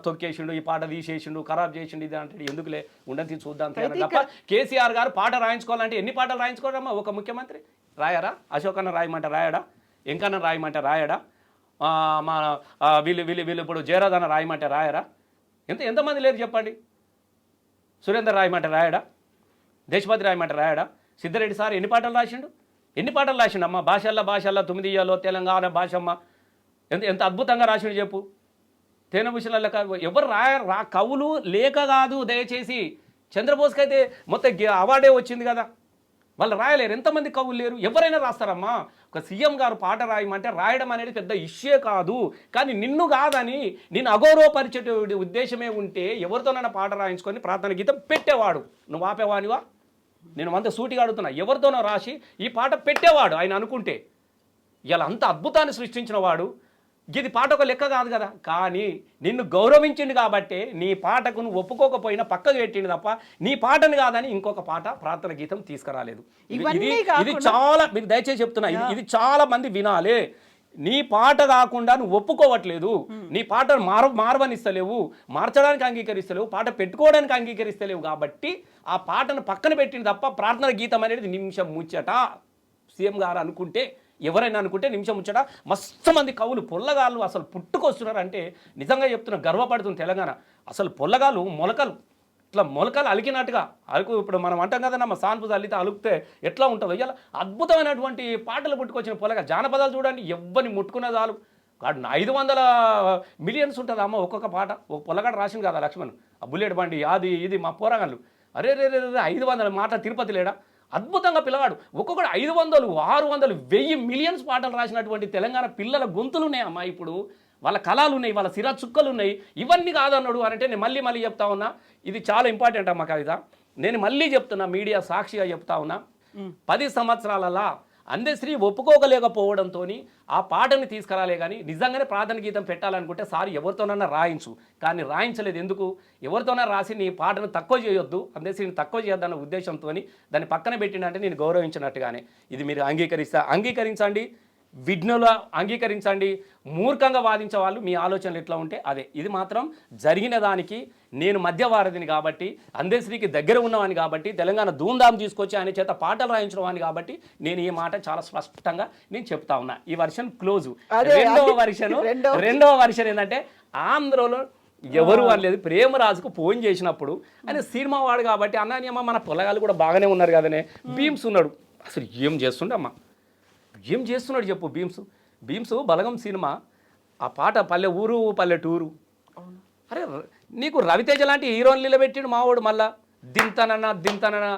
తొక్కేసిండు, ఈ పాట తీసేసిండు, ఖరాబ్ చేసిండు, ఇది అంటే ఎందుకులే ఉండని చూద్దాం తప్ప కేసీఆర్ గారు పాట రాయించుకోవాలంటే ఎన్ని పాటలు రాయించుకోవడమ్మా? ఒక ముఖ్యమంత్రి రాయరా? అశోక్ అన్న రాయమంటే రాయడా? ఎంకన్న రాయమంటే రాయడా? మా వీళ్ళు ఇప్పుడు జయరాధన రాయమంటే రాయరా? ఎంతమంది లేరు చెప్పండి? సురేందర్ రాయమంటే రాయడా? దేశపతి రాయమంటే రాయడా? సిద్ధారెడ్డి సార్ ఎన్ని పాటలు రాసిండు అమ్మ? భాషల్లో 9 తెలంగాణ భాషమ్మ ఎంత అద్భుతంగా రాసిండు చెప్పు. తేనభూషణాల ఎవరు కవులు లేక కాదు, దయచేసి చంద్రబోస్కి అయితే మొత్తం అవార్డే వచ్చింది కదా, వాళ్ళు రాయలేరు. ఎంతమంది కవులు లేరు? ఎవరైనా రాస్తారమ్మా. ఒక సీఎం గారు పాట రాయమంటే రాయడం అనేది పెద్ద ఇష్యూ కాదు. కానీ నిన్ను కాదని నిన్ను అగౌరవపరిచే ఉద్దేశమే ఉంటే ఎవరితోనైనా పాట రాయించుకొని ప్రార్థన గీతం పెట్టేవాడు. నువ్వు ఆపేవానివా? నేను అంత సూటిగా అడుగుతున్నా. ఎవరితోనో రాసి ఈ పాట పెట్టేవాడు ఆయన అనుకుంటే. ఇలా అంత అద్భుతాన్ని సృష్టించిన వాడు ఇది పాట ఒక లెక్క కాదు కదా. కానీ నిన్ను గౌరవించిండు కాబట్టి నీ పాటకు నువ్వు ఒప్పుకోకపోయినా పక్కకు పెట్టిండు తప్ప నీ పాటను కాదని ఇంకొక పాట ప్రార్థన గీతం తీసుకురాలేదు. ఇది చాలా మీకు దయచేసి చెప్తున్నా, ఇది చాలా మంది వినాలి. నీ పాట కాకుండా నువ్వు ఒప్పుకోవట్లేదు, నీ పాటను మార్వనిస్తలేవు, మార్చడానికి అంగీకరిస్తలేవు, పాట పెట్టుకోవడానికి అంగీకరిస్తలేవు. కాబట్టి ఆ పాటను పక్కన పెట్టింది తప్ప ప్రార్థన గీతం అనేది నిమిషం ముచ్చట. సీఎం గారు అనుకుంటే, ఎవరైనా అనుకుంటే నిమిషం ముచ్చట. మస్తు మంది కవులు పొల్లగాళ్ళు అసలు పుట్టుకొస్తున్నారు అంటే నిజంగా చెప్తున్నా, గర్వపడుతుంది తెలంగాణ. అసలు పొల్లగాళ్ళు మొలకలు అలికినట్టుగా ఇప్పుడు మనం అంటాం కదా, మా సాన్పు చల్లితే అలుకుతే ఎట్లా ఉంటుందో ఇలా అద్భుతమైనటువంటి పాటలు పుట్టుకొచ్చిన పొల్లగా. జానపదాలు చూడండి, ఎవ్వరిని ముట్టుకున్న చాలు. 500 మిలియన్స్ ఉంటుంది అమ్మ ఒక్కొక్క పాట. ఒక పొల్లగాడు రాసింది కదా లక్ష్మణ్, ఆ బుల్లెట్ బండి అది ఇది మా పోరాగాళ్ళు. అరే 500 మాట తిరుపతి లేడా? అద్భుతంగా పిల్లవాడు ఒక్కొక్కడు 500, 600, 1000 మిలియన్స్ పాటలు రాసినటువంటి తెలంగాణ పిల్లల గొంతులు ఉన్నాయి అమ్మా. ఇప్పుడు వాళ్ళ కళలు ఉన్నాయి, వాళ్ళ సిరా చుక్కలు ఉన్నాయి. ఇవన్నీ కాదన్నాడు అని అంటే నేను మళ్ళీ చెప్తా ఉన్నా, ఇది చాలా ఇంపార్టెంట్ అమ్మ కవిత. నేను మళ్ళీ చెప్తున్నా, మీడియా సాక్షిగా చెప్తా ఉన్నా, 10 సంవత్సరాలలో అందశ్రీ ఒప్పుకోగలేకపోవడంతో ఆ పాటని తీసుకురాలే కానీ నిజంగానే ప్రార్థన గీతం పెట్టాలనుకుంటే సార్ ఎవరితోనన్నా రాయించు, కానీ రాయించలేదు. ఎందుకు? ఎవరితోనన్నా రాసి నీ పాటను తక్కువ చేయొద్దు, అందశ్రీని తక్కువ చేయొద్దన్న ఉద్దేశంతో దాన్ని పక్కన పెట్టినంటే నేను గౌరవించినట్టుగానే. ఇది మీరు అంగీకరించండి, విఘ్నుల అంగీకరించండి. మూర్ఖంగా వాదించే వాళ్ళు మీ ఆలోచనలు ఎట్లా ఉంటే అదే. ఇది మాత్రం జరిగిన దానికి నేను మధ్యవారధిని కాబట్టి, అందశ్రీకి దగ్గర ఉన్నవాని కాబట్టి, తెలంగాణ ధూమ్ధాం తీసుకొచ్చి ఆయన చేత పాటలు రాయించడం వాని కాబట్టి నేను ఈ మాట చాలా స్పష్టంగా నేను చెప్తా ఉన్నా. ఈ వర్షన్ క్లోజు. రెండవ వర్షన్ ఏంటంటే ఆంధ్రలో ఎవరు అనలేదు, ప్రేమరాజుకు ఫోన్ చేసినప్పుడు ఆయన సినిమా వాడు కాబట్టి అమ్మ మన పొలగాలు కూడా బాగానే ఉన్నారు కదనే, భీమ్స్ ఉన్నాడు. అసలు ఏం చేస్తుండే అమ్మ, ఏం చేస్తున్నాడు చెప్పు. భీమ్స్ బలగం సినిమా ఆ పాట పల్లె ఊరు పల్లెటూరు. అరే నీకు రవితేజ లాంటి హీరోని నిలబెట్టిండు మావాడు, మళ్ళా దింతనన్నా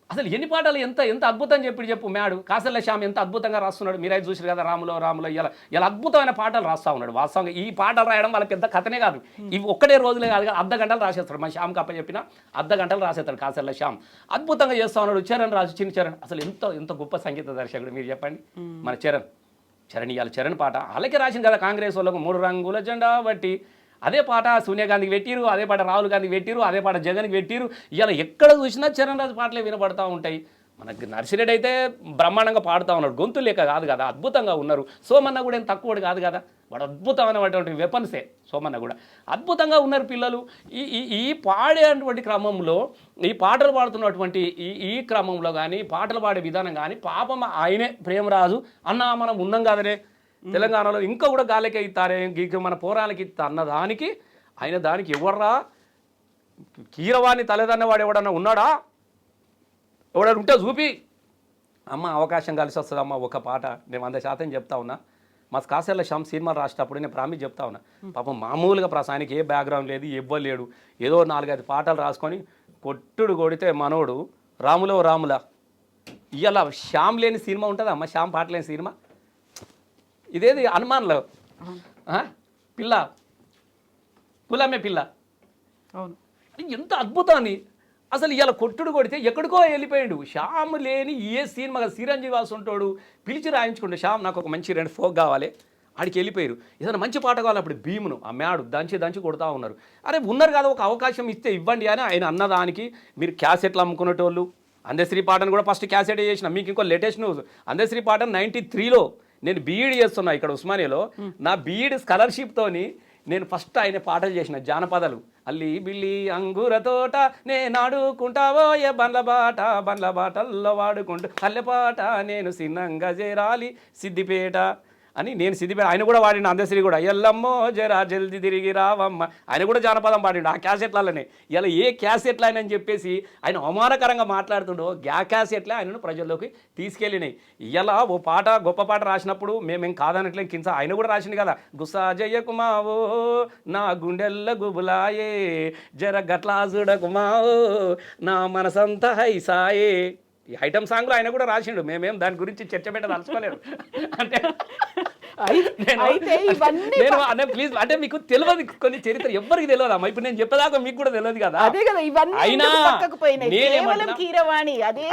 అసలు ఎన్ని పాటలు ఎంత ఎంత అద్భుతం చెప్పు. మ్యాడు కాసల్ల శ్యామ్ ఎంత అద్భుతంగా రాస్తున్నాడు. మీరైతే చూసారు కదా, రాములో ఇలా అద్భుతమైన పాటలు రాస్తా ఉన్నాడు. వాస్తవంగా ఈ పాటలు రాయడం వాళ్ళ పెద్ద కథనే కాదు, ఇవి ఒక్కటే రోజులే కాదు, అర్ధ గంటలు రాసేస్తాడు. మా శ్యామ్ కప్ప చెప్పిన అర్ధ గంటలు రాసేస్తాడు కాసల్ల శ్యామ్. అద్భుతంగా చేస్తా ఉన్నాడు. చరణ్ రాజు, చిన్న చరణ్ అసలు ఎంత గొప్ప సంగీత దర్శకుడు మీరు చెప్పండి. మన చరణ్ ఇవాళ చరణ్ పాట అలాగే రాసింది కదా కాంగ్రెస్ వాళ్ళకు 3 రంగుల జెండా బట్టి. అదే పాట సోనియా గాంధీకి పెట్టిరు, అదే పాట రాహుల్ గాంధీకి పెట్టిరు, అదే పాట జగన్కి పెట్టిరు. ఇలా ఎక్కడ చూసినా చరణ్ రాజు పాటలే వినపడతా ఉంటాయి. మనకి నర్సిరెడ్డి అయితే బ్రహ్మాండంగా పాడుతూ ఉన్నాడు, గొంతు లేక కాదు కదా, అద్భుతంగా ఉన్నారు. సోమన్న కూడా ఏం తక్కువడు కాదు కదా, వాడు అద్భుతమైనటువంటి వెపన్సే. సోమన్న కూడా అద్భుతంగా ఉన్నారు పిల్లలు. ఈ పాడేటువంటి క్రమంలో, ఈ పాటలు పాడుతున్నటువంటి ఈ క్రమంలో కానీ, పాటలు పాడే విధానం కానీ, పాపం ఆయనే ప్రేమరాజు అన్న మనం ఉన్నాం కదనే తెలంగాణలో ఇంకా కూడా గాలికే ఇస్తారే మన పోరాలకి ఇస్తా అన్నదానికి ఆయన దానికి ఎవర్రా కీరవాణి తల్లిదండ్రువాడు ఎవడన్నా ఉన్నాడా? ఎవడన్నా ఉంటే చూపి అమ్మ అవకాశం కలిసి వస్తుందమ్మా. ఒక పాట నేను 100% చెప్తా ఉన్నా. మా కాసేళ్ళ శ్యామ్ సినిమాలు రాసేటప్పుడు నేను ప్రామిస్ చెప్తా ఉన్నా. పాపం మామూలుగా ఆయనకి ఏ బ్యాక్గ్రౌండ్ లేదు, ఇవ్వలేడు, ఏదో 4-5 పాటలు రాసుకొని కొడితే మనోడు రాముల ఇవాళ శ్యామ్ లేని సినిమా ఉంటుందా అమ్మ? శ్యామ్ పాట లేని సినిమా ఇదేది? హనుమాన్లో పిల్ల పులమ్మే పిల్ల, అవును, ఎంత అద్భుతాన్ని అసలు ఇలా కొడితే ఎక్కడికో వెళ్ళిపోయాడు. శ్యామ్ లేని ఏ సినిమా చిరంజీవి వాసు ఉంటాడు, పిలిచి రాయించుకుంటే శ్యామ్ నాకు ఒక మంచి 2 ఫోక్ కావాలి, ఆడికి వెళ్ళిపోయారు. ఏదైనా మంచి పాట కావాలి, అప్పుడు భీమును ఆ మ్యాడు దంచి కొడతా ఉన్నారు. అరే ఉన్నారు కదా, ఒక అవకాశం ఇస్తే ఇవ్వండి అని ఆయన అన్నదానికి మీరు క్యాసెట్లు అమ్ముకునేటోళ్ళు. అందశ్రీ పాటను కూడా ఫస్ట్ క్యాసెట్ చేసిన. మీకు ఇంకో లేటెస్ట్ న్యూస్, అందశ్రీ పాట 93లో నేను బీఈడి చేస్తున్నా ఇక్కడ ఉస్మానియాలో. నా బీఈడి స్కాలర్షిప్తోని నేను ఫస్ట్ ఆయన పాటలు చేసిన జానపదాలు. అల్లి బిల్లి అంగుర తోట నేను ఆడుకుంటావో ఏ బండ్ల బాటల్లో వాడుకుంటూ పల్లెపాట నేను సిన్నంగా చేరాలి సిద్దిపేట అని నేను సిద్దిపేట. ఆయన కూడా వాడిన అందశ్రీ కూడా ఎల్లమ్మో జరా జల్ది తిరిగి రావమ్మ, ఆయన కూడా జానపదం పాడిండు ఆ క్యాసెట్లలోనే. ఇలా ఏ క్యాసెట్లు ఆయన అని చెప్పేసి ఆయన అవమానకరంగా మాట్లాడుతుండో క్యాసెట్లే ఆయనను ప్రజల్లోకి తీసుకెళ్ళినాయి. ఇలా ఓ పాట గొప్ప పాట రాసినప్పుడు మేమేం కాదనట్లే, కింద ఆయన కూడా రాసింది కదా, గుసా జయకుమావో నా గుండెల్ల గుబులాయే జర గట్లా చూడకుమావో నా మనసంతా హైసాయే. ఈ ఐటమ్ సాంగ్లో ఆయన కూడా రాసిండు. మేమేం దాని గురించి చర్చ పెట్టదలుచుకోలేదు. అంటే ప్లీజ్ అంటే మీకు తెలియదు కొన్ని చరిత్ర, ఎవరికి తెలియదు అమ్మా. ఇప్పుడు నేను చెప్పేదాకా మీకు కూడా తెలియదు కదా. అయినా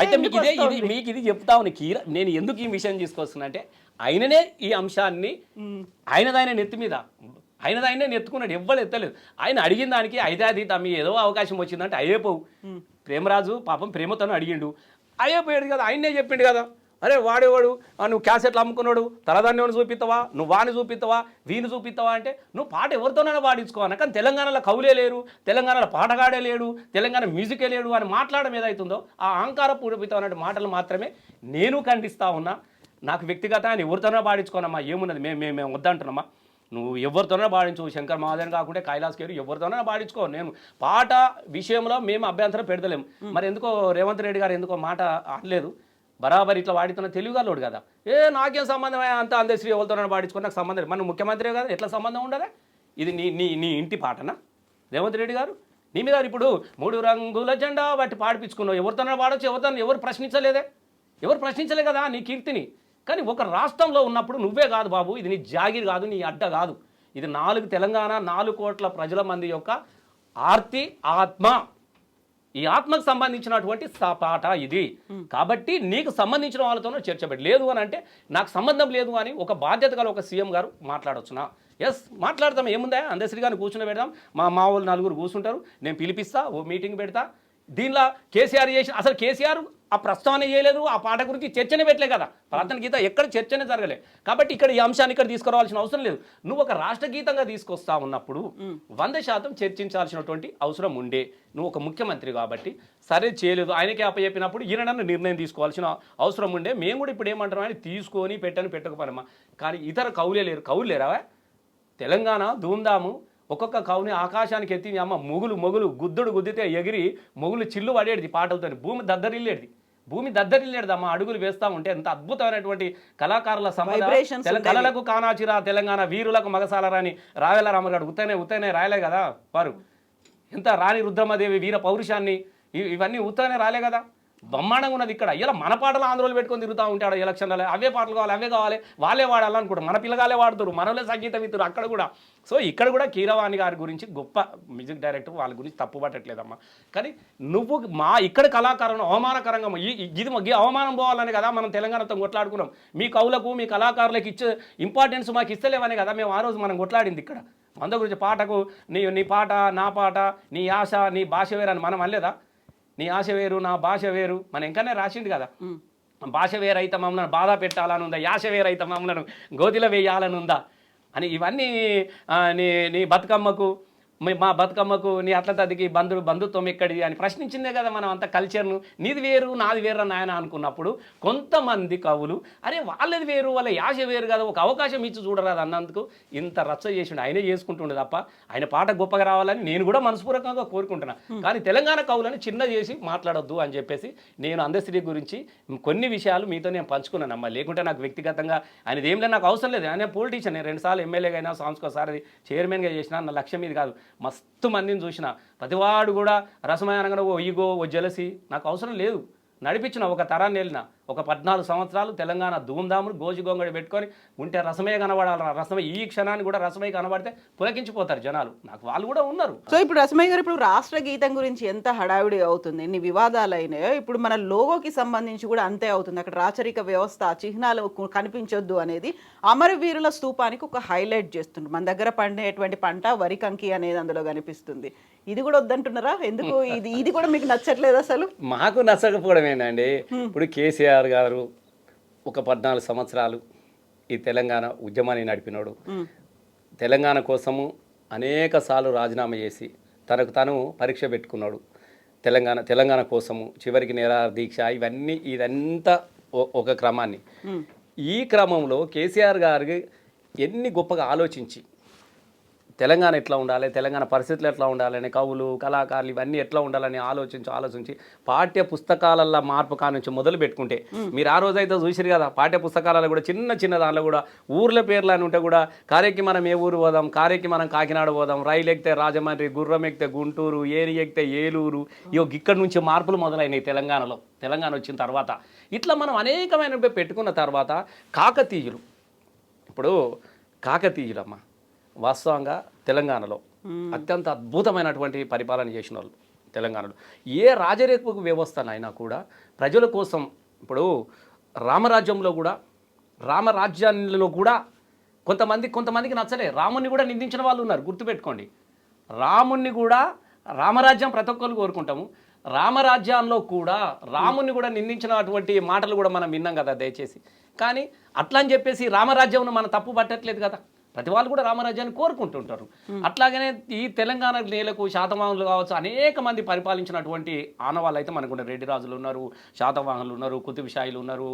అయితే మీకు ఇది చెప్తా ఉన్నా నేను ఎందుకు ఈ విషయం తీసుకొస్తున్నా అంటే ఆయననే ఈ అంశాన్ని ఆయనదాయన నెత్తి మీద ఆయనదాయనే నెత్తుకున్నాడు, ఎవ్వరు ఎత్తలేదు. ఆయన అడిగిన దానికి అయితే తమ్మి ఏదో అవకాశం వచ్చిందంటే అయిపోవు. ప్రేమరాజు పాపం ప్రేమతోనే అడిగిండు, అయిపోయాడు కదా, ఆయనే చెప్పిండు కదా. అరే వాడేవాడు నువ్వు క్యాసెట్లు అమ్ముకున్నాడు, తలదాన్ని చూపిస్తావా, నువ్వు వాని చూపిస్తావా, వీని చూపిస్తావా అంటే నువ్వు పాట ఎవరితోనైనా పాడించుకోవాలి. కానీ తెలంగాణలో కవులే లేరు, తెలంగాణలో పాటగాడే లేడు, తెలంగాణ మ్యూజికే లేడు అని మాట్లాడడం ఏదైతుందో ఆ అహంకార పూర్వపితమైన మాటలు మాత్రమే నేను ఖండిస్తా ఉన్నా. నాకు వ్యక్తిగత ఆయన ఎవరితోనైనా పాడించుకోనమ్మా, ఏమున్నది మేము వద్దంటున్నామా. నువ్వు ఎవరితోనైనా పాడించు, శంకర్ మహాదేవన్ కాకుంటే కైలాస్ కేరు ఎవరితోనైనా పాడించుకో. నేను పాట విషయంలో మేము అభ్యంతరం పెడతలేము. మరి ఎందుకో రేవంత్ రెడ్డి గారు ఎందుకో మాట అనలేదు, బరాబర్ ఇట్లా వాడితున్న తెలుగుగాలోడు కదా. నాకేం సంబంధం అంత అందశ్రీ ఎవరితోనైనా పాడించుకో, నాకు సంబంధం మన ముఖ్యమంత్రి కదా, ఎట్లా సంబంధం ఉండదా? ఇది నీ ఇంటి పాటనా రేవంత్ రెడ్డి గారు? నీ మీద ఇప్పుడు 3 రంగుల జెండా వాటి పాడిపించుకున్నావు, ఎవరితోనైనా పాడొచ్చు, ఎవరు ప్రశ్నించలే కదా నీ కీర్తిని. కానీ ఒక రాష్ట్రంలో ఉన్నప్పుడు నువ్వే కాదు బాబు, ఇది నీ జాగిరి కాదు, నీ అడ్డ కాదు, ఇది తెలంగాణ 4 కోట్ల ప్రజల మంది యొక్క ఆర్తి ఆత్మ. ఈ ఆత్మకు సంబంధించినటువంటి పాట ఇది. కాబట్టి నీకు సంబంధించిన వాళ్ళతోనూ చర్చ పెట్టి లేదు అని అంటే నాకు సంబంధం లేదు అని ఒక బాధ్యత గల ఒక సీఎం గారు మాట్లాడొచ్చునా? ఎస్ మాట్లాడతాం, ఏముందా అందశ్రీ గారిని కూర్చుని పెడదాం, మా వాళ్ళు నలుగురు కూర్చుంటారు, నేను పిలిపిస్తా, ఓ మీటింగ్ పెడతా. దీనిలో కేసీఆర్ చేసి అసలు కేసీఆర్ ఆ ప్రస్తావన చేయలేదు, ఆ పాట గురించి చర్చనే పెట్టలే కదా, ప్రార్థన గీత ఎక్కడ చర్చనే జరగలే. కాబట్టి ఇక్కడ ఈ అంశాన్ని ఇక్కడ తీసుకురావాల్సిన అవసరం లేదు. నువ్వు ఒక రాష్ట్ర గీతంగా తీసుకొస్తా ఉన్నప్పుడు 100% చర్చించాల్సినటువంటి అవసరం ఉండే. నువ్వు ఒక ముఖ్యమంత్రి కాబట్టి సరే చేయలేదు, ఆయనకే అప్పచెప్పినప్పుడు ఈయనను నిర్ణయం తీసుకోవాల్సిన అవసరం ఉండే. మేము కూడా ఇప్పుడు ఏమంటాం అని తీసుకొని పెట్టకపోనమ్మా. కానీ ఇతర కవులే లేరు. కవులు లేరా? తెలంగాణ ధూమ్ధాము ఒక్కొక్క కవుని ఆకాశానికి ఎత్తి అమ్మ మొగులు గుద్దుడు గుద్దితే ఎగిరి మొగులు చిల్లు పడేది పాటలతో, భూమి దద్దరిల్లేది అమ్మ. అడుగులు వేస్తూ ఉంటే ఎంత అద్భుతమైనటువంటి కళాకారుల సంపద. కళలకు కానాచిరా తెలంగాణ, వీరులకు మగసాలరాని రావేల రామగారు ఉత్తనే రాయలే కదా వారు. ఎంత రాణి రుద్రమదేవి వీర పౌరుషాన్ని ఇవన్నీ ఉత్తనే రాలే కదా. బ్రహ్మాండంగా ఉన్నది. ఇక్కడ ఇలా మన పాటలు ఆంధ్రోలు పెట్టుకొని తిరుగుతూ ఉంటాడు ఎలక్షన్లలో, అవే పాటలు కావాలి, వాళ్ళే వాడాలనుకుంటారు, మన పిల్లగాలే వాడుతారు, మనలే సంగీతం ఇస్తారు అక్కడ కూడా. సో ఇక్కడ కూడా కీరవాణి గారి గురించి గొప్ప మ్యూజిక్ డైరెక్టర్, వాళ్ళ గురించి తప్పు పట్టట్లేదమ్మా. కానీ నువ్వు ఇక్కడ కళాకారులను అవమానకరంగా ఇది అవమానం పోవాలని కదా మనం తెలంగాణతో కొట్లాడుకున్నాం. మీ కవులకు మీ కళాకారులకు ఇచ్చే ఇంపార్టెన్స్ మాకు ఇస్తలేవని కదా మేము ఆ రోజు మనం కొట్లాడింది. ఇక్కడ మంద గురించి పాటకు నీ పాట నా పాట, నీ ఆశ నీ భాష వేరని మనం అనలేదా? నీ ఆశ వేరు నా భాష వేరు మన ఇంకనే రాసిండు కదా. భాష వేరైతే మమ్మల్ని బాధ పెట్టాలని ఉందా, యాశ వేరైతే మమ్మల్ని గోతిలో వేయాలని ఉందా అని ఇవన్నీ నీ బతుకమ్మకు మా బతుకమ్మకు నీ అట్ల తదికి బంధుత్వం ఎక్కడిది అని ప్రశ్నించిందే కదా మనం అంత కల్చర్ను. నీది వేరు నాది వేరు అని ఆయన అనుకున్నప్పుడు కొంతమంది కవులు అరే వాళ్ళది వేరు వాళ్ళ యాశ వేరు కదా, ఒక అవకాశం ఇచ్చి చూడరాదు అన్నందుకు ఇంత రచ్చ చేసిండు. ఆయనే చేసుకుంటుండే తప్ప ఆయన పాట గొప్పగా రావాలని నేను కూడా మనస్పూర్వకంగా కోరుకుంటున్నా. కానీ తెలంగాణ కవులను చిన్న చేసి మాట్లాడొద్దు అని చెప్పేసి నేను అందశ్రీ గురించి కొన్ని విషయాలు మీతో నేను పంచుకున్నానమ్మా. లేకుంటే నాకు వ్యక్తిగతంగా ఆయనది ఏం లేదు, నాకు అవసరం లేదు. ఆయన పొలిటీషియన్, నేను 2 సార్లు ఎమ్మెల్యేగా అయినా సాంస్కృతిక చైర్మన్గా చేసిన నా లక్ష్యం ఇది కాదు. మస్తు మందిని చూసిన ప్రతివాడు కూడా రసమయానంగా ఓ ఈగో ఓ జలసి నాకు అవసరం లేదు. నడిపించిన ఒక తరాన్ని వెళ్ళిన ఒక 14 సంవత్సరాలు తెలంగాణ ధూమ్ధాములు గోజుగొంగడి పెట్టుకొని ఉంటే రసమే కనబడాలి. రసమే ఈ క్షణాన్ని కూడా రసమే కనబడితే పులకించిపోతారు జనాలు. నాకు వాళ్ళు కూడా ఉన్నారు. సో ఇప్పుడు రసమయ్య గారు, ఇప్పుడు రాష్ట్ర గీతం గురించి ఎంత హడావిడి అవుతుంది, ఎన్ని వివాదాలు అయినాయో, ఇప్పుడు మన లోగోకి సంబంధించి కూడా అంతే అవుతుంది. అక్కడ రాచరిక వ్యవస్థ చిహ్నాలు కనిపించొద్దు అనేది అమరవీరుల స్తూపానికి ఒక హైలైట్ చేస్తుంది. మన దగ్గర పండేటువంటి పంట వరి కంకి అనేది అందులో కనిపిస్తుంది. ఇది కూడా వద్దంటున్నారా? ఎందుకు ఇది కూడా మీకు నచ్చట్లేదు? అసలు మాకు నచ్చకపోవడమేనండి. ఇప్పుడు కేసీఆర్ గారు ఒక 14 సంవత్సరాలు ఈ తెలంగాణ ఉద్యమాన్ని నడిపినాడు. తెలంగాణ కోసము అనేక సార్లు రాజీనామా చేసి తనకు తను పరీక్ష పెట్టుకున్నాడు. తెలంగాణ కోసము చివరికి నిరాహార దీక్ష ఇదంతా ఒక క్రమాన్ని. ఈ క్రమంలో కేసీఆర్ గారికి ఎన్ని గొప్పగా ఆలోచించి తెలంగాణ ఎట్లా ఉండాలి, తెలంగాణ పరిస్థితులు ఎట్లా ఉండాలని, కవులు కళాకారులు ఇవన్నీ ఎట్లా ఉండాలని ఆలోచించి పాఠ్య పుస్తకాలలో మార్పు కానుంచి మొదలు పెట్టుకుంటే మీరు ఆ రోజైతే చూసిరు కదా, పాఠ్య పుస్తకాలలో కూడా చిన్న దానిలో కూడా ఊర్ల పేర్లు అని ఉంటే కూడా కారెక్కి మనం ఏ ఊరు పోదాం, కారెక్కి మనం కాకినాడ పోదాం, రైలు ఎక్కితే రాజమండ్రి, గుర్రం ఎక్కితే గుంటూరు, ఏరి ఎక్కితే ఏలూరు, ఇక్కడ నుంచి మార్పులు మొదలైనవి తెలంగాణ వచ్చిన తర్వాత. ఇట్లా మనం అనేకమైన పెట్టుకున్న తర్వాత కాకతీయులు, ఇప్పుడు కాకతీయులమ్మ వాస్తవంగా తెలంగాణలో అత్యంత అద్భుతమైనటువంటి పరిపాలన చేసిన వాళ్ళు. తెలంగాణలో ఏ రాజరేఖకు వ్యవస్థనైనా కూడా ప్రజల కోసం, ఇప్పుడు రామరాజ్యంలో కూడా కొంతమందికి నచ్చలే, రాముని కూడా నిందించిన వాళ్ళు ఉన్నారు. గుర్తుపెట్టుకోండి, రామరాజ్యం ప్రతి ఒక్కరు కోరుకుంటాము. రామరాజ్యంలో కూడా రాముని కూడా నిందించినటువంటి మాటలు కూడా మనం విన్నాం కదా దయచేసి. కానీ అట్లా అని చెప్పేసి రామరాజ్యం మనం తప్పు పట్టట్లేదు కదా, ప్రతి వాళ్ళు కూడా రామరాజ్యాన్ని కోరుకుంటుంటారు. అట్లాగనే ఈ తెలంగాణ నేలకు శాతవాహనులు కావచ్చు, అనేక మంది పరిపాలించినటువంటి ఆనవాళ్ళు అయితే మనకు రెడ్డి రాజులు ఉన్నారు, శాతవాహనులు ఉన్నారు, కుతుబ్ షాయిలు ఉన్నారు,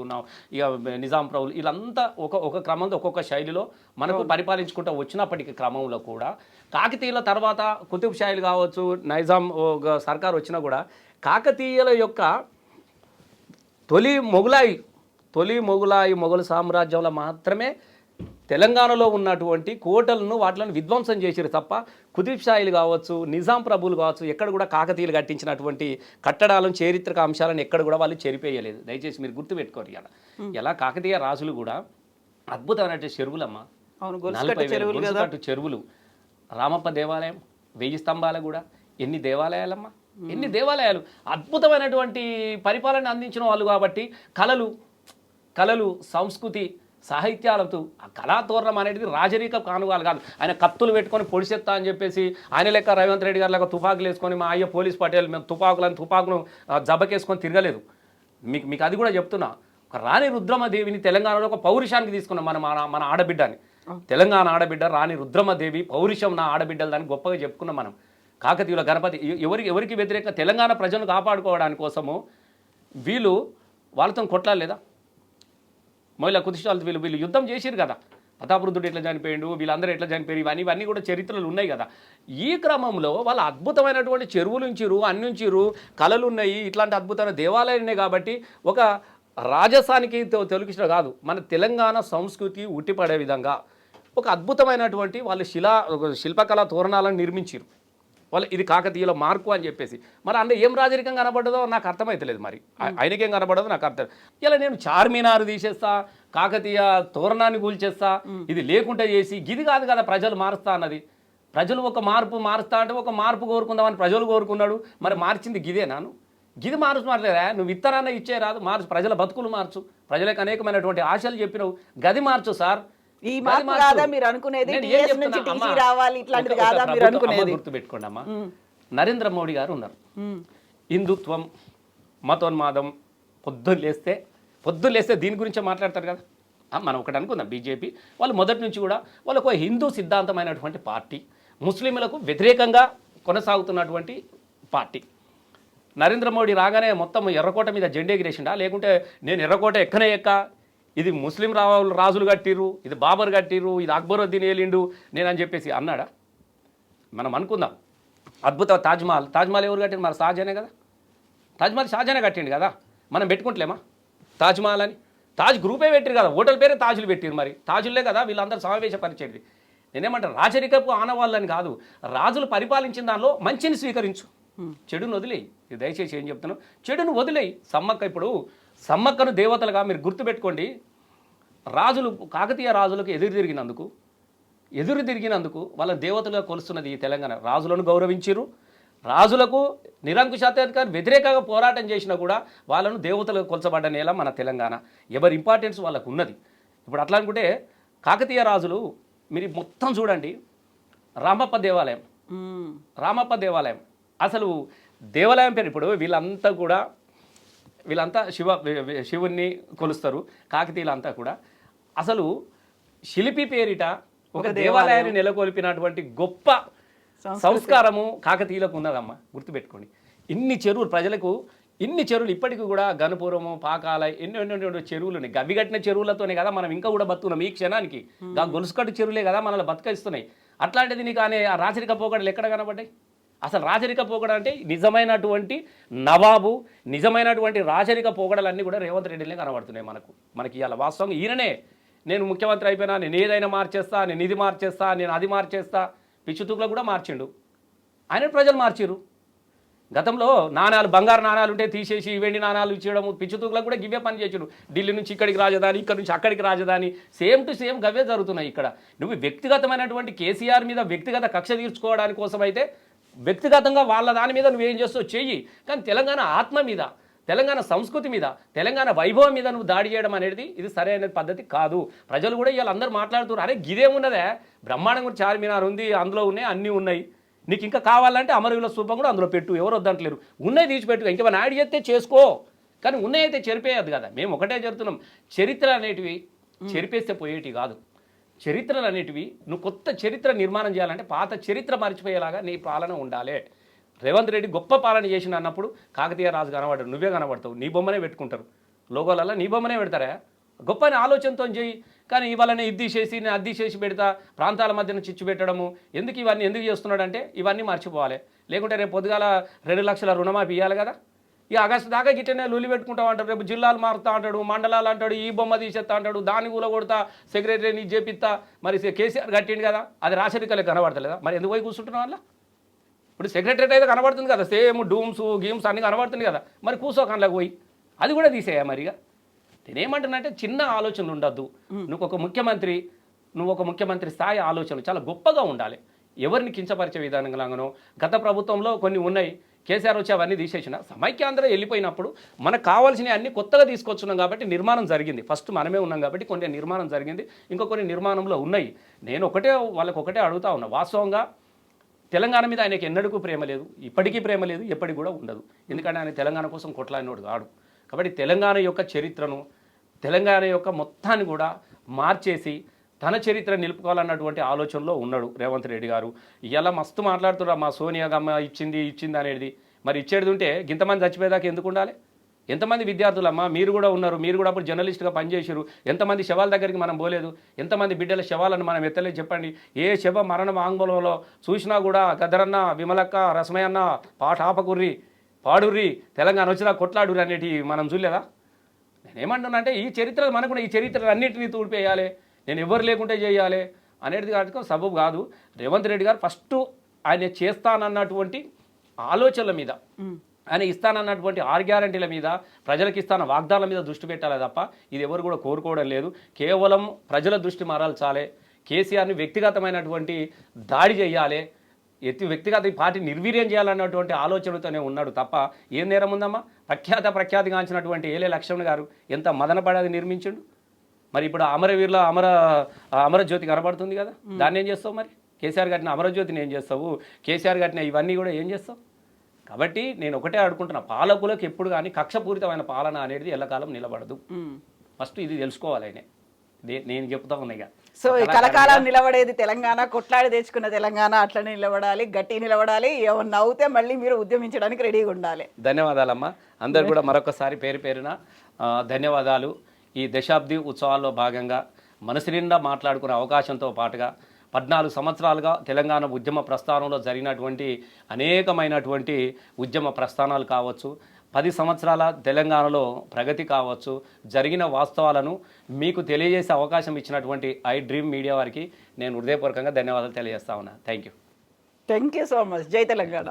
ఇక నిజాం ప్రభులు, వీళ్ళంతా ఒక క్రమంలో ఒక్కొక్క శైలిలో మనకు పరిపాలించుకుంటూ వచ్చినప్పటికీ క్రమంలో కూడా కాకతీయుల తర్వాత కుతుబ్ షాయిలు కావచ్చు, నైజాం సర్కార్ వచ్చినా కూడా కాకతీయుల యొక్క తొలి మొఘలు సామ్రాజ్యంలో మాత్రమే తెలంగాణలో ఉన్నటువంటి కోటలను వాటిలను విధ్వంసం చేసిరు తప్ప కుతుబ్ షాయిలు కావచ్చు, నిజాం ప్రభులు కావచ్చు, ఎక్కడ కూడా కాకతీయులు కట్టించినటువంటి కట్టడాలను, చారిత్రక అంశాలను ఎక్కడ కూడా వాళ్ళు చెరిపేయలేదు. దయచేసి మీరు గుర్తుపెట్టుకోరు. ఎలా కాకతీయ రాజులు కూడా అద్భుతమైనటువంటి చెరువులమ్మ, 40,000 చెరువులు, రామప్ప దేవాలయం 1000 స్తంభాల కూడా ఎన్ని దేవాలయాలమ్మా, ఎన్ని దేవాలయాలు అద్భుతమైనటువంటి పరిపాలన అందించిన వాళ్ళు కాబట్టి కళలు సంస్కృతి సాహిత్యాలతో ఆ కళాతోరణం అనేది రాజరీక కానుగాలు కాదు. ఆయన కత్తులు పెట్టుకొని పొడిసెత్తా అని చెప్పేసి ఆయన లెక్క రేవంత్ రెడ్డి గారి లెక్క తుపాకులు వేసుకొని మా అయ్య పోలీస్ పటేల్ మేము తుపాకును జబ్బకేసుకొని తిరగలేదు. మీకు అది కూడా చెప్తున్నా. ఒక రాణి రుద్రమదేవిని తెలంగాణలో ఒక పౌరుషానికి తీసుకున్నాం మన ఆడబిడ్డని. తెలంగాణ ఆడబిడ్డ రాణి రుద్రమదేవి పౌరుషం నా ఆడబిడ్డలు దాన్ని గొప్పగా చెప్పుకున్నాం మనం. కాకతీయుల గణపతి ఎవరికి వ్యతిరేక తెలంగాణ ప్రజలను కాపాడుకోవడానికి కోసము వాళ్ళతో కొట్లాడలేదా? మహిళా కుతిష్టాలు వీళ్ళు యుద్ధం చేసిరు కదా. ప్రతాపరుద్రుడు ఎట్లా చనిపోయాడు, వీళ్ళందరూ ఎట్లా చనిపోయారు, ఇవన్నీ కూడా చరిత్రలు ఉన్నాయి కదా. ఈ క్రమంలో వాళ్ళ అద్భుతమైనటువంటి చెరువులు ఉంచిరు, అన్నుంచిరు, కళలు ఉన్నాయి, ఇట్లాంటి అద్భుతమైన దేవాలయాలు ఉన్నాయి. కాబట్టి ఒక రాజస్థానికి తొలగించడం కాదు, మన తెలంగాణ సంస్కృతి ఉట్టిపడే విధంగా ఒక అద్భుతమైనటువంటి వాళ్ళు శిల్పకళా తోరణాలను నిర్మించారు. వాళ్ళు ఇది కాకతీయుల మార్కు అని చెప్పేసి. మరి అంటే ఏం రాజరికం కనబడ్డదో నాకు అర్థమైతలేదు. మరి ఆయనకేం కనబడదో నాకు అర్థం. ఇలా నేను చార్మినార్ తీసేస్తా, కాకతీయ తోరణాన్ని కూల్చేస్తా, ఇది లేకుండా చేసి గిది కాదు కదా ప్రజలు మారుస్తా అన్నది. ప్రజలు ఒక మార్పు మారుస్తా అంటే ఒక మార్పు కోరుకుందామని ప్రజలు కోరుకున్నాడు. మరి మార్చింది గిదేనాను? గిది మార్చలేదా? నువ్వు విత్తనాన్ని ఇచ్చే రాదు, మార్చు, ప్రజల బతుకులు మార్చు, ప్రజలకు అనేకమైనటువంటి ఆశలు చెప్పినావు, గది మార్చు సార్. ఈ మార్పు కాదా మీరు అనుకునేది? గుర్తుపెట్టుకోండి అమ్మా, నరేంద్ర మోడీ గారు ఉన్నారు. హిందుత్వం, మతోన్మాదం పొద్దున్న లేస్తే దీని గురించే మాట్లాడతారు కదా. మనం ఒకటి అనుకుందాం, బీజేపీ వాళ్ళు మొదటి నుంచి కూడా వాళ్ళకు హిందూ సిద్ధాంతమైనటువంటి పార్టీ, ముస్లింలకు వ్యతిరేకంగా కొనసాగుతున్నటువంటి పార్టీ. నరేంద్ర మోడీ రాగానే మొత్తం ఎర్రకోట మీద జెండా ఎగిరేసిండా, లేకుంటే నేను ఎర్రకోట ఎక్క ఇది ముస్లిం రాజులు కట్టిర్రు, ఇది బాబర్ కట్టిర్రు, ఇది అక్బరుద్దీన్ ఏలిండు నేనని చెప్పేసి అన్నాడా? మనం అనుకుందాం. అద్భుత తాజ్మహల్ ఎవరు కట్టిండు? మరి షాజహానే కదా. తాజ్మహల్ షాజహానే కట్టిండు కదా. మనం పెట్టుకుంటలేమా తాజ్మహల్ అని? తాజ్ గ్రూపే పెట్టిరు కదా, హోటల్ పేరే తాజులు పెట్టిరు. మరి తాజులే కదా వీళ్ళందరూ సమావేశపరిచేది. నేనేమంటాను, రాజరికపు ఆనవాళ్ళని కాదు, రాజులు పరిపాలించిన దానిలో మంచిని స్వీకరించు, చెడును వదిలేయి. ఇది దయచేసి ఏం చెప్తున్నాను, చెడును వదిలేయి. ఇప్పుడు సమ్మక్కను దేవతలుగా మీరు గుర్తుపెట్టుకోండి. కాకతీయ రాజులకు ఎదురు తిరిగినందుకు వాళ్ళ దేవతలుగా కొలుస్తున్నది ఈ తెలంగాణ. రాజులను గౌరవించారు, రాజులకు నిరంకుశాత్మక వ్యతిరేకంగా పోరాటం చేసినా కూడా వాళ్ళను దేవతలుగా కొలచబడ్డ నేల మన తెలంగాణ. ఎవరి ఇంపార్టెన్స్ వాళ్ళకు ఉన్నది. ఇప్పుడు అట్లా అనుకుంటే కాకతీయ రాజులు మీరు మొత్తం చూడండి, రామప్ప దేవాలయం అసలు దేవాలయం పేరు. ఇప్పుడు వీళ్ళంతా శివుణ్ణి కొలుస్తారు. కాకతీయులంతా కూడా అసలు శిల్పి పేరిట ఒక దేవాలయాన్ని నెలకొల్పినటువంటి గొప్ప సంస్కారము కాకతీయులకు ఉన్నదమ్మా, గుర్తుపెట్టుకోండి. ఇన్ని చెరువులు ఇప్పటికీ కూడా గణపురము, పాకాల ఎన్నో చెరువులు ఉన్నాయి. గవి కట్టిన చెరువులతోనే కదా మనం ఇంకా కూడా బతుకున్నాం ఈ క్షణానికి. గొలుసుకట్టు చెరువులే కదా మనల్ని బతుకరిస్తున్నాయి. అట్లాంటిది నీకు అనే రాచరిక పోకడలు ఎక్కడ కనబడ్డాయి? అసలు రాజరిక పోకడ అంటే నిజమైనటువంటి నవాబు, నిజమైనటువంటి రాజరిక పోకడలన్నీ కూడా రేవంత్ రెడ్డినే కనబడుతున్నాయి మనకి ఇవాళ. వాస్తవంగా ఈయననే నేను ముఖ్యమంత్రి అయిపోయినా, నేను ఏదైనా మార్చేస్తా, నేను ఇది మార్చేస్తా, నేను అది మార్చేస్తా, పిచ్చుతూకులో కూడా మార్చిండు. ఆయన ప్రజలు మార్చిరు. గతంలో బంగారు నాణాలు ఉంటే తీసేసి వెండి నాణాలు ఇచ్చేయడము, పిచ్చుతూకులకు కూడా గివే పని చేసాడు. ఢిల్లీ నుంచి ఇక్కడికి రాజధాని, ఇక్కడ నుంచి అక్కడికి రాజధాని, సేమ్ టు సేమ్ గవే జరుగుతున్నాయి ఇక్కడ. నువ్వు వ్యక్తిగతమైనటువంటి కేసీఆర్ మీద వ్యక్తిగత కక్ష తీర్చుకోవడానికి కోసం అయితే వ్యక్తిగతంగా వాళ్ళ దాని మీద నువ్వేం చేస్తావు చెయ్యి, కానీ తెలంగాణ ఆత్మ మీద, తెలంగాణ సంస్కృతి మీద, తెలంగాణ వైభవం మీద నువ్వు దాడి చేయడం అనేది ఇది సరైన పద్ధతి కాదు. ప్రజలు కూడా ఇవాళ అందరూ మాట్లాడుతున్నారు, అరే గిదేమున్నదే, బ్రహ్మాండంగా చార్మినార్ ఉంది, అందులో ఉన్నాయి, అన్నీ ఉన్నాయి, నీకు ఇంకా కావాలంటే అమరవీరుల స్థూపం కూడా అందులో పెట్టు, ఎవరు వద్దంటలేరు, ఉన్నాయి తీసిపెట్టు, ఇంకేమైనా యాడ్ చేస్తే చేసుకో, కానీ ఉన్నాయైతే చెరిపేయద్దు కదా. మేము ఒకటే చెప్తున్నాం, చరిత్ర అనేటివి చెరిపేస్తే పోయేటి కాదు. చరిత్రలు అనేటివి నువ్వు కొత్త చరిత్ర నిర్మాణం చేయాలంటే పాత చరిత్ర మర్చిపోయేలాగా నీ పాలన ఉండాలి. రేవంత్ రెడ్డి గొప్ప పాలన చేసిన అన్నప్పుడు కాకతీయ రాజు కనబడరు, నువ్వే కనబడతావు, నీ బొమ్మనే పెట్టుకుంటారు, లోగోలలో నీ బొమ్మనే పెడతారా? గొప్ప ఆలోచనతో చేయి. కానీ ఇవాళనే ఇది చేసి నేను అది చేసి పెడతా, ప్రాంతాల మధ్యన చిచ్చు పెట్టడము, ఇవన్నీ ఎందుకు చేస్తున్నాడంటే ఇవన్నీ మర్చిపోవాలి. లేకుంటే రేపు పొద్దుగాల 2 లక్షల రుణమాఫీ ఇవ్వాలి కదా. ఈ ఆగస్టు దాకా గిట్టనే లొల్లి పెట్టుకుంటావు అంటాడు, రేపు జిల్లాలు మారుతా అంటాడు, మండలాలు అంటాడు, ఈ బొమ్మ తీసేస్తా అంటాడు, దాన్ని కూడా కొడతా, సెక్రటరీని చేపిస్తా. మరి కేసీఆర్ కట్టిండు కదా, అది రాచరికలే కనబడతలేదా? మరి ఎందుకు పోయి కూర్చుంటున్నావు వల్ల? ఇప్పుడు సెక్రటరీ అయితే కనబడుతుంది కదా, సేమ్ డూమ్స్ గేమ్స్ అన్నీ కనబడుతుంది కదా, మరి కూర్చో కళ్ళకి పోయి అది కూడా తీసేయా మరిగా. నేనేమంటున్నానంటే చిన్న ఆలోచనలు ఉండద్దు. నువ్వు ఒక ముఖ్యమంత్రి స్థాయి ఆలోచనలు చాలా గొప్పగా ఉండాలి. ఎవరిని కించపరిచే విధానంగానో గత ప్రభుత్వంలో కొన్ని ఉన్నాయి, కేసీఆర్ వచ్చి అవన్నీ తీసేసిన సమైక్యాంధ్ర వెళ్ళిపోయినప్పుడు మనకు కావాల్సినవి అన్ని కొత్తగా తీసుకొచ్చున్నాం కాబట్టి నిర్మాణం జరిగింది. ఫస్ట్ మనమే ఉన్నాం కాబట్టి కొన్ని నిర్మాణం జరిగింది, ఇంకా కొన్ని నిర్మాణంలో ఉన్నాయి. నేను వాళ్ళకి ఒకటే అడుగుతా ఉన్నా, వాస్తవంగా తెలంగాణ మీద ఆయనకి ఎన్నడూ ప్రేమ లేదు, ఇప్పటికీ ప్రేమ లేదు, ఎప్పటికి కూడా ఉండదు. ఎందుకంటే ఆయన తెలంగాణ కోసం కొట్లాడినోడు కాడు. కాబట్టి తెలంగాణ యొక్క చరిత్రను, తెలంగాణ యొక్క మొత్తాన్ని కూడా మార్చేసి తన చరిత్ర నిలుపుకోవాలన్నటువంటి ఆలోచనలో ఉన్నాడు రేవంత్ రెడ్డి గారు. ఇలా మస్తు మాట్లాడుతున్నారు, మా సోనియా గమ్మ ఇచ్చింది అనేది. మరి ఇచ్చేది ఉంటే ఇంతమంది చచ్చిపోయేదాకా ఎందుకు ఉండాలి? ఎంతమంది విద్యార్థులమ్మా మీరు కూడా ఉన్నారు, మీరు కూడా అప్పుడు జర్నలిస్ట్గా పనిచేసారు. ఎంతమంది శవాల దగ్గరికి మనం పోలేదు, ఎంతమంది బిడ్డల శవాలను మనం ఎత్తలేదు చెప్పండి. ఏ శవ మరణ వాంగ్మూలంలో చూసినా కూడా గద్దరన్న, విమలక్క, రసమయ్యన్న, ఆపకుర్రి, పాడుర్రి, తెలంగాణ వచ్చినా కొట్లాడుర్రి అనేటి మనం చూడలేదా? నేనేమంటున్నా అంటే ఈ చరిత్ర మనకు ఈ చరిత్రలు అన్నింటినీ తూడిపేయాలి, నేను ఎవరు లేకుంటే చేయాలి అనేది కాదు సబబు కాదు. రేవంత్ రెడ్డి గారు ఫస్ట్ ఆయన చేస్తానన్నటువంటి ఆలోచనల మీద, ఆయన ఇస్తానన్నటువంటి 6 గ్యారంటీల మీద, ప్రజలకు ఇస్తాన వాగ్దానాల మీద దృష్టి పెట్టాలి తప్ప ఇది ఎవరు కూడా కోరుకోవడం లేదు. కేవలం ప్రజల దృష్టి మారాల్చాలే, కేసీఆర్ని వ్యక్తిగతమైనటువంటి దాడి చేయాలి, వ్యక్తిగత పార్టీ నిర్వీర్యం చేయాలన్నటువంటి ఆలోచనతోనే ఉన్నాడు తప్ప ఏం నేరం ఉందమ్మా? ప్రఖ్యాతిగాంచినటువంటి ఏలే లక్ష్మణ్ గారు ఎంత మదనపడేది నిర్మించిండు. మరి ఇప్పుడు అమరవీరుల అమరజ్యోతి కనబడుతుంది కదా, దాన్ని ఏం చేస్తావు? మరి కేసీఆర్ కట్టిన అమరజ్యోతిని ఏం చేస్తావు? కేసీఆర్ కట్టిన ఇవన్నీ కూడా ఏం చేస్తావు? కాబట్టి నేను ఒకటే అడుగుకుంటున్నా, పాలకులకు ఎప్పుడు కానీ కక్షపూరితమైన పాలన అనేది ఎల్లకాలం నిలబడదు. ఫస్ట్ ఇది తెలుసుకోవాలి. ఆయన నేను చెప్తా ఉన్నాయి. సో కలకాలం నిలబడేది తెలంగాణ, కొట్లాడి తెచ్చుకున్న తెలంగాణ అట్లనే నిలబడాలి, గట్టి నిలబడాలి. ఏమన్నా అవుతే మళ్ళీ మీరు ఉద్యమించడానికి రెడీగా ఉండాలి. ధన్యవాదాలమ్మా. అందరు కూడా మరొకసారి పేరున ధన్యవాదాలు. ఈ దశాబ్ది ఉత్సవాల్లో భాగంగా మనసు నిండా మాట్లాడుకునే అవకాశంతో పాటుగా 14 సంవత్సరాలుగా తెలంగాణ ఉద్యమ ప్రస్థానంలో జరిగినటువంటి అనేకమైనటువంటి ఉద్యమ ప్రస్థానాలు కావచ్చు, 10 సంవత్సరాల తెలంగాణలో ప్రగతి కావచ్చు, జరిగిన వాస్తవాలను మీకు తెలియజేసే అవకాశం ఇచ్చినటువంటి ఐ డ్రీమ్ మీడియా వారికి నేను హృదయపూర్వకంగా ధన్యవాదాలు తెలియజేస్తా ఉన్నా. Thank you so much. జై తెలంగాణ.